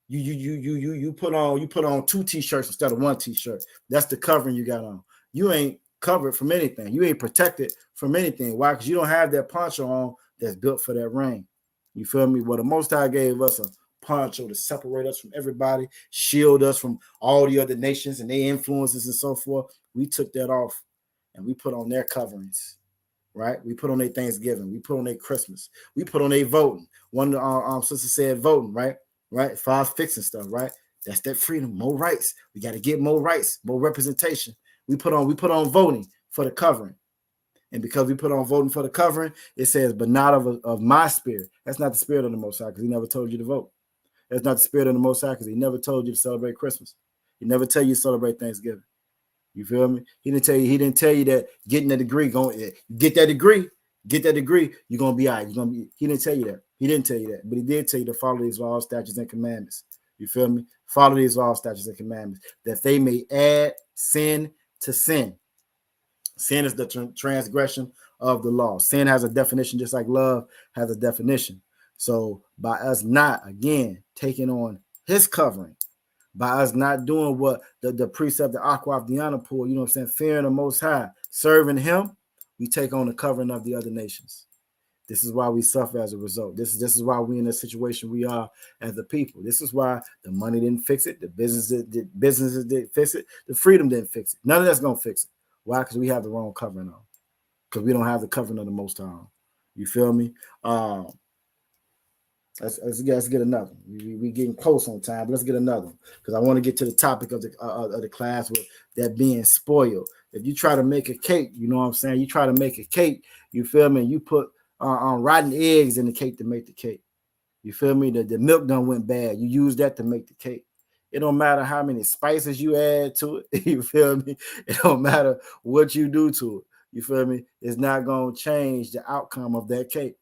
You put on 2 t-shirts instead of 1 t-shirt. That's the covering you got on. You ain't covered from anything. You ain't protected from anything. Why? Because you don't have that poncho on that's built for that rain. You feel me? Well, the Most High gave us a poncho to separate us from everybody, shield us from all the other nations and their influences and so forth. We took that off and we put on their coverings, right? We put on their Thanksgiving. We put on their Christmas. We put on their voting. One of our sisters said voting, right? Right? 5 fixing stuff, right? That's that freedom, more rights. We got to get more rights, more representation. We put on voting for the covering. And because we put on voting for the covering, it says, but not of my spirit. That's not the spirit of the Most High, because he never told you to vote. That's not the spirit of the Most High, because he never told you to celebrate Christmas. He never tell you to celebrate Thanksgiving. You feel me? He didn't tell you that getting that degree, get that degree, you're gonna be all right. He didn't tell you that. He didn't tell you that, but he did tell you to follow these laws, statutes, and commandments. You feel me? Follow these laws, statutes, and commandments, that they may add sin to sin. Sin is the transgression of the law. Sin has a definition, just like love has a definition. So by us not, again, taking on his covering, by us not doing what the precept, the Aquaf Dianapur, you know what I'm saying, fearing the Most High, serving him, we take on the covering of the other nations. This is why we suffer as a result. This is why we in the situation we are as the people. This is why the money didn't fix it. The businesses didn't fix it. The freedom didn't fix it. None of that's going to fix it. Why? Because we have the wrong covering on. because we don't have the covering of the Most High. You feel me? Let's get another. We getting close on time, but let's get another because I want to get to the topic of the class with that being spoiled. If you try to make a cake, you know what I'm saying. You try to make a cake, you feel me? You put rotten eggs in the cake to make the cake. You feel me? The milk done went bad. You use that to make the cake. It don't matter how many spices you add to it. You feel me? It don't matter what you do to it. You feel me? It's not gonna change the outcome of that cake.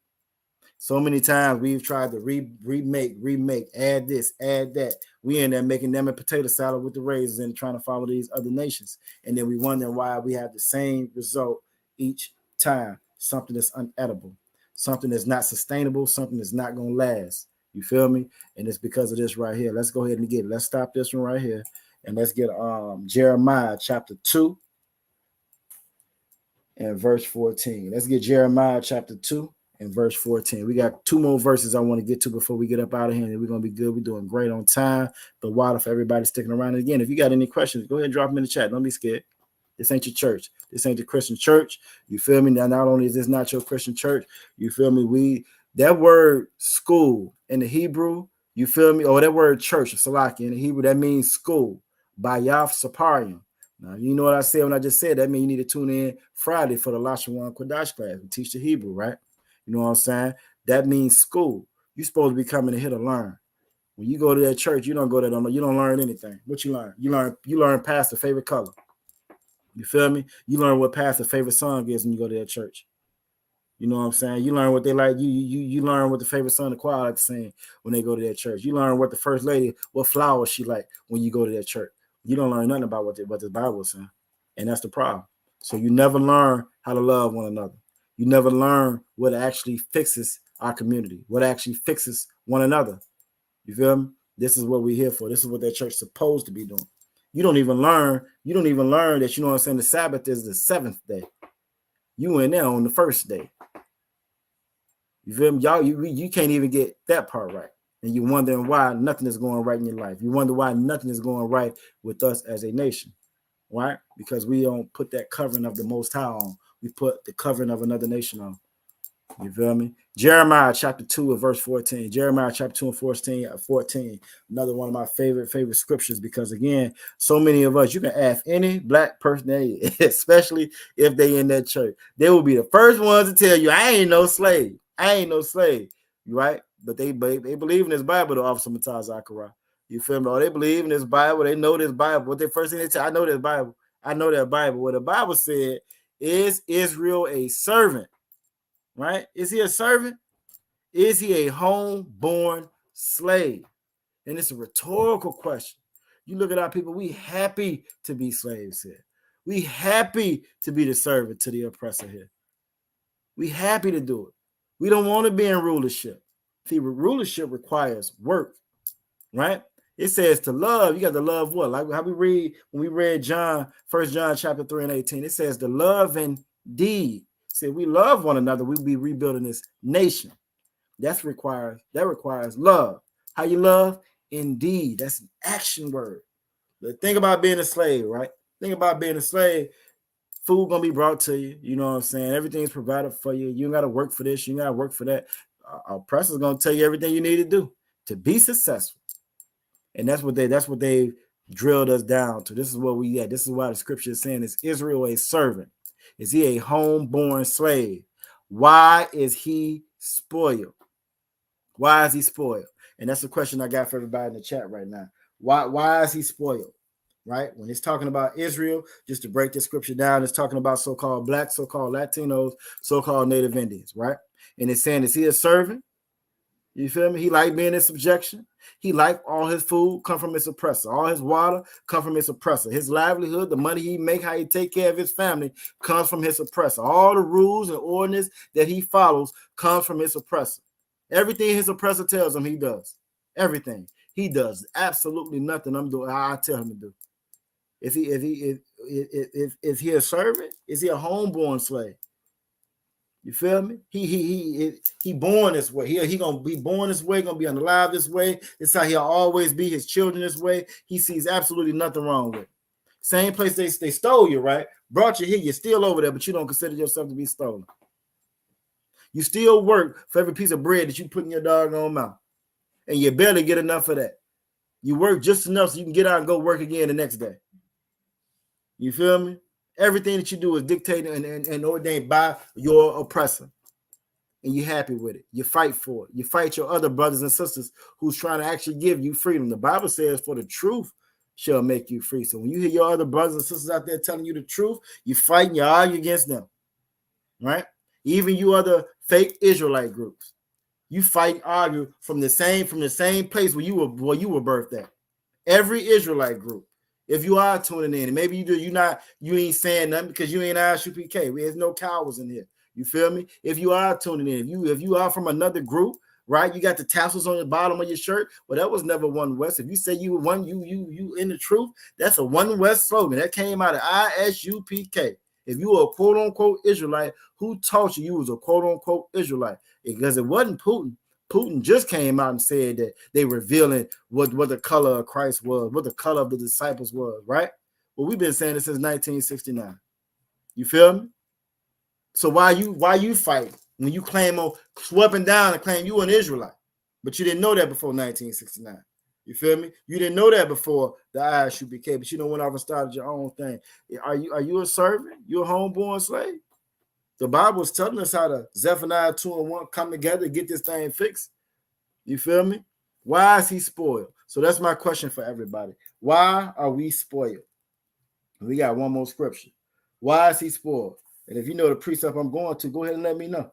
So many times we've tried to remake, add this, add that. We end up making them a potato salad with the raisins and trying to follow these other nations. And then we wonder why we have the same result each time. Something that's unedible, something that's not sustainable, something that's not going to last. You feel me? And it's because of this right here. Let's go ahead and get it. Let's stop this one right here. And let's get Jeremiah chapter 2 and verse 14. Let's get Jeremiah chapter 2. In verse 14. We got 2 more verses I want to get to before we get up out of here, and we're going to be good. We're doing great on time. The water for everybody sticking around. And again, if you got any questions, go ahead and drop them in the chat. Don't be scared. This ain't your church. This ain't the Christian church. You feel me? Now, not only is this not your Christian church, you feel me? That word school in the Hebrew, you feel me? Or that word church, Salaki in the Hebrew, that means school. Bayaf Saparium. Now, you know what I said when I just said that? Means you need to tune in Friday for the Lashawan Kodash class. We teach the Hebrew, right? You know what I'm saying? That means school. You're supposed to be coming here to learn. When you go to that church, you don't go there, you don't learn anything. What you learn? You learn past the favorite color. You feel me? You learn what past the favorite song is when you go to that church. You know what I'm saying? You learn what they like. You learn what the favorite son of choir like to sing when they go to that church. You learn what the first lady, what flowers she like when you go to that church. You don't learn nothing about what the Bible is saying. And that's the problem. So you never learn how to love one another. You never learn what actually fixes our community, what actually fixes one another. You feel me? This is what we're here for. This is what that church is supposed to be doing. You don't even learn that, you know what I'm saying, the Sabbath is the 7th day. You in there on the 1st day. You feel me? Y'all, you can't even get that part right. And you're wondering why nothing is going right in your life. You wonder why nothing is going right with us as a nation. Right? Because we don't put that covering of the Most High on. We put the covering of another nation on. You feel me? Jeremiah chapter 2 and verse 14. Jeremiah chapter 2 and 14. Another one of my favorite scriptures, because again, so many of us, you can ask any black person, especially if they in that church, they will be the first ones to tell you, I ain't no slave. Right? But they believe in this Bible, the Officer Mataz Zachariah. You feel me? Or they believe in this Bible. They know this Bible. What they first thing they tell, I know this Bible. I know that Bible. What the Bible said, is Israel a servant? Right? Is he a servant? Is he a homeborn slave? And it's a rhetorical question. You look at our people, we happy to be slaves here. We happy to be the servant to the oppressor here. We happy to do it. We don't want to be in rulership. See, rulership requires work, right? It says to love, you got to love what? Like how we read, when we read John, 1 John chapter 3 and 18, it says to love and deed. See, we love one another, we'll be rebuilding this nation. That requires love. How you love? Indeed. That's an action word. But think about being a slave, right? Think about being a slave. Food gonna be brought to you. You know what I'm saying? Everything's provided for you. You got to work for this. You got to work for that. Oppressor's gonna tell you everything you need to do to be successful. And that's what they drilled us down to. This is what we at. This is why the scripture is saying, is Israel a servant? Is he a homeborn slave? Why is he spoiled? Why is he spoiled? And that's the question I got for everybody in the chat right now. Why is he spoiled? Right? When it's talking about Israel, just to break the scripture down, it's talking about so-called blacks, so-called Latinos, so-called Native Indians, right? And it's saying, is he a servant? You feel me? He like being in subjection. He like all his food come from his oppressor. All his water come from his oppressor. His livelihood, the money he make, how he take care of his family comes from his oppressor. All the rules and ordinance that he follows comes from his oppressor. Everything his oppressor tells him, he does. Everything. He does absolutely nothing I tell him to do. Is he a servant? Is he a homeborn slave? You feel me? He born this way. He gonna be born this way, gonna be alive this way. It's how he'll always be, his children this way. He sees absolutely nothing wrong with it. Same place they stole you, right? Brought you here, you're still over there, but you don't consider yourself to be stolen. You still work for every piece of bread that you put in your doggone mouth. And you barely get enough of that. You work just enough so you can get out and go work again the next day. You feel me? Everything that you do is dictated and ordained by your oppressor. And you're happy with it. You fight for it. You fight your other brothers and sisters who's trying to actually give you freedom. The Bible says, for the truth shall make you free. So when you hear your other brothers and sisters out there telling you the truth, you fight and you argue against them. Right? Even you other fake Israelite groups. You fight and argue from the same place where you were birthed at. Every Israelite group. If you are tuning in, and maybe you ain't saying nothing because you ain't ISUPK. There's no cowards in here. You feel me? If you are tuning in, if you are from another group, right? You got the tassels on the bottom of your shirt. Well, that was never One West. If you say you one, you in the truth, that's a One West slogan. That came out of ISUPK. If you were a quote unquote Israelite, who taught you was a quote unquote Israelite? Because it wasn't Putin. Putin just came out and said that they were revealing what the color of Christ was, what the color of the disciples was, right? Well, we've been saying this since 1969. You feel me? So why you fight when you claim on sweeping down and claim you an Israelite, but you didn't know that before 1969? You feel me? You didn't know that before the ISUPK, but you went off and started your own thing. Are you a servant? You a homeborn slave? The Bible is telling us how to Zephaniah 2:1 come together to get this thing fixed. You feel me? Why is he spoiled? So that's my question for everybody. Why are we spoiled? We got one more scripture. Why is he spoiled? And if you know the precept I'm going to, go ahead and let me know.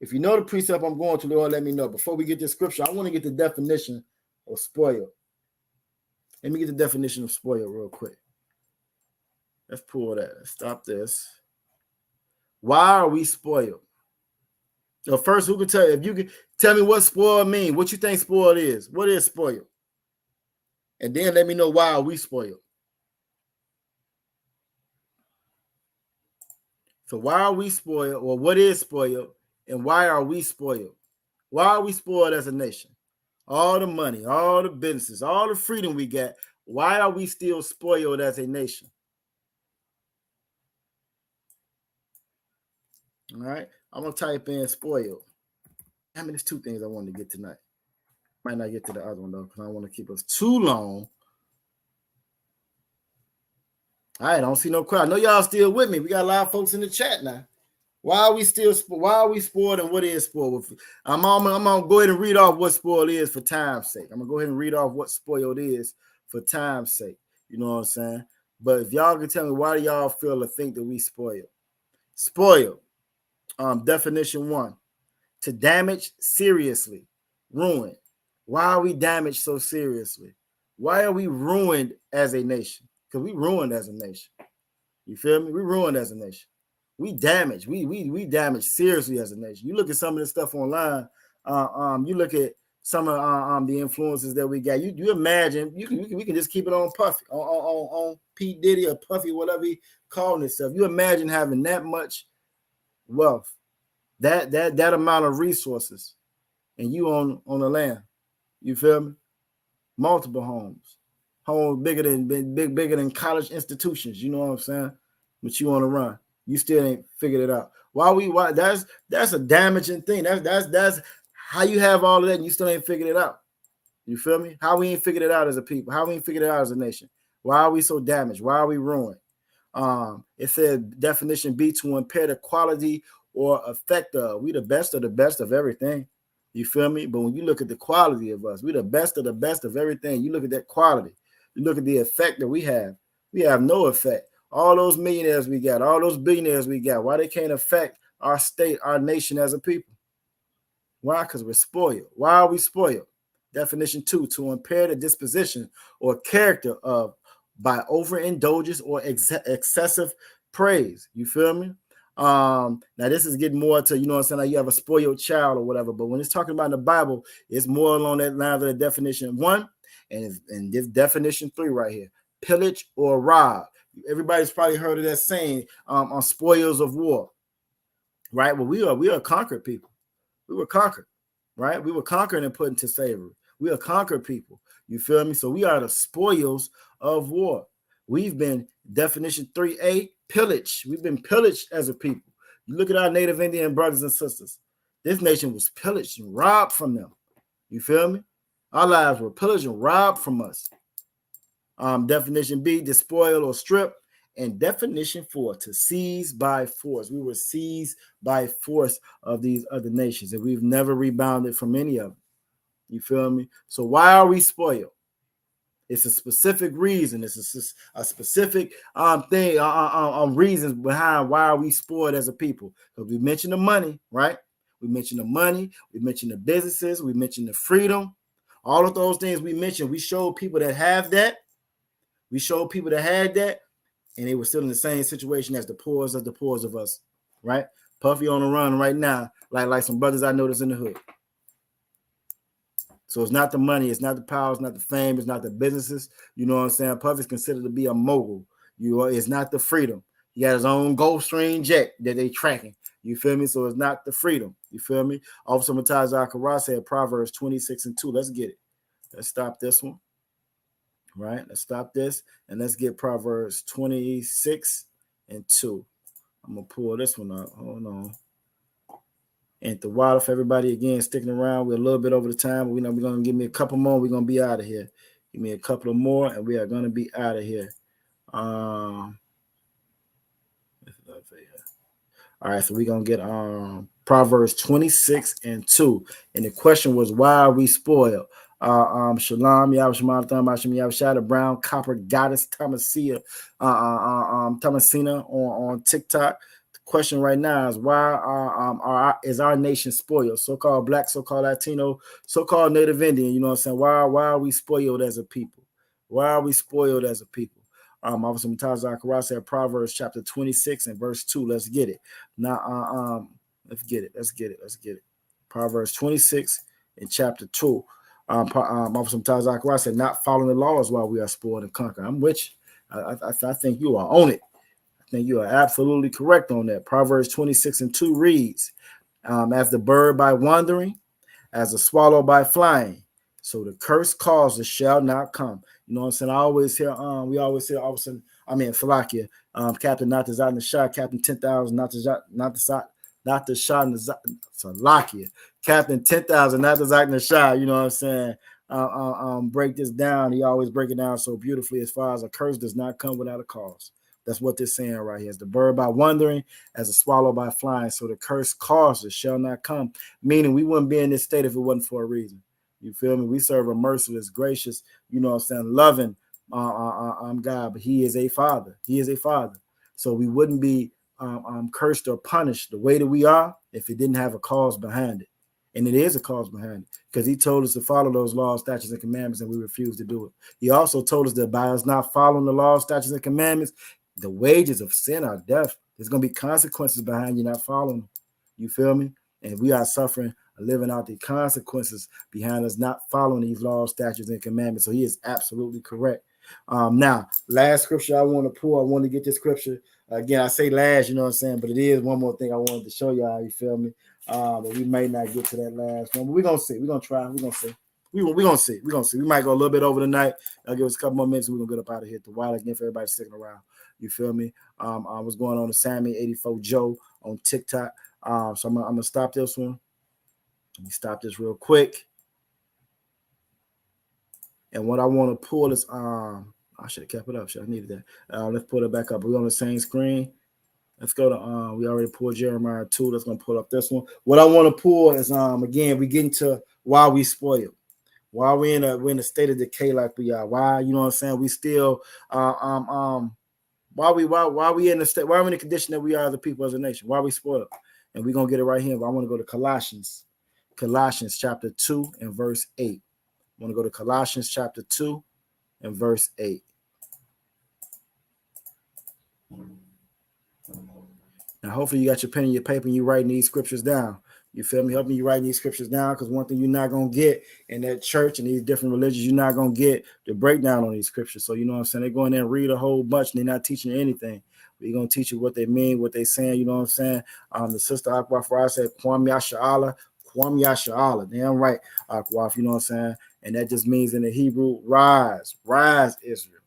If you know the precept I'm going to, go ahead and let me know. Before we get this scripture, I want to get the definition of spoiled. Let me get the definition of spoiled real quick. Let's pull that. Let's stop this. Why are we spoiled? So first, who can tell you? If you can tell me what spoiled means, what you think spoiled is. What is spoiled? And then let me know why are we spoiled. So why are we spoiled? Or what is spoiled? And why are we spoiled? Why are we spoiled as a nation? All the money, all the businesses, all the freedom we get. Why are we still spoiled as a nation? All right. I'm going to type in spoiled. I mean, there's two things I wanted to get tonight. Might not get to the other one, though, because I don't want to keep us too long. All right, I don't see no crowd. I know y'all still with me. We got a lot of folks in the chat now. Why are we spoiled, and what is spoiled? I'm gonna go ahead and read off what spoiled is for time's sake. I'm gonna go ahead and read off what spoiled is for time's sake. You know what I'm saying? But if y'all can tell me, why do y'all feel or think that we spoiled? Spoiled. Definition 1: to damage seriously, ruin. Why are we damaged so seriously? Why are we ruined as a nation? Because we ruined as a nation. You feel me? We ruined as a nation. We damaged. We damaged seriously as a nation. You look at some of this stuff online. You look at some of the influences that we got. You imagine we can just keep it on Puffy, on P. Diddy or Puffy, whatever he calling himself. You imagine having that much wealth, that amount of resources, and you on the land. You feel me? Multiple homes bigger than college institutions. You know what I'm saying? But you want to run. You still ain't figured it out. Why that's a damaging thing. That's how you have all of that and you still ain't figured it out. You feel me? How we ain't figured it out as a people? How we ain't figured it out as a nation? Why are we so damaged? Why are we ruined? It said definition B, to impair the quality or effect of. We the best of everything. You feel me? But when you look at the quality of us, we the best of everything. You look at that quality. You look at the effect that we have no effect. All those millionaires we got, all those billionaires we got, why they can't affect our state, our nation as a people? Why? Because we're spoiled. Why are we spoiled? Definition 2: to impair the disposition or character of by overindulgence or excessive praise. You feel me? Now this is getting more to, you know what I'm saying, like you have a spoiled child or whatever, but when it's talking about in the Bible, it's more along that line of the definition 1 and this definition 3 right here: pillage or rob. Everybody's probably heard of that saying, on spoils of war, right? Well, we are conquered people. We were conquered, right? We were conquered and put into slavery. We are conquered people. You feel me? So we are the spoils of war. We've been Definition 3A, pillage. We've been pillaged as a people. You look at our Native Indian brothers and sisters. This nation was pillaged and robbed from them. You feel me? Our lives were pillaged and robbed from us. Definition B, despoil or strip. And definition 4, to seize by force. We were seized by force of these other nations, and we've never rebounded from any of them. You feel me? So why are we spoiled? It's a specific reason. It's a specific thing, reasons behind why are we spoiled as a people. Because we mentioned the money, right? We mentioned the money. We mentioned the businesses. We mentioned the freedom. All of those things we mentioned. We showed people that have that. We showed people that had that, and they were still in the same situation as the poorest of us, right? Puffy on the run right now, like some brothers I noticed in the hood. So it's not the money, it's not the power, it's not the fame, it's not the businesses. You know what I'm saying? Puffy's considered to be a mogul. It's not the freedom. He got his own Gulfstream jet that they tracking. You feel me? So it's not the freedom. You feel me? Officer Mataz Akara said Proverbs 26:2. Let's get it. Let's stop this one. Right? Let's stop this and let's get Proverbs 26:2. I'm gonna pull this one up. Hold on. And the water for everybody again sticking around. We're a little bit over the time, but we're gonna give me a couple more. We're gonna be out of here. Give me a couple of more, and we are gonna be out of here. All right, so we're gonna get Proverbs 26:2. And the question was, why are we spoiled? Shalom, Yahweh the brown copper goddess Thomasina on TikTok. The question right now is, why is our nation spoiled? So-called Black, so-called Latino, so-called Native Indian. You know what I'm saying? Why are we spoiled as a people? Why are we spoiled as a people? Officer Mataz Akara said Proverbs chapter 26 and verse 2. Let's get it. Now, let's get it. Proverbs 26 and chapter 2. Officer Mataz Akara said, not following the laws while we are spoiled and conquered. I'm with you. I think you are on it. I think you are absolutely correct on that. Proverbs 26:2 reads, as the bird by wandering, as the swallow by flying, so the curse causes shall not come. You know what I'm saying? I always hear, we always hear, Falakia, Captain not to the shot, Captain 10,000, not the shot, Salakia, Captain 10,000, not the shot. You know what I'm saying? Break this down. He always break it down so beautifully as far as a curse does not come without a cause. That's what they're saying right here. As the bird by wandering, as a swallow by flying, so the curse causes shall not come. Meaning we wouldn't be in this state if it wasn't for a reason. You feel me? We serve a merciless, gracious, you know what I'm saying, loving God, but he is a father. He is a father. So we wouldn't be cursed or punished the way that we are if it didn't have a cause behind it. And it is a cause behind it, because he told us to follow those laws, statutes, and commandments, and we refuse to do it. He also told us that by us not following the laws, statutes, and commandments, the wages of sin are death. There's going to be consequences behind you not following them. You feel me? And we are suffering, living out the consequences behind us not following these laws, statutes, and commandments. So he is absolutely correct. Now, last scripture I want to pull. I want to get this scripture. Again, I say last, you know what I'm saying, but it is one more thing I wanted to show y'all, you feel me? But we may not get to that last one, but we're going to see. We're going to try. We're going to see. We're going to see. We're going to see. We might go a little bit over the night. I'll give us a couple more minutes and we're going to get up out of here. The while again for everybody sticking around. You feel me? What's going on to Sammy 84 Joe on TikTok. So I'm going to stop this one. Let me stop this real quick. And what I want to pull is, I should have kept it up. I needed that. Let's pull it back up. We're on the same screen. Let's go to, we already pulled Jeremiah 2. Let's going to pull up this one. What I want to pull is, again, we get into why we spoiled. Why we're in a state of decay like we are. Why, you know what I'm saying? We still, why we in the state, why are we in the condition that we are the people as a nation? Why are we spoiled? And we're going to get it right here. But I want to go to Colossians chapter 2 and verse 8. I want to go to Colossians chapter 2 and verse 8. Now, hopefully you got your pen and your paper and you're writing these scriptures down. You feel me? Helping you writing these scriptures down, because one thing you're not going to get in that church and these different religions, you're not going to get the breakdown on these scriptures. So, you know what I'm saying? They go in there and read a whole bunch and they're not teaching you anything. We're going to teach you what they mean, what they're saying. You know what I'm saying? The sister Aqua Farah said, Kwam Yasha'Allah. Damn right, Aqua, you know what I'm saying? And that just means in the Hebrew, rise, Israel.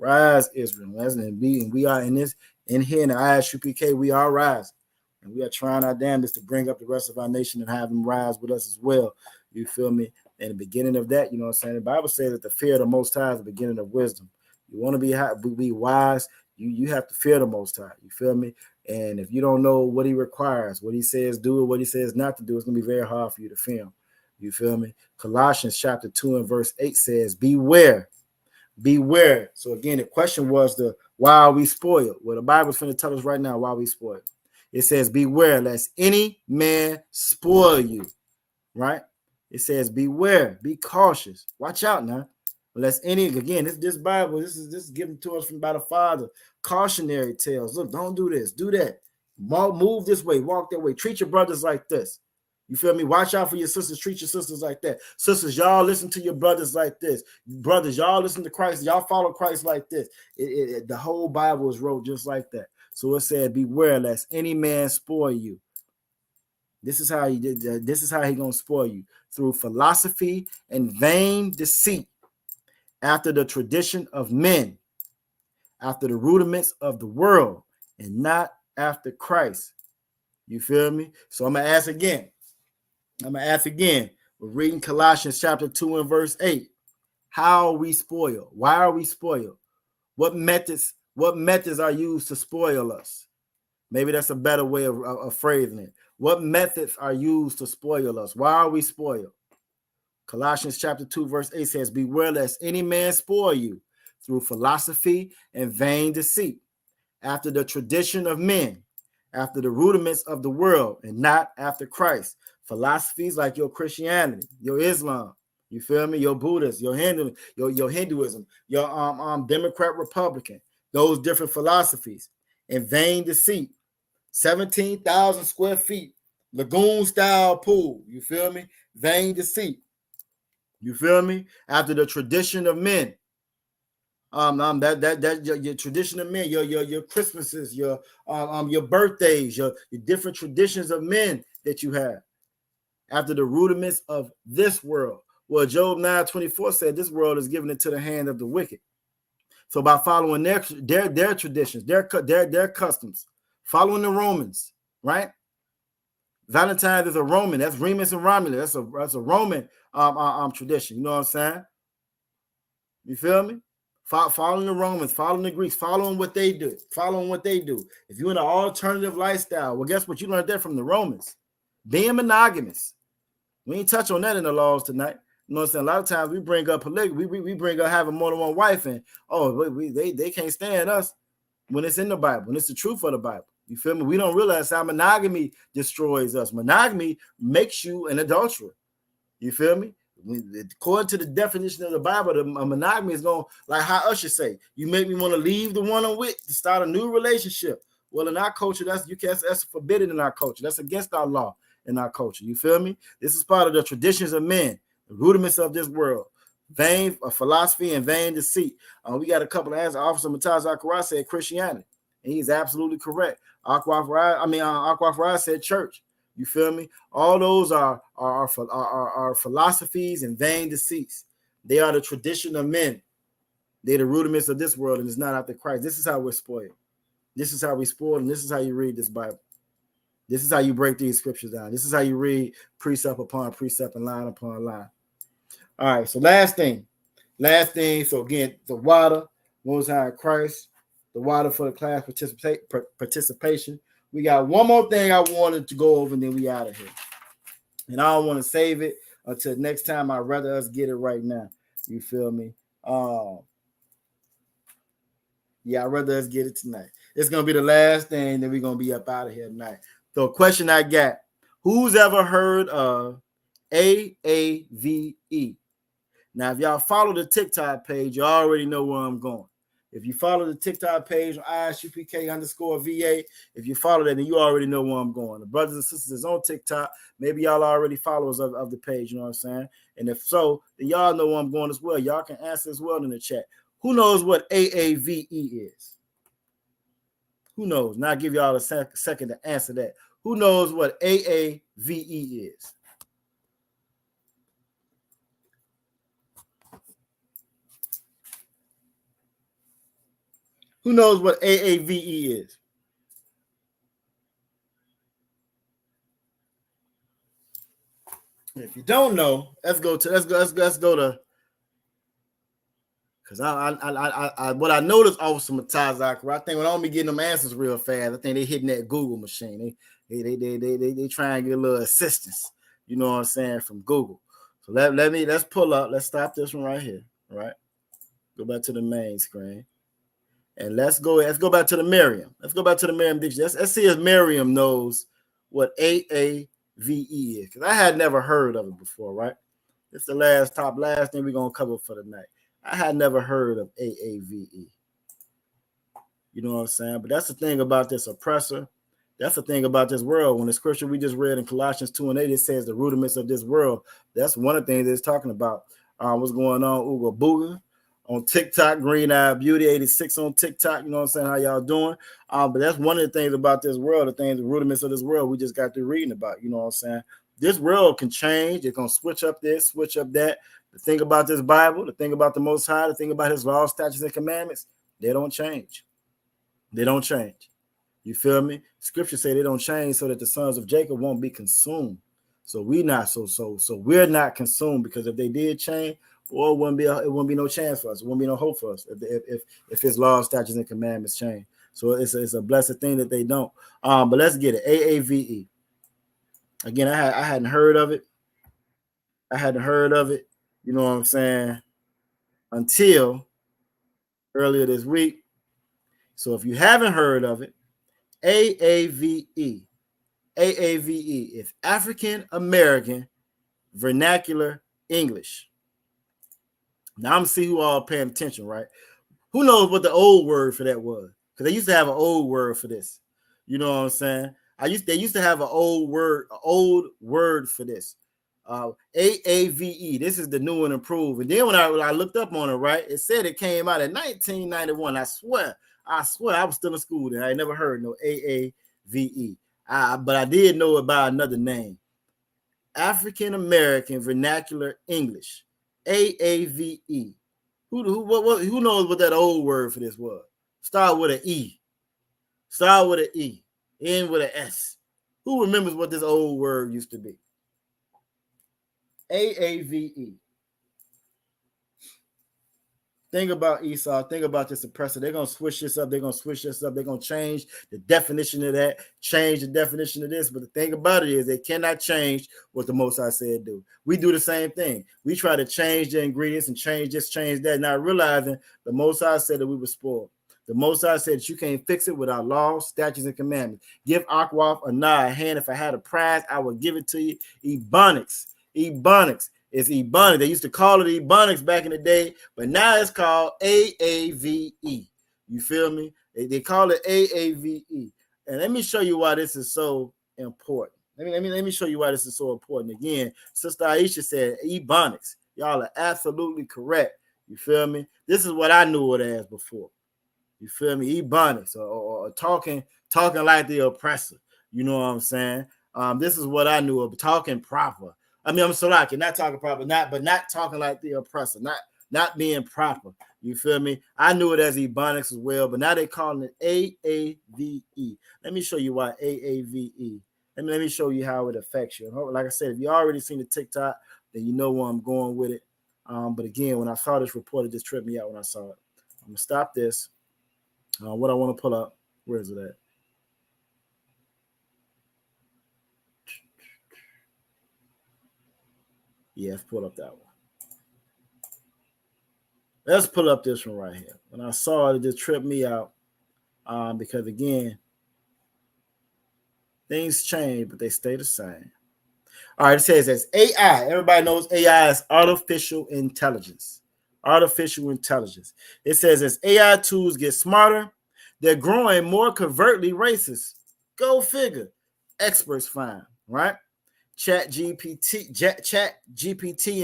Rise, Israel. We are in here in the ISUPK, we are rising. And we are trying our damnedest to bring up the rest of our nation and have them rise with us as well. You feel me? And the beginning of that, you know what I'm saying? The Bible says that the fear of the Most High is the beginning of wisdom. You want to be wise, you have to fear the Most High. You feel me? And if you don't know what he requires, what he says do, or what he says not to do, it's going to be very hard for you to fear him. You feel me? Colossians chapter 2 and verse 8 says, beware. Beware. So again, the question was why are we spoiled? Well, the Bible's going to tell us right now why we spoiled. It says, beware lest any man spoil you, right? It says, beware, be cautious. Watch out now. Lest any, again, this Bible, this is given to us by the Father. Cautionary tales. Look, don't do this, do that. Move this way, walk that way. Treat your brothers like this. You feel me? Watch out for your sisters. Treat your sisters like that. Sisters, y'all listen to your brothers like this. Brothers, y'all listen to Christ. Y'all follow Christ like this. The whole Bible is wrote just like that. So it said, beware lest any man spoil you. This is how he did. This is how he gonna spoil you, through philosophy and vain deceit, after the tradition of men, after the rudiments of the world, and not after Christ. You feel me? So I'm gonna ask again. We're reading Colossians chapter 2 and verse 8. How are we spoiled? Why are we spoiled? What methods are used to spoil us? Maybe that's a better way of phrasing it. What methods are used to spoil us? Why are we spoiled? Colossians chapter 2 verse 8 says, beware lest any man spoil you through philosophy and vain deceit, after the tradition of men, after the rudiments of the world, and not after Christ. Philosophies like your Christianity, your Islam, you feel me? Your Buddhism, your Hinduism, your Democrat Republican, those different philosophies, and vain deceit. 17,000 square feet, lagoon style pool. You feel me? Vain deceit. You feel me? After the tradition of men. Your tradition of men, your Christmases, your birthdays, your different traditions of men that you have. After the rudiments of this world. Well, Job 9:24 said this world is given into the hand of the wicked. So by following their traditions, their customs, following the Romans, right? Valentine's is a Roman. That's Remus and Romulus. That's a Roman tradition. You know what I'm saying? You feel me? Following the Romans, following the Greeks, following what they do. If you're in an alternative lifestyle, well, guess what? You learned that from the Romans. Being monogamous. We ain't touch on that in the laws tonight. You know what I'm saying? A lot of times we bring up polygamy. We bring up having more than one wife, and they can't stand us when it's in the Bible, when it's the truth of the Bible. You feel me? We don't realize how monogamy destroys us. Monogamy makes you an adulterer. You feel me? According to the definition of the Bible, a monogamy is going, like how Usher say, you make me want to leave the one I'm with to start a new relationship. Well, in our culture, that's forbidden in our culture. That's against our law in our culture. You feel me? This is part of the traditions of men, the rudiments of this world. Vain philosophy and vain deceit. We got a couple of answers. Officer Mataz Akara said Christianity, and he's absolutely correct. Aqua said church. You feel me? All those are philosophies and vain deceits. They are the tradition of men. They're the rudiments of this world, and it's not after Christ. This is how we're spoiled. This is how we spoiled, and this is how you read this Bible. This is how you break these scriptures down. This is how you read precept upon precept and line upon line. All right, so last thing. So again, the water, Most High Christ, the water for the class participation. We got one more thing I wanted to go over, and then we out of here. And I don't want to save it until next time. I'd rather us get it right now. You feel me? Yeah, I'd rather us get it tonight. It's going to be the last thing, then we're going to be up out of here tonight. So a question I got, who's ever heard of AAVE? Now, if y'all follow the TikTok page, you already know where I'm going. If you follow the TikTok page on ISUPK_VA, if you follow that, then you already know where I'm going. The brothers and sisters on TikTok, maybe y'all already followers of the page, you know what I'm saying? And if so, then y'all know where I'm going as well. Y'all can answer as well in the chat. Who knows what AAVE is? Who knows? Now I'll give y'all a second to answer that. Who knows what AAVE is? Who knows what AAVE is? If you don't know, let's go to because I what I noticed also with Tazakar, I think when I don't be getting them answers real fast, I think they hitting that Google machine. They try and get a little assistance, you know what I'm saying, from Google. So let's pull up, let's stop this one right here, right? Go back to the main screen. And let's go back to the Merriam. Let's go back to the Merriam dictionary. Let's see if Merriam knows what AAVE is. Because I had never heard of it before, right? It's the last thing we're gonna cover for the night. I had never heard of AAVE. You know what I'm saying? But that's the thing about this oppressor. That's the thing about this world. When the scripture we just read in Colossians 2:8, it says the rudiments of this world. That's one of the things it's talking about. What's going on, Uga Booga? On TikTok, Green Eye Beauty 86 on TikTok. You know what I'm saying? How y'all doing? But that's one of the things about this world, the rudiments of this world we just got through reading about. You know what I'm saying? This world can change. It's going to switch up this, switch up that. The thing about this Bible, the thing about the Most High, the thing about his laws, statutes, and commandments, they don't change. They don't change. You feel me? Scripture say they don't change so that the sons of Jacob won't be consumed. So we're not consumed, because if they did change, well, it wouldn't be no chance for us. It wouldn't be no hope for us if his laws, statutes, and commandments change. So it's a blessed thing that they don't. But let's get it. AAVE. Again, I hadn't heard of it. You know what I'm saying? Until earlier this week. So if you haven't heard of it, AAVE is African American Vernacular English. Now I'm see who all paying attention, right? Who knows what the old word for that was? Because they used to have an old word for this. You know what I'm saying? They used to have an old word for this. AAVE. This is the new and improved. And then when I looked up on it, right, it said it came out in 1991. I swear I was still in school then. I never heard no AAVE. But I did know it by another name. African American Vernacular English. AAVE. Who knows what that old word for this was? Start with an E. End with an S. Who remembers what this old word used to be? AAVE. Think about Esau. Think about this oppressor. They're going to switch this up. They're going to change the definition of that, change the definition of this. But the thing about it is they cannot change what the Most High said do. We do the same thing. We try to change the ingredients and change this, change that, not realizing the Most High said that we were spoiled. The Most High said that you can't fix it without laws, statutes, and commandments. Give Akwaf a hand. If I had a prize, I would give it to you. Ebonics. It's Ebonics. They used to call it Ebonics back in the day, but now it's called AAVE. You feel me? They call it AAVE. And let me show you why this is so important. Let me show you why this is so important. Again, Sister Aisha said Ebonics. Y'all are absolutely correct. You feel me? This is what I knew it as before. You feel me? Ebonics or talking like the oppressor. You know what I'm saying? This is what I knew of, talking proper. I mean, I'm sorry, not talking proper, not talking like the oppressor, not being proper. You feel me? I knew it as Ebonics as well, but now they're calling it AAVE. Let me show you why AAVE. Let me show you how it affects you. Like I said, if you already seen the TikTok, then you know where I'm going with it. But again, when I saw this report, it just tripped me out when I saw it. I'm gonna stop this. What I want to pull up, where is it at? Yeah, let's pull up that one. Let's pull up this one right here. When I saw it, it just tripped me out because, again, things change, but they stay the same. All right, it says as AI. Everybody knows AI is artificial intelligence. It says as AI tools get smarter, they're growing more covertly racist. Go figure. Experts find, right? Chat GPT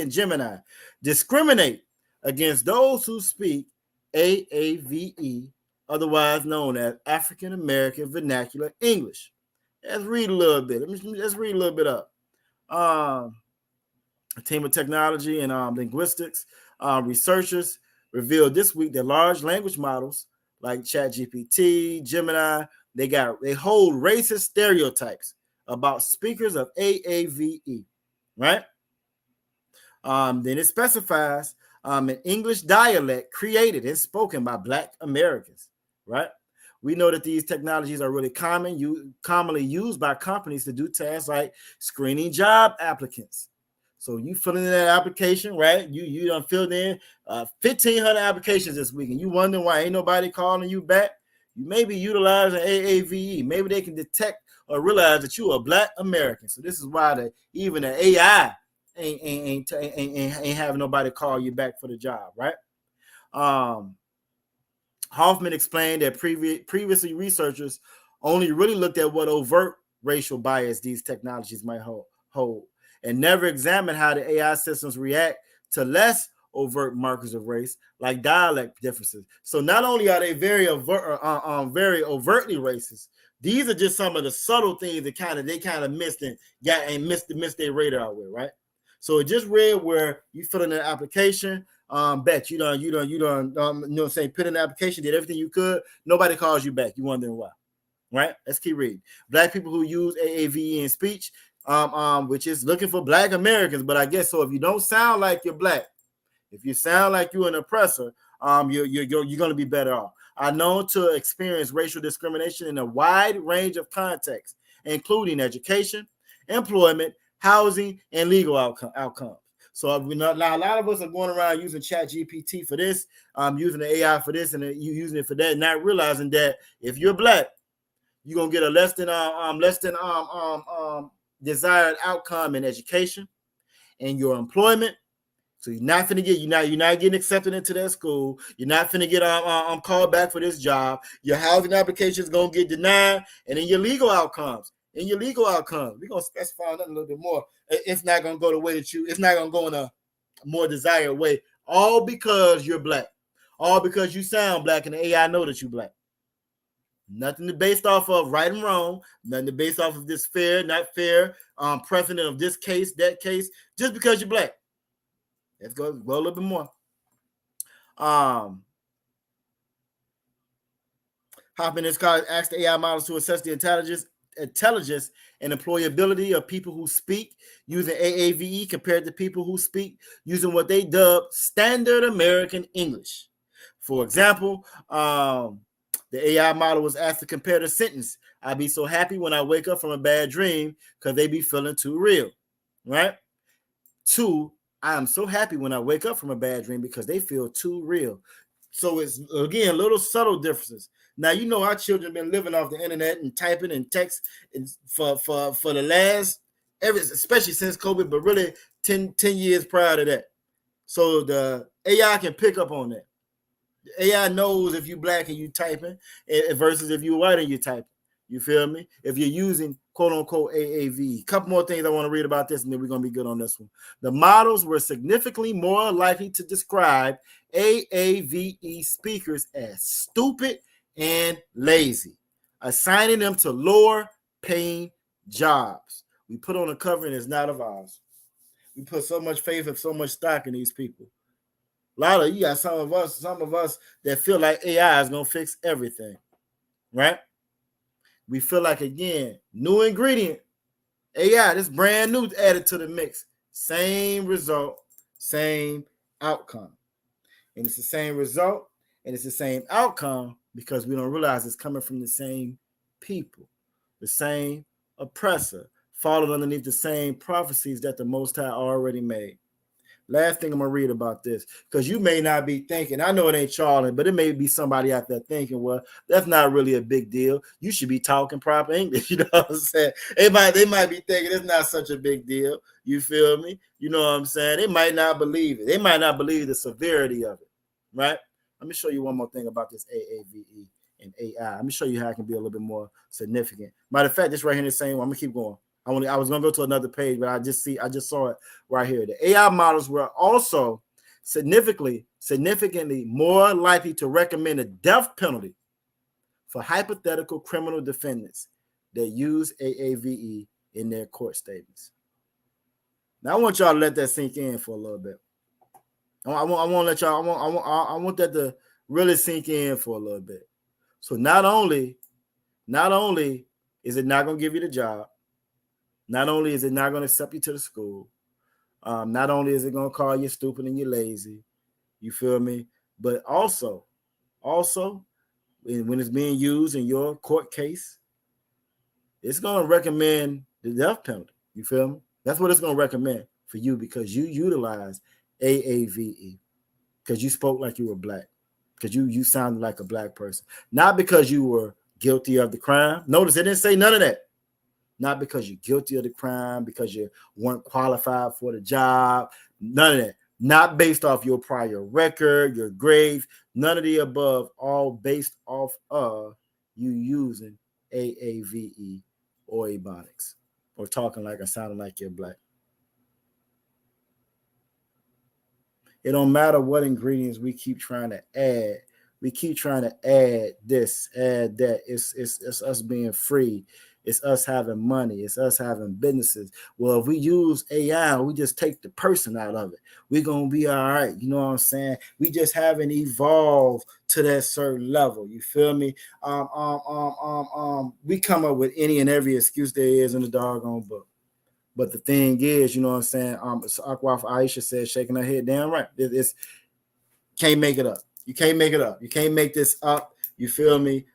and Gemini discriminate against those who speak AAVE, otherwise known as African American Vernacular English. Let's read a little bit. Let's read a little bit up. A team of technology and linguistics researchers revealed this week that large language models like ChatGPT, Gemini, they hold racist stereotypes about speakers of AAVE, right? Then it specifies an English dialect created and spoken by Black Americans, right? We know that these technologies are really commonly used by companies to do tasks like screening job applicants. So you fill in that application, right? You done filled in 1,500 applications this week, and you wondering why ain't nobody calling you back. You may be utilizing AAVE. Maybe they can detect or realize that you are a Black American. So this is why even the AI ain't having nobody call you back for the job, right? Hoffman explained that previously researchers only really looked at what overt racial bias these technologies might hold and never examined how the AI systems react to less overt markers of race, like dialect differences. So not only are they very overtly racist, these are just some of the subtle things that they kind of missed missed their radar with, right? So it just read where you fill in an application. Bet you done, you know what I'm saying, put in an application, did everything you could. Nobody calls you back. You wondering why, right? Let's keep reading. Black people who use AAVE in speech, which is looking for Black Americans, but I guess so. If you don't sound like you're Black, if you sound like you're an oppressor, you're going to be better off. Are known to experience racial discrimination in a wide range of contexts, including education, employment, housing, and legal outcomes. So now a lot of us are going around using ChatGPT for this, using the AI for this, and you using it for that, not realizing that if you're Black, you're gonna get a less than desired outcome in education and your employment. So you're not getting accepted into that school. You're not finna get called back for this job. Your housing application is gonna get denied, and then your legal outcomes. We're gonna specify that a little bit more. It's not gonna go the way that it's not gonna go in a more desired way. All because you're Black. All because you sound Black and the AI know that you're Black. Nothing based off of right and wrong. Nothing based off of this fair, not fair, precedent of this case, that case, just because you're Black. Let's go a little bit more. Hoffman has asked the AI models to assess the intelligence and employability of people who speak using AAVE compared to people who speak using what they dub standard American English. For example, the AI model was asked to compare the sentence, "I'd be so happy when I wake up from a bad dream because they be feeling too real," right? To, "I am so happy when I wake up from a bad dream because they feel too real." So it's, again, little subtle differences. Now, you know, our children been living off the internet and typing and text for the last, especially since COVID, but really 10 years prior to that. So the AI can pick up on that. The AI knows if you're Black and you typing versus if you're white and you typing. You feel me? If you're using quote unquote AAV. Couple more things I want to read about this, and then we're going to be good on this one. The models were significantly more likely to describe AAVE speakers as stupid and lazy, assigning them to lower paying jobs. We put on a cover and it's not of ours. We put so much faith and so much stock in these people. You got some of us that feel like AI is going to fix everything, right? We feel like, again, new ingredient, AI, this brand new added to the mix. Same result, same outcome. And it's the same result and it's the same outcome because we don't realize it's coming from the same people, the same oppressor, followed underneath the same prophecies that the Most High already made. Last thing I'm going to read about this, because you may not be thinking, I know it ain't Charlie, but it may be somebody out there thinking, well, that's not really a big deal. You should be talking proper English. You know what I'm saying? They might be thinking it's not such a big deal. You feel me? You know what I'm saying? They might not believe it. They might not believe the severity of it, right? Let me show you one more thing about this AAVE and AI. Let me show you how it can be a little bit more significant. Matter of fact, this right here in the same one. I'm going to keep going. I was going to go to another page, but I just saw it right here. The AI models were also significantly more likely to recommend a death penalty for hypothetical criminal defendants that use AAVE in their court statements. Now I want y'all to let that sink in for a little bit. I want that really sink in for a little bit. So not only is it not going to give you the job, not only is it not going to accept you to the school, not only is it going to call you stupid and you're lazy, you feel me? But also, when it's being used in your court case, it's going to recommend the death penalty. You feel me? That's what it's going to recommend for you because you utilize AAVE, because you spoke like you were black, because you sounded like a black person, not because you were guilty of the crime. Notice it didn't say none of that. Not because you're guilty of the crime, because you weren't qualified for the job, none of that. Not based off your prior record, your grades, none of the above, all based off of you using AAVE or Ebonics or talking like I sounded like you're black. It don't matter what ingredients we keep trying to add. We keep trying to add this, add that. It's us being free. It's us having money. It's us having businesses. Well, if we use AI, we just take the person out of it, we're going to be all right. You know what I'm saying? We just haven't evolved to that certain level. You feel me? We come up with any and every excuse there is in the doggone book. But the thing is, you know what I'm saying? Akwaf Aisha said, shaking her head, damn right. It's can't make it up. You can't make it up. You can't make this up. You feel me?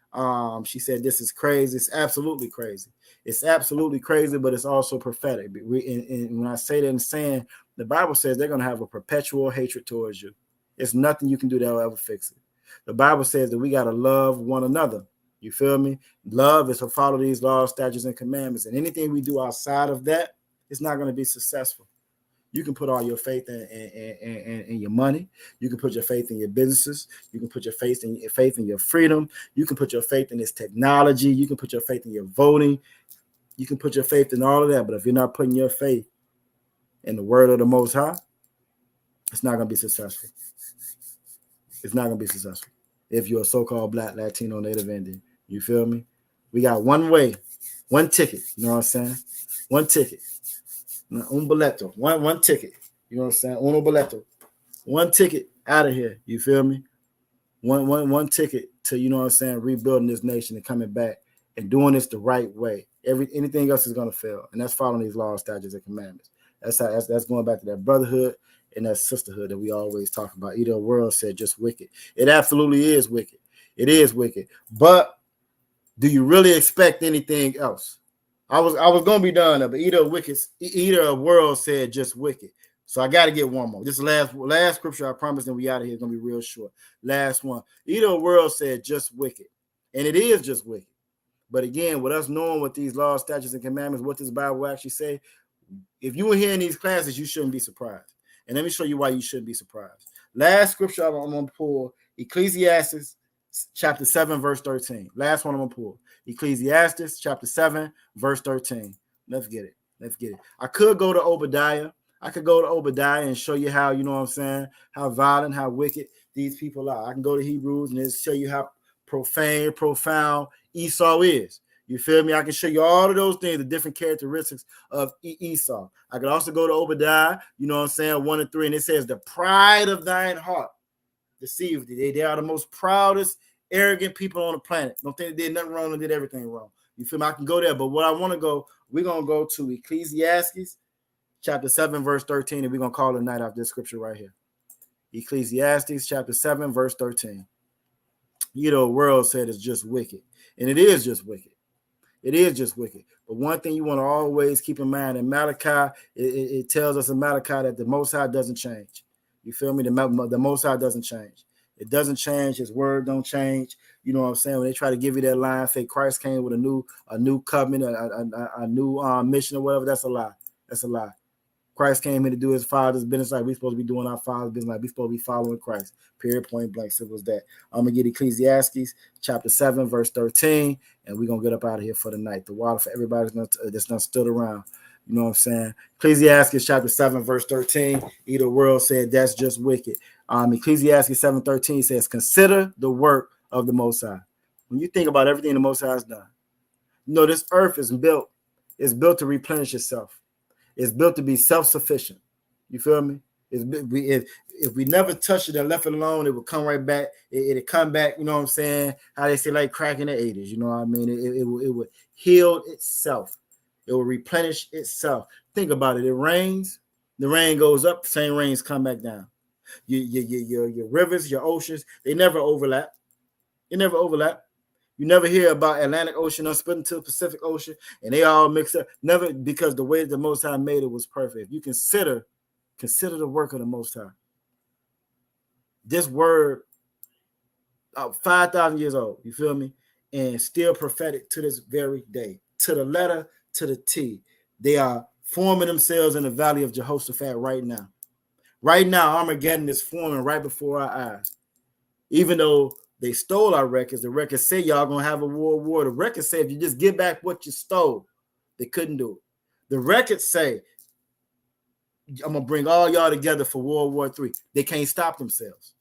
She said, this is crazy. It's absolutely crazy. It's absolutely crazy, but it's also prophetic. And when I say that and saying, the Bible says they're going to have a perpetual hatred towards you. It's nothing you can do that will ever fix it. The Bible says that we got to love one another. You feel me? Love is to follow these laws, statutes, and commandments. And anything we do outside of that, it's not going to be successful. You can put all your faith in your money. You can put your faith in your businesses. You can put your faith in your freedom. You can put your faith in this technology. You can put your faith in your voting. You can put your faith in all of that. But if you're not putting your faith in the word of the Most High, it's not going to be successful. It's not going to be successful. If you're a so-called black, Latino, Native Indian, you feel me? We got one way, one ticket. You know what I'm saying? One ticket. Un boleto, one ticket. You know what I'm saying? Uno boleto, one ticket out of here. You feel me? One ticket to, you know what I'm saying, rebuilding this nation and coming back and doing this the right way. Anything else is gonna fail, and that's following these laws, statutes, and commandments. That's going back to that brotherhood and that sisterhood that we always talk about. Either world said just wicked. It absolutely is wicked. It is wicked. But do you really expect anything else? I was gonna be done, but either a world said just wicked. So I got to get one more. This last scripture, I promise, and we out of here. It's gonna be real short. Last one. Either a world said just wicked, and it is just wicked. But again, with us knowing what these laws, statutes, and commandments, what this Bible actually say, if you were here in these classes, you shouldn't be surprised. And let me show you why you shouldn't be surprised. Last scripture I'm gonna pull, Ecclesiastes chapter 7, verse 13. Last one I'm gonna pull. Ecclesiastes chapter 7, verse 13. Let's get it. I could go to Obadiah. And show you how, you know what I'm saying, how violent, how wicked these people are. I can go to Hebrews and show you how profane, profound Esau is. You feel me? I can show you all of those things, the different characteristics of Esau. I could also go to Obadiah, you know what I'm saying, 1 and 3, and it says, the pride of thine heart deceived thee. They are the most proudest, arrogant people on the planet. Don't think they did nothing wrong and did everything wrong. You feel me? I can go there, but what I want to go, we're going to go to Ecclesiastes chapter 7, verse 13, and we're going to call it a night off this scripture right here. Ecclesiastes chapter 7, verse 13. You know, the world said it's just wicked, and it is just wicked. It is just wicked. But one thing you want to always keep in mind, in Malachi, it tells us in Malachi that the Most High doesn't change. You feel me? The Most High doesn't change. It doesn't change. His word don't change. You know what I'm saying? When they try to give you that line, say Christ came with a new covenant, a new mission or whatever, that's a lie. That's a lie. Christ came here to do his Father's business like we're supposed to be doing our Father's business, like we're supposed to be following Christ. Period, point blank. Simple as that. I'm going to get Ecclesiastes chapter 7, verse 13, and we're going to get up out of here for the night. The water for everybody that's not stood around. You know what I'm saying? Ecclesiastes chapter 7, verse 13. Either world said that's just wicked. Ecclesiastes 7:13 says, consider the work of the Most High. When you think about everything the Most High has done, you know, this earth is built. It's built to replenish itself. It's built to be self-sufficient. You feel me? if we never touched it and left it alone, it would come right back. It'd come back, you know what I'm saying? How they say, like crack in the 80s, you know what I mean? It would heal itself. It will replenish itself. Think about it. It rains, the rain goes up, the same rains come back down. Your rivers, your oceans, they never overlap. They never overlap. You never hear about Atlantic Ocean splitting to the Pacific Ocean and they all mix up. Never, because the way the Most High made it was perfect. If you consider the work of the Most High. This word, 5,000 years old, you feel me? And still prophetic to this very day. To the letter, to the T. They are forming themselves in the valley of Jehoshaphat right now. Right now, Armageddon is forming right before our eyes. Even though they stole our records, the records say y'all gonna have a world war. The records say if you just get back what you stole, they couldn't do it. The records say I'm gonna bring all y'all together for World War III. They can't stop themselves.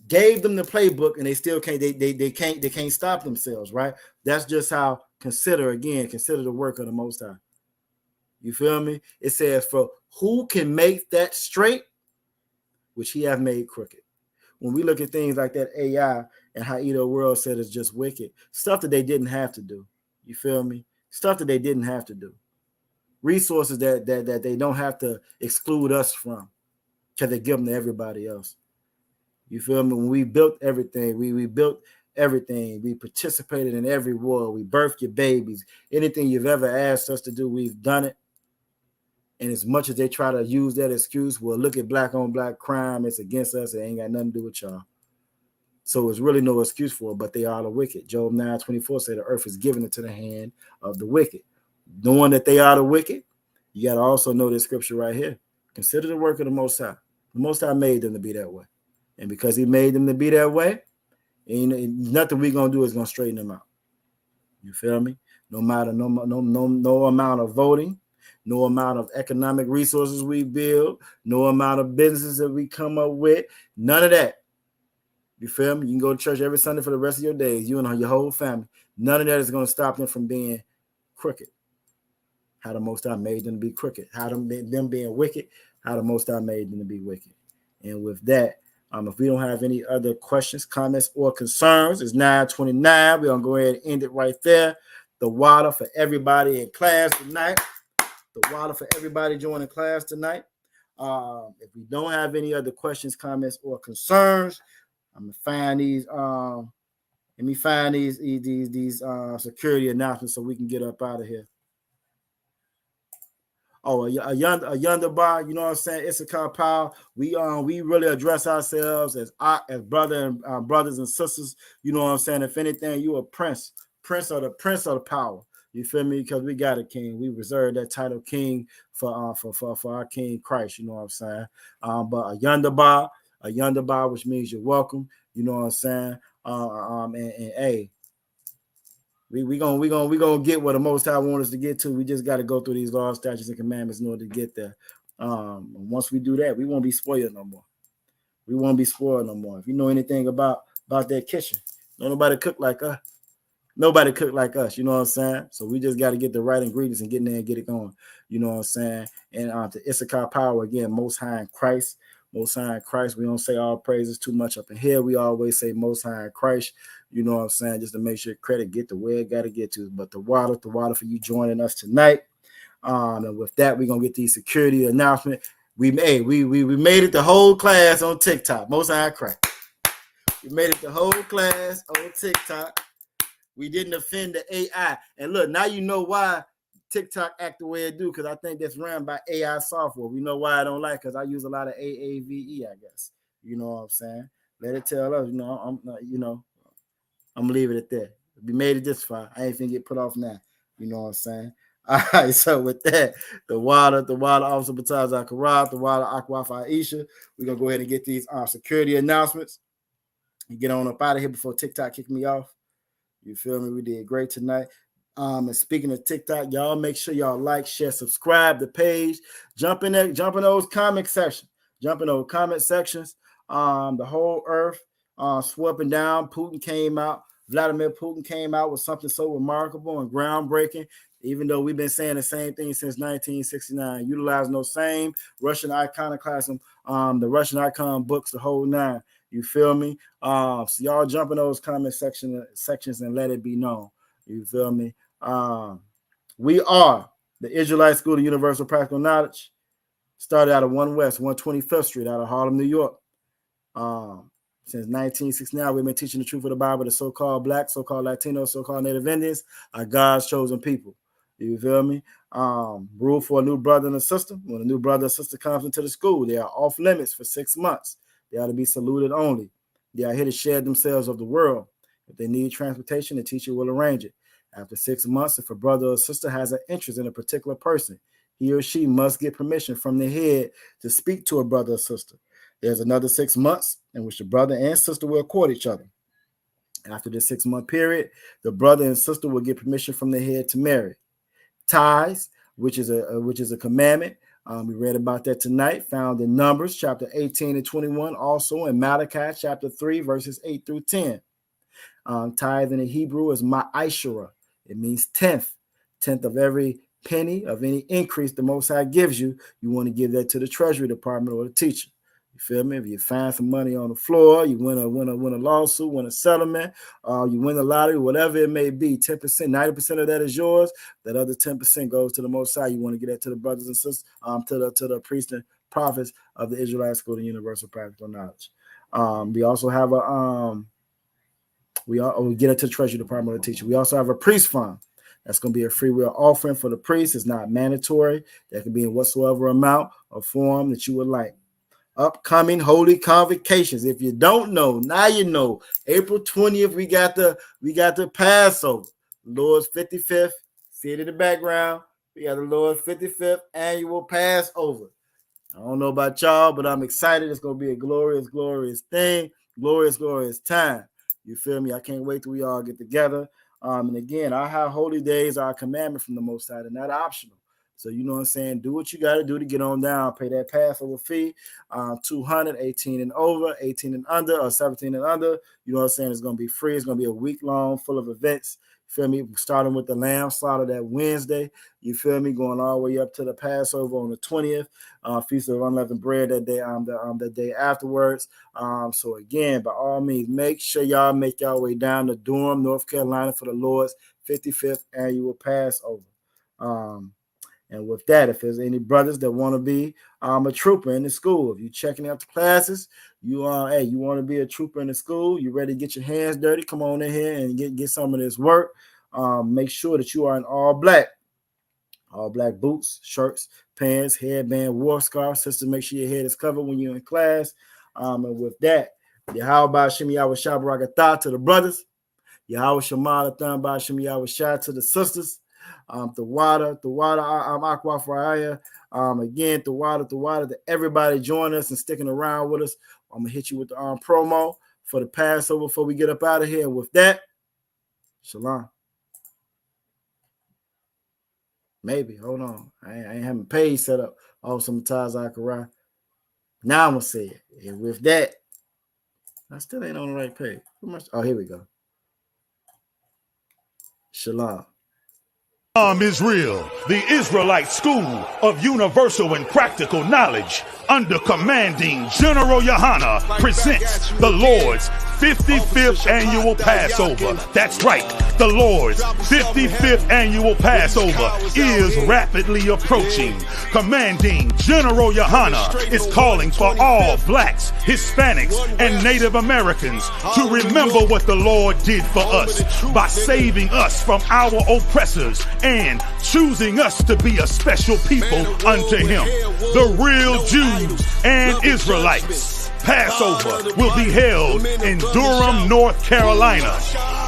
Gave them the playbook and they still can't. They can't stop themselves. Right? That's just how consider the work of the Most High. You feel me? It says, for who can make that straight, which he have made crooked. When we look at things like that AI and how Edo World said it's just wicked, stuff that they didn't have to do. You feel me? Stuff that they didn't have to do. Resources that they don't have to exclude us from because they give them to everybody else. You feel me? When we built everything, we built everything. We participated in every war. We birthed your babies. Anything you've ever asked us to do, we've done it. And as much as they try to use that excuse, well, look at black on black crime. It's against us. It ain't got nothing to do with y'all. So it's really no excuse for it, but they are the wicked. Job 9:24 said the earth is given into the hand of the wicked. Knowing that they are the wicked, you got to also know this scripture right here. Consider the work of the Most High. The Most High made them to be that way. And because he made them to be that way, nothing we're going to do is going to straighten them out. You feel me? No matter no amount of voting, no amount of economic resources we build, no amount of businesses that we come up with, none of that. You feel me? You can go to church every Sunday for the rest of your days, you and your whole family. None of that is going to stop them from being crooked. How the Most High made them to be crooked. How them being wicked, how the Most High made them to be wicked. And with that, if we don't have any other questions, comments, or concerns, it's 9:29. We're going to go ahead and end it right there. The water for everybody in class tonight. The water for everybody joining class tonight. If we don't have any other questions, comments, or concerns, I'm gonna find these. Let me find these security announcements so we can get up out of here. Oh, a yonder bar, you know what I'm saying? Issachar Power. We really address ourselves as brothers and sisters. You know what I'm saying? If anything, you a prince of the power. You feel me? Because we got a king. We reserve that title king for our King Christ. You know what I'm saying? But a yonder bar, which means you're welcome. You know what I'm saying? And hey, we gonna get what the Most High wants us to get to. We just got to go through these laws, statutes, and commandments in order to get there. Once we do that, we won't be spoiled no more. We won't be spoiled no more. If you know anything about that kitchen, don't nobody cook like us. Nobody cook like us, you know what I'm saying? So we just got to get the right ingredients and get in there and get it going, you know what I'm saying? And to Issachar Power, again, Most High in Christ. Most High in Christ. We don't say all praises too much up in here. We always say Most High in Christ, you know what I'm saying? Just to make sure credit get to where it got to get to. But the water for you joining us tonight. And with that, we're going to get the security announcement. We made it the whole class on TikTok. Most High in Christ. We made it the whole class on TikTok. We didn't offend the AI. And look, now you know why TikTok act the way it do, because I think that's run by AI software. We know why I don't like, because I use a lot of AAVE, I guess. You know what I'm saying? Let it tell us, I'm gonna leave it at that. We made it this far. I ain't finna get put off now. You know what I'm saying? All right, so with that, the water officer Bataz Akarab, the water Akwafa Aisha, we're gonna go ahead and get these security announcements and get on up out of here before TikTok kick me off. You feel me? We did great tonight. And speaking of TikTok, y'all make sure y'all like, share, subscribe the page. Jump in those comment sections. The whole earth swapping down. Vladimir Putin came out with something so remarkable and groundbreaking. even though we've been saying the same thing since 1969, utilizing those same Russian iconoclasm, the Russian icon books, the whole nine. You feel me? So y'all jump in those comment sections and let it be known. You feel me? We are the Israelite School of Universal Practical Knowledge. Started out of 1 West, 125th Street out of Harlem, New York. Since 1969, we've been teaching the truth of the Bible to so-called Black, so-called Latinos, so-called Native Indians, are God's chosen people. You feel me? Rule for a new brother and a sister. When a new brother or sister comes into the school, they are off limits for 6 months. They are to be saluted only. They are here to share themselves of the world. If they need transportation, the teacher will arrange it. After 6 months, if a brother or sister has an interest in a particular person, he or she must get permission from the head to speak to a brother or sister. There's another 6 months in which the brother and sister will court each other. After this 6-month period, the brother and sister will get permission from the head to marry. Tithes, which is a commandment. We read about that tonight, found in Numbers chapter 18 and 21, also in Malachi chapter 3, verses 8 through 10. Tithe in the Hebrew is ma'ashara. It means tenth of every penny of any increase the Most High gives you. You want to give that to the Treasury Department or the teacher. You feel me? If you find some money on the floor, you win a lawsuit, win a settlement, you win the lottery, whatever it may be, 10%, 90% of that is yours. That other 10% goes to the Most High. You want to get that to the brothers and sisters, to the priests and prophets of the Israelite School of Universal Practical Knowledge. We also have we get it to the Treasury Department or the teacher. We also have a priest fund. That's going to be a free will offering for the priest. It's not mandatory. That can be in whatsoever amount or form that you would like. Upcoming holy convocations. If you don't know, now you know. April 20th, we got the Passover. Lord's 55th. See it in the background. We got the Lord's 55th annual Passover. I don't know about y'all, but I'm excited. It's going to be a glorious, glorious thing. Glorious, glorious time. You feel me? I can't wait till we all get together. And again, our high holy days are a commandment from the Most High. They're not optional. So you know what I'm saying? Do what you got to do to get on down. Pay that Passover fee. 200, 18 and over, 18 and under, or 17 and under. You know what I'm saying? It's going to be free. It's going to be a week long, full of events. You feel me? Starting with the lamb slaughter that Wednesday. You feel me? Going all the way up to the Passover on the 20th. Feast of Unleavened Bread that day. The day afterwards. So again, by all means, make sure y'all make y'all way down to Durham, North Carolina, for the Lord's 55th annual Passover. And with that, if there's any brothers that want to be a trooper in the school, if you're checking out the classes, you want to be a trooper in the school, you ready to get your hands dirty, come on in here and get some of this work. Make sure that you are in all black boots, shirts, pants, headband, war scarf. Sister, make sure your head is covered when you're in class. And with that, Yahweh Shem Yahweh Shah Barakatah to the brothers, Yahweh Shema Lathan Ba Shem Yahweh Shah to the sisters. The water, Aqua Fraya. Again, the water, to everybody join us and sticking around with us. I'm gonna hit you with the promo for the Passover before we get up out of here. With that, shalom. Maybe, hold on. I ain't having page set up. Oh, some Taz Akara. Now I'm gonna say it. And with that, I still ain't on the right page. Oh, here we go. Shalom. Israel, the Israelite School of Universal and Practical Knowledge, under commanding General Yohana, presents the Lord's 55th annual Passover. That's right, the Lord's 55th annual Passover is rapidly approaching. Commanding General Yohana is calling for all blacks, Hispanics, and Native Americans to remember what the Lord did for us by saving us from our oppressors and choosing us to be a special people unto him, the real Jews and Israelites. Passover will be held in Durham, North Carolina.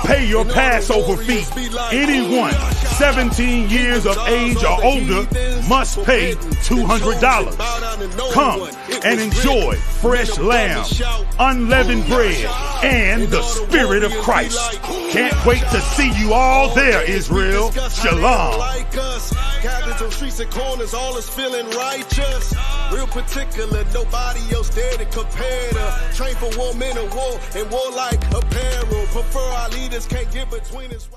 Pay your Passover fee. Anyone 17 years of age or older must pay $200. Come and enjoy fresh lamb, unleavened bread, and the Spirit of Christ. Can't wait to see you all there, Israel. Shalom. Gathered on streets and corners, all is feeling righteous. Real particular, nobody else there to compare to. Train for war, men of war, and warlike apparel. Prefer our leaders, can't get between us.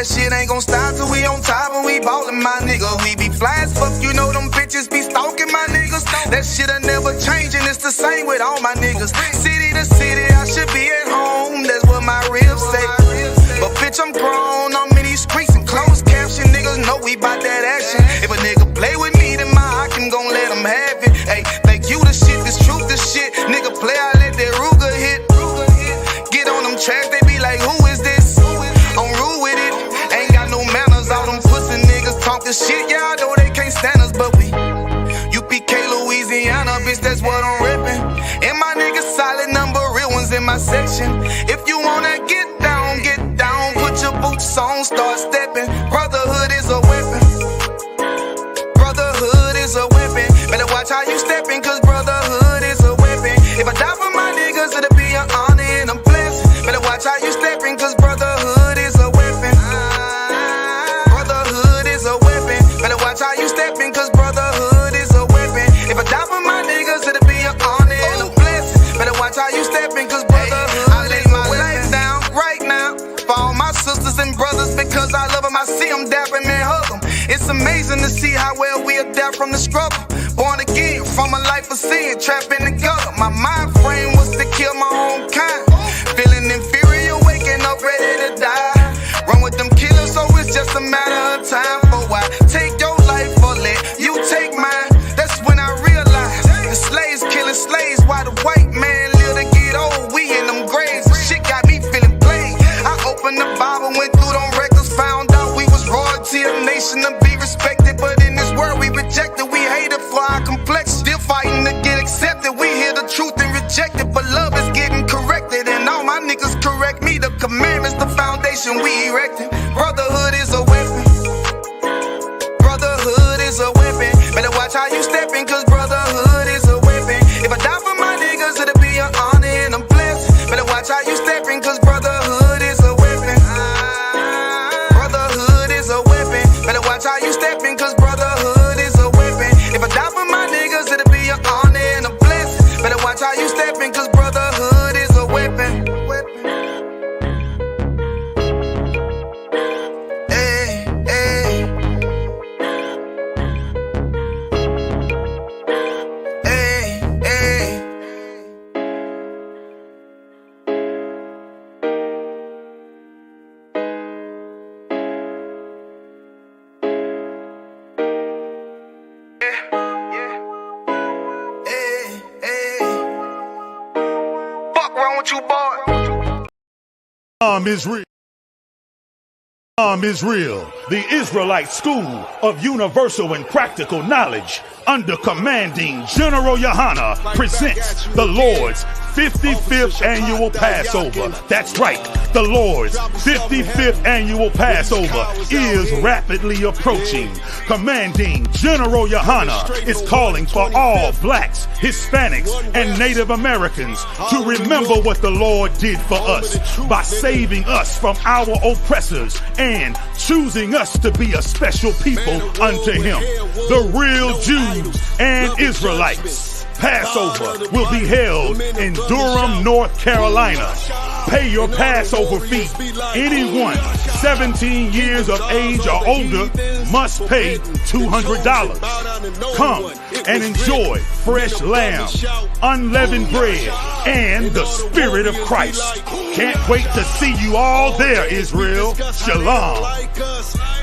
that shit ain't gon' stop till we on top and we ballin', my nigga. We be fly as fuck, you know them bitches be stalking my niggas. That shit'll never change and it's the same with all my niggas. City to city, I should be at home, that's what my ribs say. But bitch, I'm grown, I'm in these streets and closed caption. Niggas know we bout that action. If a nigga play with me, then my I can gon' let him have it. Hey, think you the shit, this truth the shit. Nigga play, I let that Ruger hit. Get on them tracks, they be like, who is this? I'm rude with it, ain't got no manners. All them pussy niggas talking shit, y'all know they can't stand us, but we UPK, Louisiana, bitch, that's what I'm rippin'. And my niggas solid number, real ones in my section. If you wanna get down, put your boots on, start steppin'. Brotherhood is a weapon. Brotherhood is a weapon. Better watch how you steppin', cause brotherhood is a weapon. If I die for my niggas, it'll be an honor and a blessing. Better watch how you steppin', cause brotherhood is a weapon. Brotherhood is a weapon. Better watch how you steppin', cause brotherhood is a weapon. If I die for my niggas, it'll be an honor and a blessing. Better watch how you steppin', cause brotherhood I lay my life down right now for all my sisters and brothers, because I love them. I see them dapping and hug them. It's amazing to see how well we adapt from the struggle. Born again from a life of sin, trapped in the gutter. My mind frame was to kill my own kind. Feeling inferior, waking up ready to die. Run with them killers, so it's just a matter of time. For why take your life or let you take mine? That's when I realized the slaves killing slaves, while the white man live to get old. We in them graves, shit got me feeling played. I opened the Bible, went through them records, found out we was royalty, a nation to be respected. But in this world we rejected, we hated for our complex. Still fighting to get accepted. We hear the truth and reject it, but love is getting corrected. And all my niggas correct me. The commandments, the foundation we erected. Brotherhood is a weapon. Brotherhood is a weapon. Better watch how you steppin', cause brotherhood is a weapon. If I die for my niggas, it'll be an honor and a blessing. Better watch how you steppin', cause brotherhood is a weapon. Brotherhood is a weapon. Better watch how you steppin', cause brotherhood is a weapon. If I die for my niggas, it'll be an honor and a blessing. Better watch how you steppin', cause brotherhood is a weapon. Hey, hey. Hey, hey. Fuck wrong with you, boy? Israel, the Israelite School of Universal and Practical Knowledge, under commanding General Yohana, presents the Lord's 55th annual Passover. That's right, the Lord's 55th annual Passover is rapidly approaching. Commanding General Yohana is calling for all blacks, Hispanics, and Native Americans to remember what the Lord did for us by saving us from our oppressors and choosing us to be a special people unto Him, the real Jews and Israelites. Passover will be held in Durham, North Carolina. Pay your Passover fee. Anyone 17 years of age or older must pay $200. Come and enjoy fresh lamb, unleavened bread, and the Spirit of Christ. Can't wait to see you all there, Israel. Shalom.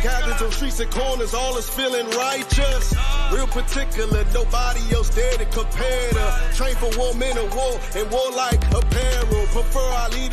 Cabins on streets and corners, all is feeling righteous. Real particular, nobody else there to compare to. Train for war, men of war, and war like apparel. Prefer our leaders.